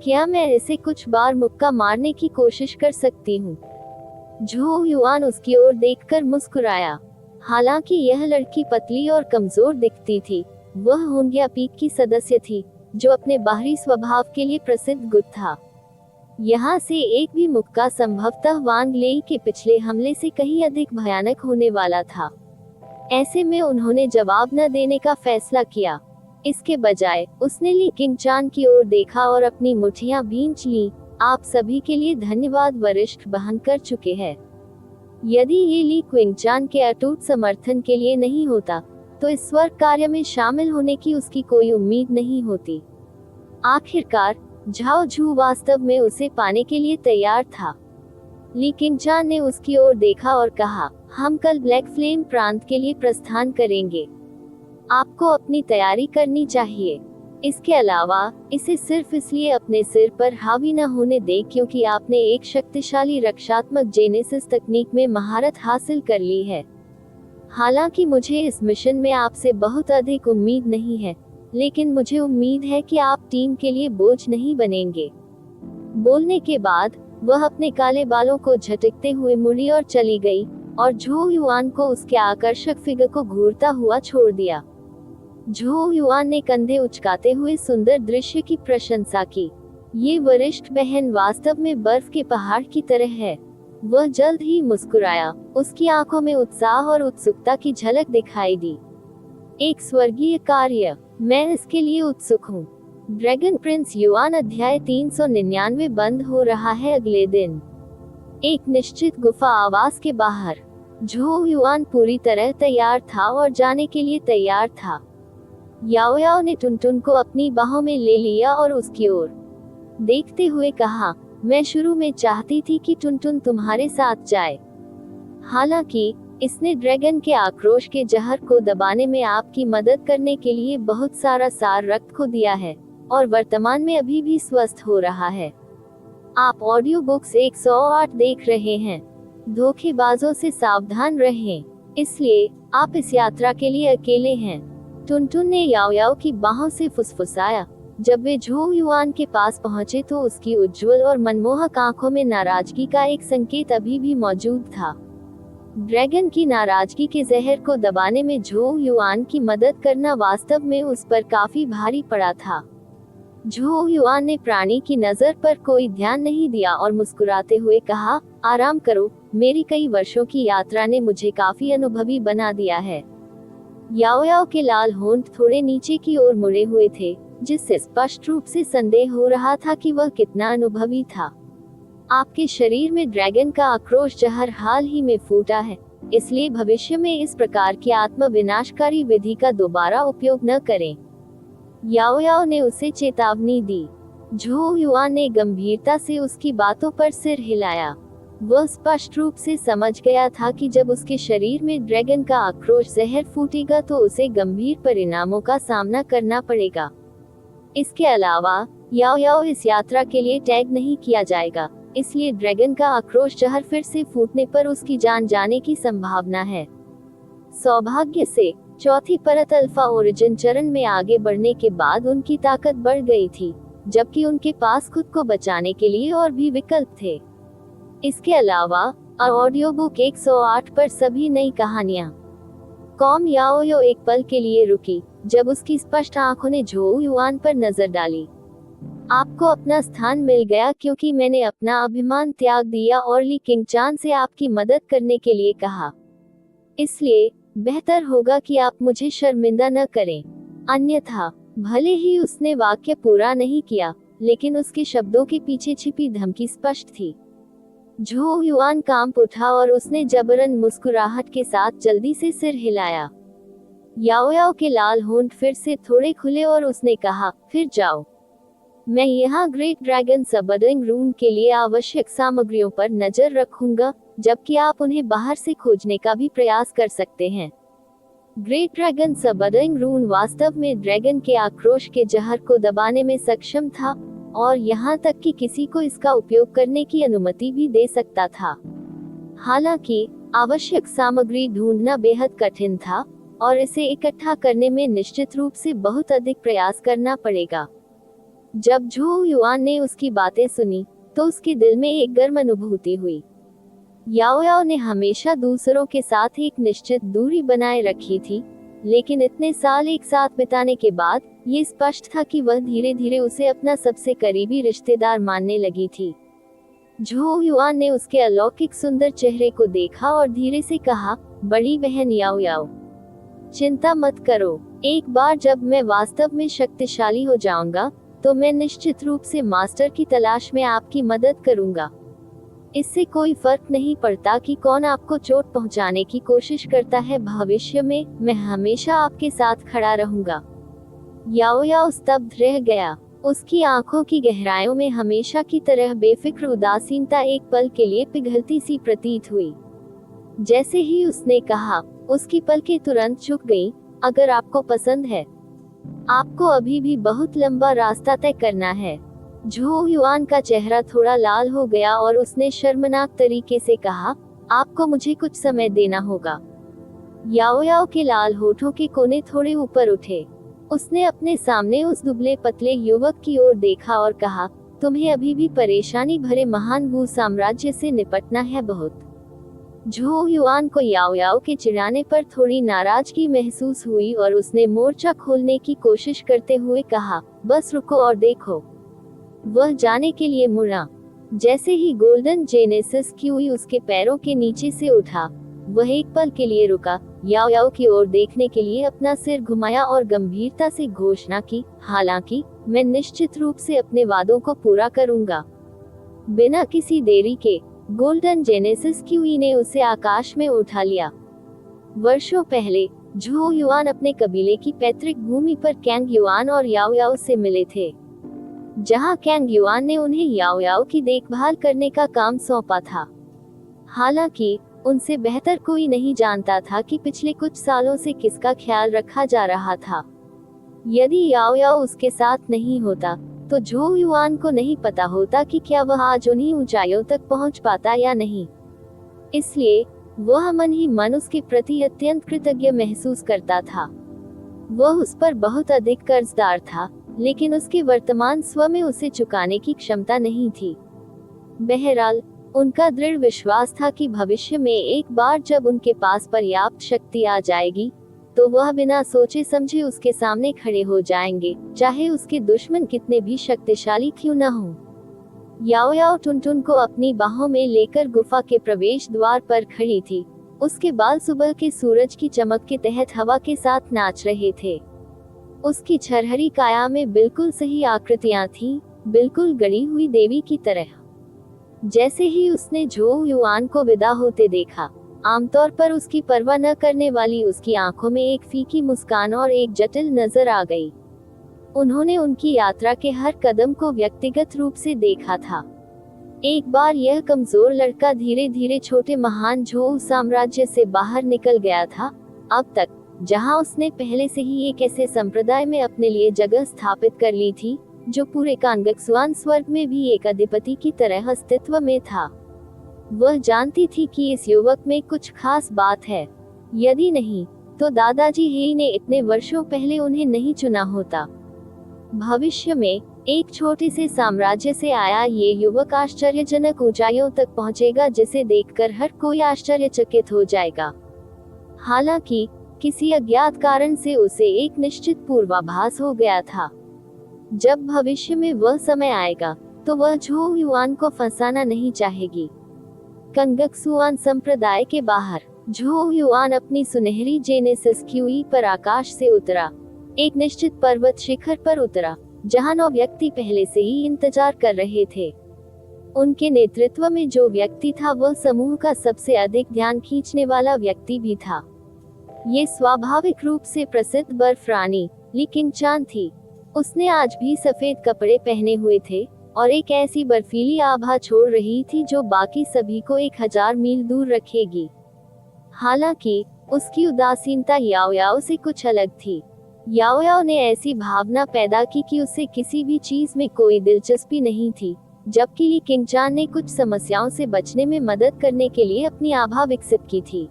क्या मैं इसे कुछ बार मुक्का मारने की कोशिश कर सकती हूँ? झू युआन उसकी ओर देखकर मुस्कुराया। हालांकि यह लड़की पतली और कमजोर दिखती थी, वह होंगिया पीक की सदस्य थी, जो अपने बाहरी स्वभाव के लिए प्रसिद्ध गुट था। यहाँ से एक भी मुक्का संभवतः वांग लेई के पिछले हमले से कहीं अधिक भयानक होने वाला था। ऐसे में उन्होंने जवाब न देने का फैसला किया। इसके बजाय उसने ली किंगचान की ओर देखा और अपनी मुठियां भींच ली। आप सभी के लिए धन्यवाद, वरिष्ठ बहन कर चुके हैं। यदि ये ली किंगचान के अटूट समर्थन के लिए नहीं होता, तो इस स्वर्ग कार्य में शामिल होने की उसकी कोई उम्मीद नहीं होती। आखिरकार झाओ झू वास्तव में उसे पाने के लिए तैयार था। ली किंगचान ने उसकी ओर देखा और कहा, हम कल ब्लैक फ्लेम प्रांत के लिए प्रस्थान करेंगे। आपको अपनी तैयारी करनी चाहिए। इसके अलावा इसे सिर्फ इसलिए अपने सिर पर हावी न होने दें क्योंकि आपने एक शक्तिशाली रक्षात्मक जेनेसिस तकनीक में महारत हासिल कर ली है। हालांकि मुझे इस मिशन में आपसे बहुत अधिक उम्मीद नहीं है, लेकिन मुझे उम्मीद है कि आप टीम के लिए बोझ नहीं बनेंगे। बोलने के बाद वह अपने काले बालों को झटकते हुए मुड़ी और चली गई और झू युआन को उसके आकर्षक फिगर को घूरता हुआ छोड़ दिया। झू युआन ने कंधे उचकाते हुए सुंदर दृश्य की प्रशंसा की। ये वरिष्ठ बहन वास्तव में बर्फ के पहाड़ की तरह है। वह जल्द ही मुस्कुराया। उसकी आंखों में उत्साह और उत्सुकता की झलक दिखाई दी। एक स्वर्गीय कार्य, मैं इसके लिए उत्सुक हूँ। ड्रैगन प्रिंस युआन अध्याय 399 बंद हो रहा है। अगले दिन एक निश्चित गुफा आवास के बाहर झू युआन पूरी तरह तैयार था और जाने के लिए तैयार था। याओ याओ ने टुनटुन को अपनी बाहों में ले लिया और उसकी ओर देखते हुए कहा, मैं शुरू में चाहती थी कि टुनटुन तुम्हारे साथ जाए। हालांकि इसने ड्रैगन के आक्रोश के जहर को दबाने में आपकी मदद करने के लिए बहुत सारा सार रक्त को दिया है और वर्तमान में अभी भी स्वस्थ हो रहा है। आप ऑडियो बुक्स 108 देख रहे हैं। धोखेबाजों से सावधान रहें, इसलिए आप इस यात्रा के लिए अकेले हैं। टुनटुन ने याओ याओ की बाहों से फुसफुसाया। जब वे झू युआन के पास पहुंचे तो उसकी उज्जवल और मनमोहक आंखों में नाराजगी का एक संकेत अभी भी मौजूद था। ड्रैगन की नाराजगी के जहर को दबाने में झू युआन की मदद करना वास्तव में उस पर काफी भारी पड़ा था। झू युआन ने प्राणी की नजर पर कोई ध्यान नहीं दिया और मुस्कुराते हुए कहा, आराम करो, मेरी कई वर्षों की यात्रा ने मुझे काफी अनुभवी बना दिया है। याओ याओ के लाल होंठ थोड़े नीचे की ओर मुड़े हुए थे, जिससे स्पष्ट रूप से संदेह हो रहा था कि वह कितना अनुभवी था। आपके शरीर में ड्रैगन का आक्रोश जहर हाल ही में फूटा है, इसलिए भविष्य में इस प्रकार की आत्म विनाशकारी विधि का दोबारा उपयोग न करें। याओ याओ ने उसे चेतावनी दी। झू युआन ने गंभीरता से उसकी बातों पर सिर हिलाया। वह स्पष्ट रूप से समझ गया था कि जब उसके शरीर में ड्रैगन का आक्रोश जहर फूटेगा तो उसे गंभीर परिणामों का सामना करना पड़ेगा। इसके अलावा याओ याओ इस यात्रा के लिए टैग नहीं किया जाएगा, इसलिए ड्रैगन का आक्रोश जहर फिर से फूटने पर उसकी जान जाने की संभावना है। सौभाग्य से चौथी परत अल्फा ओरिजिन चरण में आगे बढ़ने के बाद उनकी ताकत बढ़ गई थी, जबकि उनके पास खुद को बचाने के लिए और भी विकल्प थे। इसके अलावा ऑडियो बुक 108 पर सभी नई कहानियां। कॉम याओ यो एक पल के लिए रुकी, जब उसकी स्पष्ट आंखों ने झू युआन पर नजर डाली। आपको अपना स्थान मिल गया क्योंकि मैंने अपना अभिमान त्याग दिया और ली किंगचान से आपकी मदद करने के लिए कहा। इसलिए बेहतर होगा कि आप मुझे शर्मिंदा न करें। अन्यथा, भले ही उसने वाक्य पूरा नहीं किया, लेकिन उसके शब्दों के पीछे छिपी धमकी स्पष्ट थी। झू युआन कांप उठा और उसने जबरन मुस्कुराहट के साथ जल्दी से सिर हिलाया। याओ याओ के लाल होंठ फिर से थोड़े खुले और उसने कहा, फिर जाओ। मैं यहाँ ग्रेट ड्रैगन सबर्डिंग रूम के लिए आवश्यक सामग्रियों पर नजर रखूंगा, जबकि आप उन्हें बाहर से खोजने का भी प्रयास कर सकते हैं। ग्रेट ड्रैगन सबर्डिंग रूम वास्तव में ड्रैगन के आक्रोश के जहर को दबाने में सक्षम था, और यहाँ तक कि किसी को इसका उपयोग करने की अनुमति भी दे सकता था। हालांकि आवश्यक सामग्री ढूंढना बेहद कठिन था, और इसे इकट्ठा करने में निश्चित रूप से बहुत अधिक प्रयास करना पड़ेगा। जब झो युआन ने उसकी बातें सुनी, तो उसके दिल में एक गर्म अनुभूति हुई। याओ याओ ने हमेशा दूसरों के साथ एक निश्चित दूरी बनाए रखी थी, लेकिन इतने साल एक साथ बिताने के बाद ये स्पष्ट था कि वह धीरे धीरे उसे अपना सबसे करीबी रिश्तेदार मानने लगी थी। झो युआन ने उसके अलौकिक सुंदर चेहरे को देखा और धीरे से कहा, बड़ी बहन याओ याओ, चिंता मत करो। एक बार जब मैं वास्तव में शक्तिशाली हो जाऊंगा, तो मैं निश्चित रूप से मास्टर की तलाश में आपकी मदद करूंगा। इससे कोई फर्क नहीं पड़ता कि कौन आपको चोट पहुंचाने की कोशिश करता है, भविष्य में मैं हमेशा आपके साथ खड़ा रहूंगा। याओ याओ स्तब्ध रह गया। उसकी आंखों की गहराइयों में हमेशा की तरह बेफिक्र उदासीनता एक पल के लिए पिघलती सी प्रतीत हुई। जैसे ही उसने कहा, उसकी पलकें तुरंत झुक गईं। अगर आपको पसंद है, आपको अभी भी बहुत लंबा रास्ता तय करना है। झो युआन का चेहरा थोड़ा लाल हो गया और उसने शर्मनाक तरीके से कहा, आपको मुझे कुछ समय देना होगा। याओ याओ के लाल होठों के कोने थोड़े ऊपर उठे। उसने अपने सामने उस दुबले पतले युवक की ओर देखा और कहा, तुम्हें अभी भी परेशानी भरे महान वू साम्राज्य से निपटना है बहुत। झो युआन को याओ याओ के चिढ़ाने पर थोड़ी नाराजगी महसूस हुई और उसने मोर्चा खोलने की कोशिश करते हुए कहा, बस रुको और देखो। वह जाने के लिए मुड़ा। जैसे ही गोल्डन जेनेसिस क्यूई उसके पैरों के नीचे से उठा, वह एक पल के लिए रुका, याओ याओ की ओर देखने के लिए अपना सिर घुमाया और गंभीरता से घोषणा की, हालांकि मैं निश्चित रूप से अपने वादों को पूरा करूंगा। बिना किसी देरी के गोल्डन जेनेसिस क्यूई ने उसे आकाश में उठा लिया। वर्षों पहले झो युआन अपने कबीले की पैतृक भूमि पर कैंग युआन और याओ याओ से मिले थे, जहां कैंग युआन ने उन्हें याओ याओ की देखभाल करने का काम सौंपा था। हालांकि उनसे बेहतर कोई नहीं जानता था कि पिछले कुछ सालों से किसका ख्याल रखा जा रहा था। यदि याओ याओ उसके साथ नहीं होता, तो झो युआन को नहीं पता होता कि क्या वह आज उन्हीं ऊंचाइयों तक पहुंच पाता या नहीं। इसलिए वह मन ही मन उसके प्रति अत्यंत कृतज्ञ महसूस करता था। वह उस पर बहुत अधिक कर्जदार था, लेकिन उसके वर्तमान स्व में उसे चुकाने की क्षमता नहीं थी। बहरहाल उनका दृढ़ विश्वास था कि भविष्य में एक बार जब उनके पास पर्याप्त शक्ति आ जाएगी, तो वह बिना सोचे समझे उसके सामने खड़े हो जाएंगे, चाहे उसके दुश्मन कितने भी शक्तिशाली क्यों न हो। याओ याओ टुनटुन को अपनी बाहों में लेकर गुफा के प्रवेश द्वार पर खड़ी थी। उसके बाल सुबह के सूरज की चमक के तहत हवा के साथ नाच रहे थे। उसकी छरहरी काया में बिल्कुल सही आकृतियां थीं, बिल्कुल गढ़ी हुई देवी की तरह। जैसे ही उसने झो युआन को विदा होते देखा, आमतौर पर उसकी परवाह न करने वाली उसकी आंखों में एक फीकी मुस्कान और एक जटिल नजर आ गई। उन्होंने उनकी यात्रा के हर कदम को व्यक्तिगत रूप से देखा था। एक बार यह कमजोर लड़का धीरे धीरे छोटे महान झो साम्राज्य से बाहर निकल गया था, अब तक जहां उसने पहले से ही एक ऐसे संप्रदाय में अपने लिए जगह स्थापित कर ली थी, जो पूरे कांगक्सुआन स्वर्ग में भी एक अधिपति की तरह अस्तित्व में था। वह जानती थी कि इस युवक में कुछ खास बात है, यदि नहीं तो दादाजी हेई ने इतने वर्षों पहले उन्हें नहीं चुना होता। भविष्य में एक छोटे से साम्राज्य से आया ये युवक आश्चर्यजनक ऊंचाइयों तक पहुंचेगा, जिसे देखकर हर कोई आश्चर्यचकित हो जाएगा। हालांकि किसी अज्ञात कारण से उसे एक निश्चित पूर्वाभास हो गया था। जब भविष्य में वह समय आएगा, तो वह झो युआन को फंसाना नहीं चाहेगी। कांगक्सुआन संप्रदाय के बाहर झो युआन अपनी सुनहरी जेनेसिस क्यूई पर आकाश से उतरा। एक निश्चित पर्वत शिखर पर उतरा, जहां 9 व्यक्ति पहले से ही इंतजार कर रहे थे। उनके नेतृत्व में जो व्यक्ति था, वह समूह का सबसे अधिक ध्यान खींचने वाला व्यक्ति भी था। ये स्वाभाविक रूप से प्रसिद्ध बर्फ रानी ली किंगचान थी। उसने आज भी सफेद कपड़े पहने हुए थे और एक ऐसी बर्फीली आभा छोड़ रही थी जो बाकी सभी को 1000 मील दूर रखेगी। हालांकि उसकी उदासीनता याओ याओ से कुछ अलग थी। याओ याओ ने ऐसी भावना पैदा की कि उसे किसी भी चीज में कोई दिलचस्पी नहीं थी, जबकि ली किंगचान ने कुछ समस्याओं से बचने में मदद करने के लिए अपनी आभा विकसित की थी।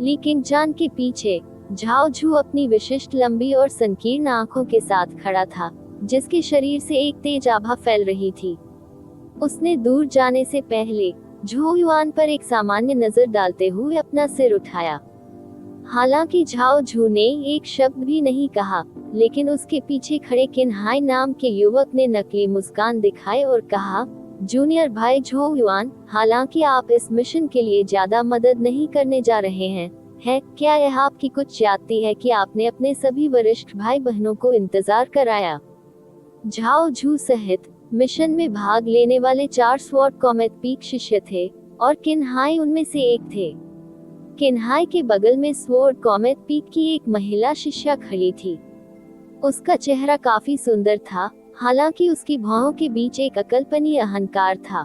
ली किंगचान के पीछे झाओ झू अपनी विशिष्ट लंबी और संकीर्ण आंखों के साथ खड़ा था, जिसके शरीर से एक तेज आभा फैल रही थी। उसने दूर जाने से पहले झू युआन पर एक सामान्य नजर डालते हुए अपना सिर उठाया। हालांकि झाओ झू ने एक शब्द भी नहीं कहा, लेकिन उसके पीछे खड़े किन्हाई नाम के युवक ने नकली मुस्कान दिखाई और कहा, जूनियर भाई झू युआन, हालांकि आप इस मिशन के लिए ज्यादा मदद नहीं करने जा रहे हैं, क्या यह आपकी कुछ ज्यादती है कि आपने अपने सभी वरिष्ठ भाई बहनों को इंतजार कराया? झाओ झू सहित मिशन में भाग लेने वाले 4 स्वॉर्ड कॉमेट पीक शिष्य थे और किन्हाई उनमें से एक थे। किन्हाई के बगल में स्वॉर्ड कॉमेट पीक की एक महिला शिष्या खड़ी थी। उसका चेहरा काफी सुंदर था, हालांकि उसकी भौहों के बीच एक अकल्पनीय अहंकार था।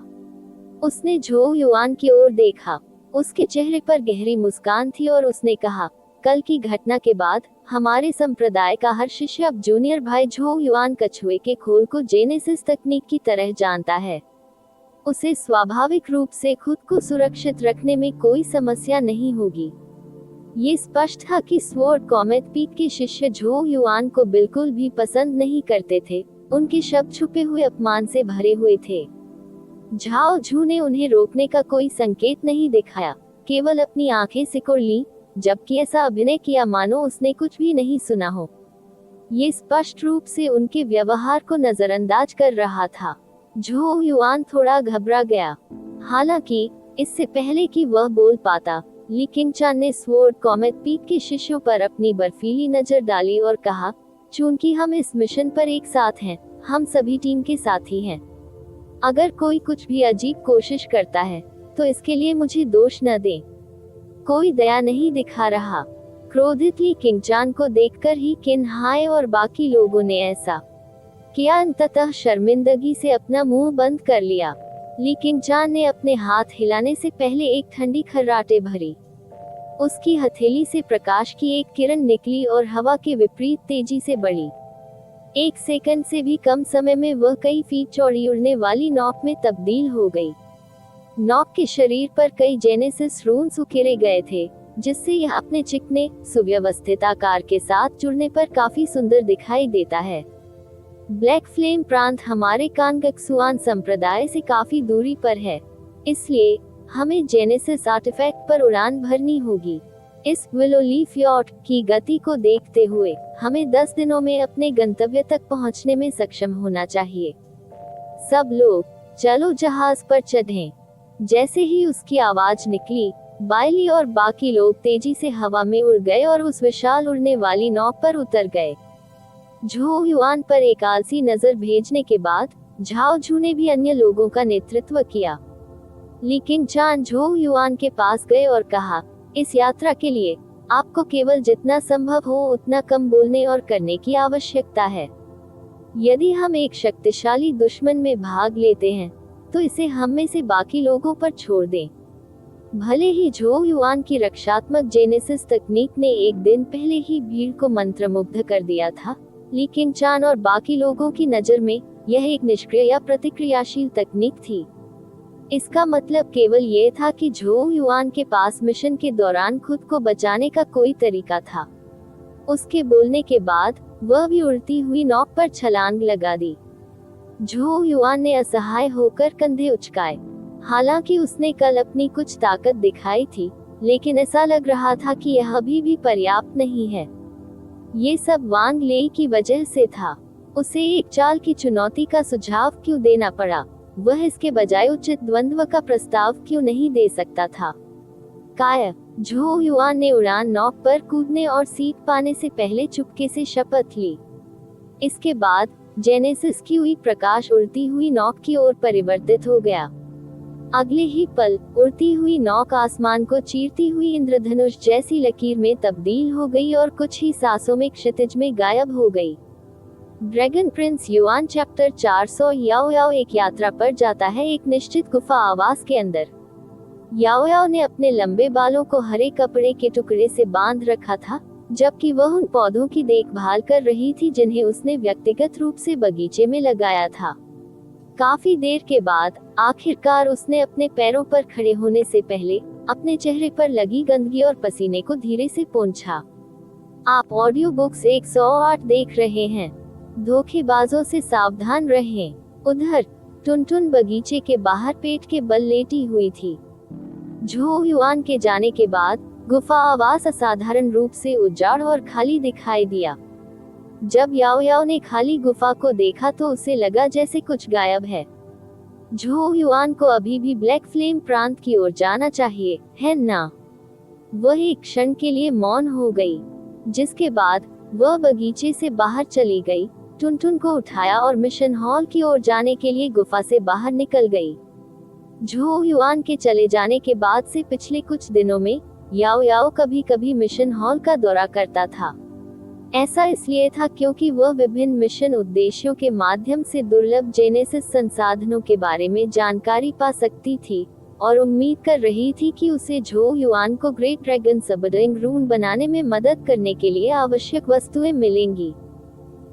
उसने झू युआन की ओर देखा। उसके चेहरे पर गहरी मुस्कान थी और उसने कहा, कल की घटना के बाद हमारे संप्रदाय का हर शिष्य अब जूनियर भाई झू युआन कछुए के खोल को जेनेसिस तकनीक की तरह जानता है। उसे स्वाभाविक रूप से खुद को सुरक्षित रखने में कोई समस्या नहीं होगी। ये स्पष्ट था कि स्वॉर्ड कॉमेट पीक के शिष्य झू युआन को बिल्कुल भी पसंद नहीं करते थे। उनके शब्द छुपे हुए अपमान से भरे हुए थे। झाओ झू ने उन्हें रोकने का कोई संकेत नहीं दिखाया, केवल अपनी आंखें सिकुड़ ली, जबकि ऐसा अभिनय किया मानो उसने कुछ भी नहीं सुना हो। ये स्पष्ट रूप से उनके व्यवहार को नजरअंदाज कर रहा था। झू युआन थोड़ा घबरा गया। हालांकि इससे पहले कि वह बोल पाता, ली किंगचान ने स्वॉर्ड कॉमेट पीक के शिष्यों पर अपनी बर्फीली नजर डाली और कहा, चूंकि हम इस मिशन पर एक साथ हैं, हम सभी टीम के साथी हैं। अगर कोई कुछ भी अजीब कोशिश करता है तो इसके लिए मुझे दोष न दें। कोई दया नहीं दिखा रहा। क्रोधित ली किंगचान को देखकर ही किन्हाई और बाकी लोगों ने ऐसा किया, अंततः शर्मिंदगी से अपना मुंह बंद कर लिया। ली किंगचान ने अपने हाथ हिलाने से पहले एक ठंडी खर्राटे भरी। उसकी हथेली से प्रकाश की एक किरण निकली और हवा के विपरीत तेजी से बढ़ी। 1 सेकंड से भी कम समय में वह कई फीट चौड़ी उड़ने वाली नॉक में तब्दील हो गई। नॉक के शरीर पर कई जेनेसिस रून्स उकेरे गए थे, जिससे यह अपने चिकने, सुव्यवस्थित आकार के साथ जुड़ने पर काफी सुंदर दिखाई देता है। ब्लैक फ्लेम प्रांत हमारे कानगक्सुआन संप्रदाय से काफी दूरी पर है, इसलिए हमें जेनेसिस आर्टिफैक्ट पर उड़ान भरनी होगी। इस विलो लीफ यॉट की गति को देखते हुए हमें 10 दिनों में अपने गंतव्य तक पहुंचने में सक्षम होना चाहिए। सब लोग चलो जहाज पर चढ़ें। जैसे ही उसकी आवाज निकली, बाइली और बाकी लोग तेजी से हवा में उड़ गए और उस विशाल उड़ने वाली नौक पर उतर गए। झू युआन पर एक आलसी नजर भेजने के बाद झाओ झू ने भी अन्य लोगों का नेतृत्व किया। ली किंगचान झू युआन के पास गए और कहा, इस यात्रा के लिए आपको केवल जितना संभव हो उतना कम बोलने और करने की आवश्यकता है। यदि हम एक शक्तिशाली दुश्मन में भाग लेते हैं तो इसे हम में से बाकी लोगों पर छोड़ दें। भले ही झू युआन की रक्षात्मक जेनेसिस तकनीक ने एक दिन पहले ही भीड़ को मंत्रमुग्ध कर दिया था, ली किंगचान और बाकी लोगों की नजर में यह एक निष्क्रिय या प्रतिक्रियाशील तकनीक थी। इसका मतलब केवल ये था कि झू युआन के पास मिशन के दौरान खुद को बचाने का कोई तरीका था। उसके बोलने के बाद वह भी उड़ती हुई नौक पर छलांग लगा दी। झू युआन ने असहाय होकर कंधे उचकाए। हालांकि उसने कल अपनी कुछ ताकत दिखाई थी, लेकिन ऐसा लग रहा था कि यह अभी भी पर्याप्त नहीं है। ये सब वांग लेई की वजह से था। उसे एक चाल की चुनौती का सुझाव क्यों देना पड़ा? वह इसके बजाय उचित द्वंद्व का प्रस्ताव क्यों नहीं दे सकता था? काय झू युआन ने उड़ान नौक पर कूदने और सीट पाने से पहले चुपके से शपथ ली। इसके बाद जेनेसिस की हुई प्रकाश उड़ती हुई नौक की ओर परिवर्तित हो गया। अगले ही पल उड़ती हुई नौक आसमान को चीरती हुई इंद्रधनुष जैसी लकीर में तब्दील हो गई और कुछ ही सांसों में क्षितिज में गायब हो गई। Dragon Prince yuan chapter 400। याओ याओ एक यात्रा पर जाता है एक निश्चित गुफा आवास के अंदर। याओ याओ ने अपने लंबे बालों को हरे कपड़े के टुकड़े से बांध रखा था, जबकि वह उन पौधों की देखभाल कर रही थी जिन्हें उसने व्यक्तिगत रूप से बगीचे में लगाया था। काफी देर के बाद आखिरकार उसने अपने पैरों पर खड़े होने से पहले अपने चेहरे पर लगी गंदगी और पसीने को धीरे से पोंछा। आप ऑडियो बुक्स 108 देख रहे हैं। धोखेबाजों से सावधान रहें। उधर टुनटुन बगीचे के बाहर पेट के बल लेटी हुई थी। झो युआन के जाने के बाद गुफा आवास असाधारण रूप से उजाड़ और खाली दिखाई दिया। जब याओ याओ ने खाली गुफा को देखा तो उसे लगा जैसे कुछ गायब है। झो युआन को अभी भी ब्लैक फ्लेम प्रांत की ओर जाना चाहिए, है ना? वह एक क्षण के लिए मौन हो गई, जिसके बाद वह बगीचे से बाहर चली गई, टुनटुन को उठाया और मिशन हॉल की ओर जाने के लिए गुफा से बाहर निकल गई। झो युआन के चले जाने के बाद से पिछले कुछ दिनों में याओ याओ कभी कभी मिशन हॉल का दौरा करता था। ऐसा इसलिए था क्योंकि वह विभिन्न मिशन उद्देश्यों के माध्यम से दुर्लभ जेनेसिस संसाधनों के बारे में जानकारी पा सकती थी और उम्मीद कर रही थी कि उसे झो युआन को ग्रेट ड्रैगन सबडरिंग रून बनाने में मदद करने के लिए आवश्यक वस्तुएं मिलेंगी।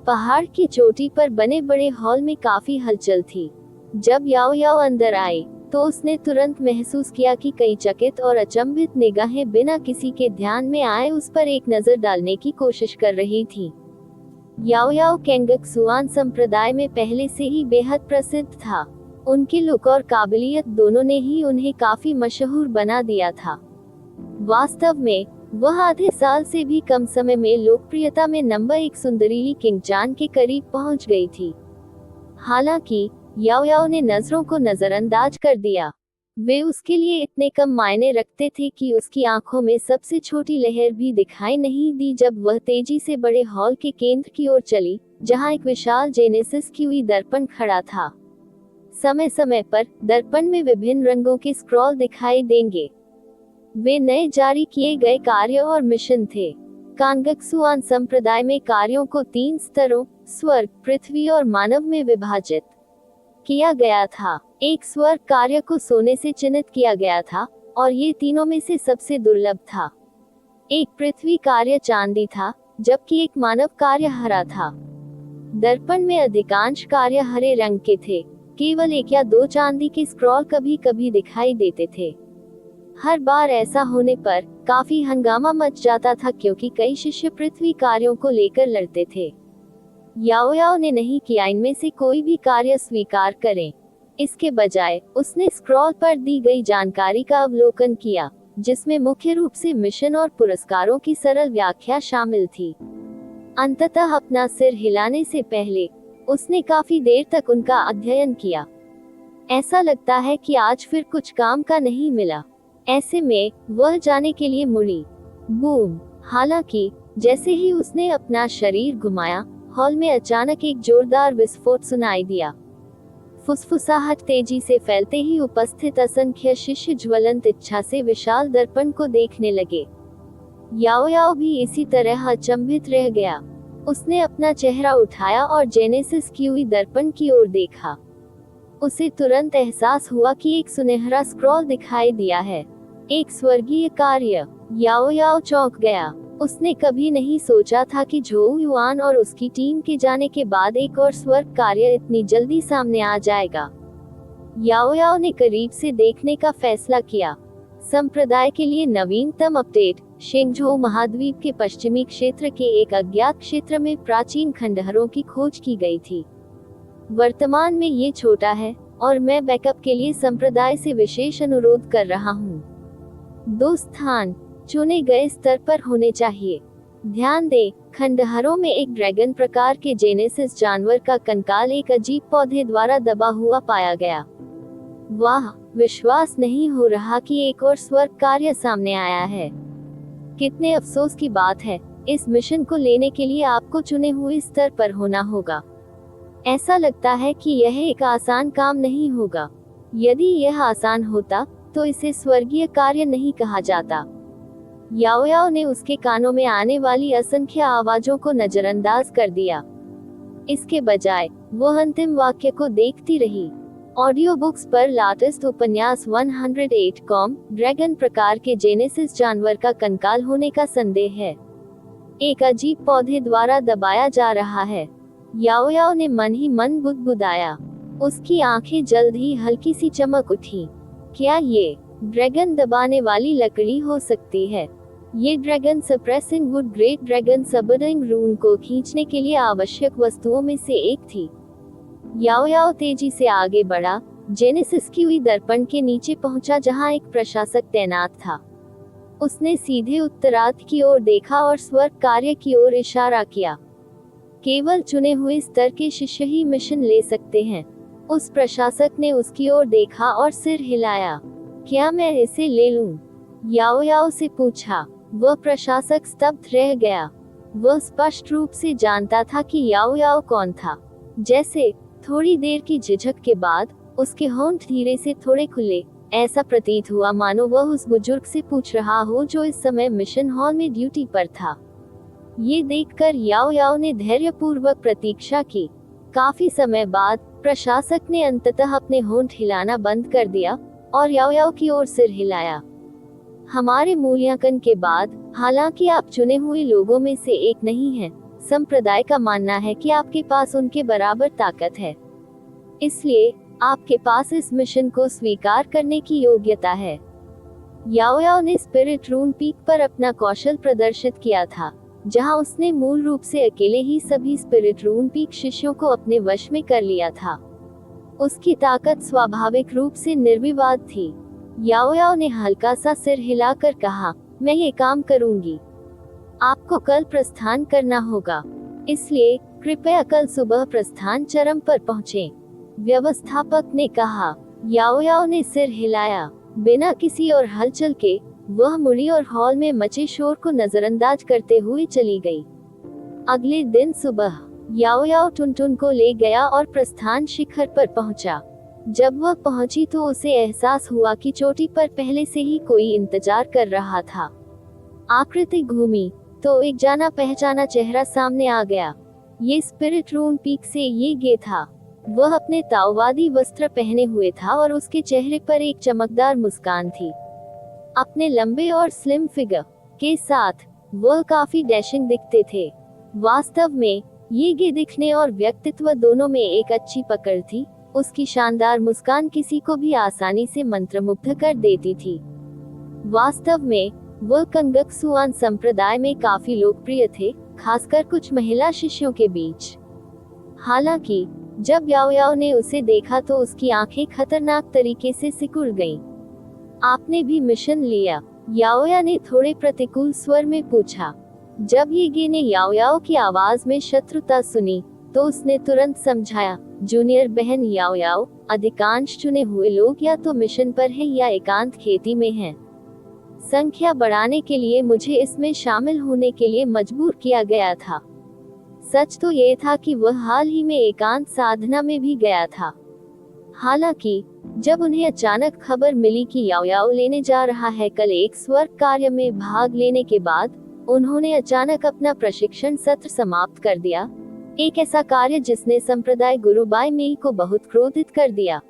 पहाड़ की चोटी पर बने बड़े हॉल में काफी हलचल थी। जब याओ याओ अंदर आई तो उसने तुरंत महसूस किया कि कई चकित और अचंभित निगाहें बिना किसी के ध्यान में आए उस पर एक नजर डालने की कोशिश कर रही थी। याओ याओ कैंगक्सुआन संप्रदाय में पहले से ही बेहद प्रसिद्ध था। उनके लुक और काबिलियत दोनों ने ही उन्हें काफी मशहूर बना दिया था। वास्तव में वह आधे साल से भी कम समय में लोकप्रियता में नंबर 1 सुंदरीली किंगचान के करीब पहुंच गई थी। हालांकि याओ याओ ने नजरों को नजरअंदाज कर दिया। वे उसके लिए इतने कम मायने रखते थे कि उसकी आंखों में सबसे छोटी लहर भी दिखाई नहीं दी जब वह तेजी से बड़े हॉल के केंद्र की ओर चली, जहां एक विशाल जेनेसिस क्यूई दर्पण खड़ा था। समय समय पर दर्पण में विभिन्न रंगों के स्क्रॉल दिखाई देंगे। वे नए जारी किए गए कार्य और मिशन थे। कांगक्सुआन संप्रदाय में कार्यों को 3 स्तरों स्वर्ग, पृथ्वी और मानव में विभाजित किया गया था। एक स्वर्ग कार्य को सोने से चिन्हित किया गया था और ये तीनों में से सबसे दुर्लभ था। एक पृथ्वी कार्य चांदी था, जबकि एक मानव कार्य हरा था। दर्पण में अधिकांश कार्य हरे रंग के थे। केवल 1 या 2 चांदी के स्क्रॉल कभी कभी दिखाई देते थे। हर बार ऐसा होने पर काफी हंगामा मच जाता था क्योंकि कई शिष्य पृथ्वी कार्यों को लेकर लड़ते थे। याओ याओ ने नहीं किया इनमें से कोई भी कार्य स्वीकार करें। इसके बजाय उसने स्क्रॉल पर दी गई जानकारी का अवलोकन किया, जिसमें मुख्य रूप से मिशन और पुरस्कारों की सरल व्याख्या शामिल थी। अंततः अपना सिर हिलाने से पहले उसने काफी देर तक उनका अध्ययन किया। ऐसा लगता है कि आज फिर कुछ काम का नहीं मिला। ऐसे में वह जाने के लिए मुड़ी। बूम! हालांकि जैसे ही उसने अपना शरीर घुमाया, हॉल में अचानक एक जोरदार विस्फोट सुनाई दिया। फुसफुसाहट तेजी से फैलते ही उपस्थित असंख्य शिष्य ज्वलंत इच्छा से विशाल दर्पण को देखने लगे। याओ याओ भी इसी तरह अचंभित रह गया। उसने अपना चेहरा उठाया और जेनेसिस क्यूई दर्पण की ओर देखा। उसे तुरंत एहसास हुआ कि एक सुनहरा स्क्रॉल दिखाई दिया है, एक स्वर्गीय कार्य। याओ याओ चौंक गया। उसने कभी नहीं सोचा था कि झो युआन और उसकी टीम के जाने के बाद एक और स्वर्ग कार्य इतनी जल्दी सामने आ जाएगा। याओ याओ ने करीब से देखने का फैसला किया। संप्रदाय के लिए नवीनतम अपडेट। शेंगझो महाद्वीप के पश्चिमी क्षेत्र के एक अज्ञात क्षेत्र में प्राचीन खंडहरों की खोज की गई थी। वर्तमान में ये छोटा है और मैं बैकअप के लिए संप्रदाय से विशेष अनुरोध कर रहा हूँ। 2 स्थान चुने गए स्तर पर होने चाहिए। ध्यान दें, खंडहरों में एक ड्रैगन प्रकार के जेनेसिस जानवर का कंकाल एक अजीब पौधे द्वारा दबा हुआ पाया गया। वाह, विश्वास नहीं हो रहा कि एक और स्वर्ग कार्य सामने आया है। कितने अफसोस की बात है, इस मिशन को लेने के लिए आपको चुने हुए स्तर पर होना होगा। ऐसा लगता है कि यह एक आसान काम नहीं होगा। यदि यह आसान होता तो इसे स्वर्गीय कार्य नहीं कहा जाता। याओ याओ ने उसके कानों में आने वाली असंख्य आवाजों को नजरअंदाज कर दिया। इसके बजाय वो अंतिम वाक्य को देखती रही। ऑडियो बुक्स पर लेटेस्ट उपन्यास 108 कॉम ड्रैगन प्रकार के जेनेसिस जानवर का कंकाल होने का संदेह है। एक अजीब पौधे द्वारा दबाया जा रहा है। याओ याओ ने मन ही मन बुदबुदाया। उसकी आंखें जल्द ही हल्की सी चमक उठी। क्या ये ड्रैगन दबाने वाली लकड़ी हो सकती है? ये dragon suppressing wood great dragon suppressing rune को खींचने के लिए आवश्यक वस्तुओं में से एक थी। याओ याओ तेजी से आगे बढ़ा। जेनेसिस की हुई दर्पण के नीचे पहुंचा जहां एक प्रशासक तैनात था। उसने सीधे उत्तरार्ध की ओर देखा और स्वर्ग कार्य की ओर इशारा किया। केवल चुने हुए स्तर के शिष्य ही मिशन ले सकते हैं। उस प्रशासक ने उसकी ओर देखा और सिर हिलाया। क्या मैं इसे ले लूं? याओ याओ से पूछा। वह प्रशासक स्तब्ध रह गया। वह स्पष्ट रूप से जानता था कि याओ याओ कौन था। जैसे थोड़ी देर की झिझक के बाद उसके होंठ धीरे से थोड़े खुले। ऐसा प्रतीत हुआ मानो वह उस बुजुर्ग से पूछ रहा हो जो इस समय मिशन हॉल में ड्यूटी पर था। ये देखकर याओ याओ ने धैर्यपूर्वक प्रतीक्षा की। काफी समय बाद प्रशासक ने अंततः अपने होंठ हिलाना बंद कर दिया और याओ याओ की ओर सिर हिलाया। हमारे मूल्यांकन के बाद, हालांकि आप चुने हुए लोगों में से एक नहीं हैं, संप्रदाय का मानना है कि आपके पास उनके बराबर ताकत है। इसलिए आपके पास इस मिशन को स्वीकार करने की योग्यता है। याओ याओ ने स्पिरिट रून पीक पर अपना कौशल प्रदर्शित किया था, जहां उसने मूल रूप से अकेले ही सभी स्पिरिट रून पीक शिष्यों को अपने वश में कर लिया था। उसकी ताकत स्वाभाविक रूप से निर्विवाद थी। याओ याओ ने हल्का सा सिर हिलाकर कहा, मैं ये काम करूंगी। आपको कल प्रस्थान करना होगा, इसलिए कृपया कल सुबह प्रस्थान चरम पर पहुँचें। व्यवस्थापक ने कहा। याओ याओ ने सिर हिलाया। बिना किसी और हलचल के वह मुड़ी और हॉल में मचे शोर को नजरअंदाज करते हुए चली गई। अगले दिन सुबह याओ याओ टुनटुन को ले गया और प्रस्थान शिखर पर पहुंचा। जब वह पहुंची तो उसे एहसास हुआ कि चोटी पर पहले से ही कोई इंतजार कर रहा था। आकृति घूमी तो एक जाना पहचाना चेहरा सामने आ गया। ये स्पिरिट रून पीक से ये गे था। वह अपने ताओवादी वस्त्र पहने हुए था और उसके चेहरे पर एक चमकदार मुस्कान थी। अपने लंबे और स्लिम फिगर के साथ वह काफी डैशिंग दिखते थे। वास्तव में ये गे दिखने और व्यक्तित्व दोनों में एक अच्छी पकड़ थी। उसकी शानदार मुस्कान किसी को भी आसानी से मंत्रमुग्ध कर देती थी। वास्तव में वह कंगक्सुआन संप्रदाय में काफी लोकप्रिय थे, खासकर कुछ महिला शिष्यों के बीच। हालांकि जब याओ याओ ने उसे देखा तो उसकी आंखें खतरनाक तरीके से सिकुड़ गईं। आपने भी मिशन लिया? याओ याओ ने थोड़े प्रतिकूल स्वर में पूछा। जब ये गे ने याओ याओ की आवाज में शत्रुता सुनी तो उसने तुरंत समझाया, जूनियर बहन याओ याओ, अधिकांश चुने हुए लोग या तो मिशन पर हैं या एकांत खेती में हैं। संख्या बढ़ाने के लिए मुझे इसमें शामिल होने के लिए मजबूर किया गया था। सच तो ये था कि वह हाल ही में एकांत साधना में भी गया था। हालांकि जब उन्हें अचानक खबर मिली कि याओ याओ लेने जा रहा है कल एक स्वर्ग कार्य में भाग लेने के बाद, उन्होंने अचानक अपना प्रशिक्षण सत्र समाप्त कर दिया। एक ऐसा कार्य जिसने संप्रदाय गुरु बाई मेई को बहुत क्रोधित कर दिया।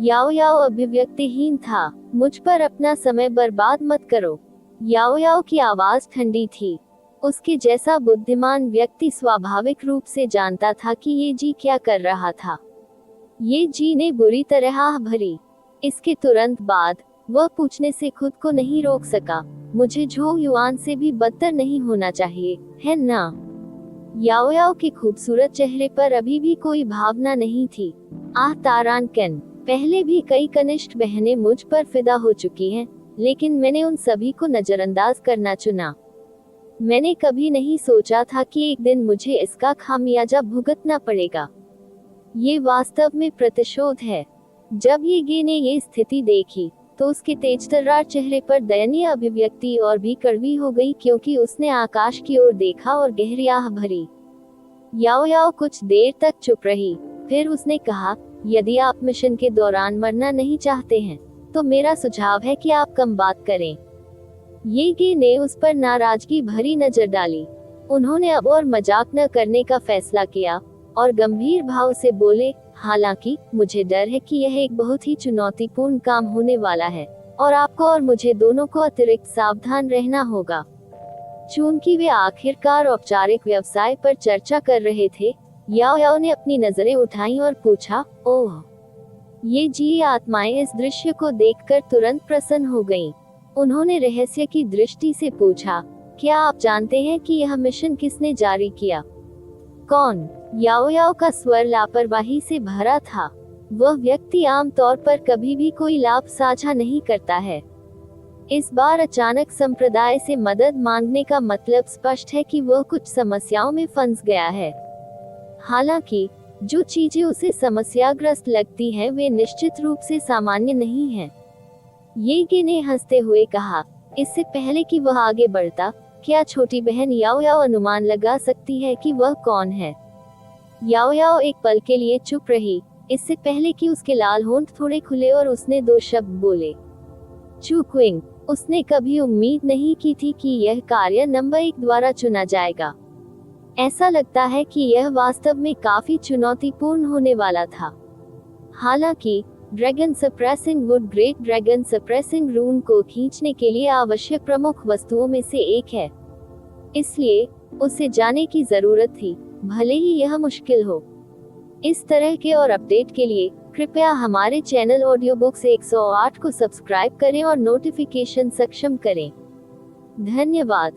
याओ याओ अभिव्यक्तिहीन था। मुझ पर अपना समय बर्बाद मत करो। याओ याओ की आवाज ठंडी थी। उसके जैसा बुद्धिमान व्यक्ति स्वाभाविक रूप से जानता था कि ये जी क्या कर रहा था। ये जी ने बुरी तरह आह भरी। इसके तुरंत बाद वह पूछने से खुद को नहीं रोक सका, मुझे झो युआन से भी बदतर नहीं होना चाहिए, है ना? याओ याओ के खूबसूरत चेहरे पर अभी भी कोई भावना नहीं थी। आह तारान केन, पहले भी कई कनिष्ठ बहनें मुझ पर फिदा हो चुकी हैं, लेकिन मैंने उन सभी को नजरअंदाज करना चुना। मैंने कभी नहीं सोचा था कि एक दिन मुझे इसका खामियाजा भुगतना पड़ेगा। ये वास्तव में प्रतिशोध है। जब ये गे ने ये स्थिति देखी तो उसके तेजतर्रार चेहरे पर दयनीय अभिव्यक्ति और भी कड़वी हो गई, क्योंकि उसने आकाश की ओर देखा और गहरी आह भरी। याओ याओ कुछ देर तक चुप रही। फिर उसने कहा, यदि आप मिशन के दौरान मरना नहीं चाहते हैं तो मेरा सुझाव है कि आप कम बात करें। ये गे ने उस पर नाराजगी भरी नजर डाली। उन्होंने अब और मजाक न करने का फैसला किया। और गंभीर भाव से बोले, हालांकि मुझे डर है कि यह एक बहुत ही चुनौतीपूर्ण काम होने वाला है और आपको और मुझे दोनों को अतिरिक्त सावधान रहना होगा। चूंकि वे आखिरकार औपचारिक व्यवसाय पर चर्चा कर रहे थे, याओ याओ ने अपनी नजरें उठाईं और पूछा, ओह, ये जी आत्माएं इस दृश्य को देखकर तुरंत प्रसन्न हो गईं। उन्होंने रहस्य की दृष्टि से पूछा, क्या आप जानते हैं कि यह मिशन किसने जारी किया? कौन? याओ याओ का स्वर लापरवाही से भरा था। वह व्यक्ति आमतौर पर कभी भी कोई लाभ साझा नहीं करता है। इस बार अचानक संप्रदाय से मदद मांगने का मतलब स्पष्ट है कि वह कुछ समस्याओं में फंस गया है। हालांकि जो चीजें उसे समस्याग्रस्त लगती हैं वे निश्चित रूप से सामान्य नहीं हैं। ये गे ने हंसते हुए कहा। इससे पहले कि वह आगे बढ़ता, क्या छोटी बहन याओ याओ अनुमान लगा सकती है कि वह कौन है? याओ याओ एक पल के लिए चुप रही, इससे पहले कि उसके लाल होंठ थोड़े खुले और उसने दो शब्द बोले, चूक्विंग। उसने कभी उम्मीद नहीं की थी कि यह कार्य नंबर 1 द्वारा चुना जाएगा। ऐसा लगता है कि यह वास्तव में काफी चुनौतीपूर्ण होने वाला था। हालांकि dragon suppressing wood great dragon suppressing rune को खींचने के लिए आवश्यक प्रमुख वस्तुओं में से एक है, इसलिए उसे जाने की जरूरत थी, भले ही यह मुश्किल हो। इस तरह के और अपडेट के लिए कृपया हमारे चैनल ऑडियो बुक्स 108 को सब्सक्राइब करें और नोटिफिकेशन सक्षम करें। धन्यवाद।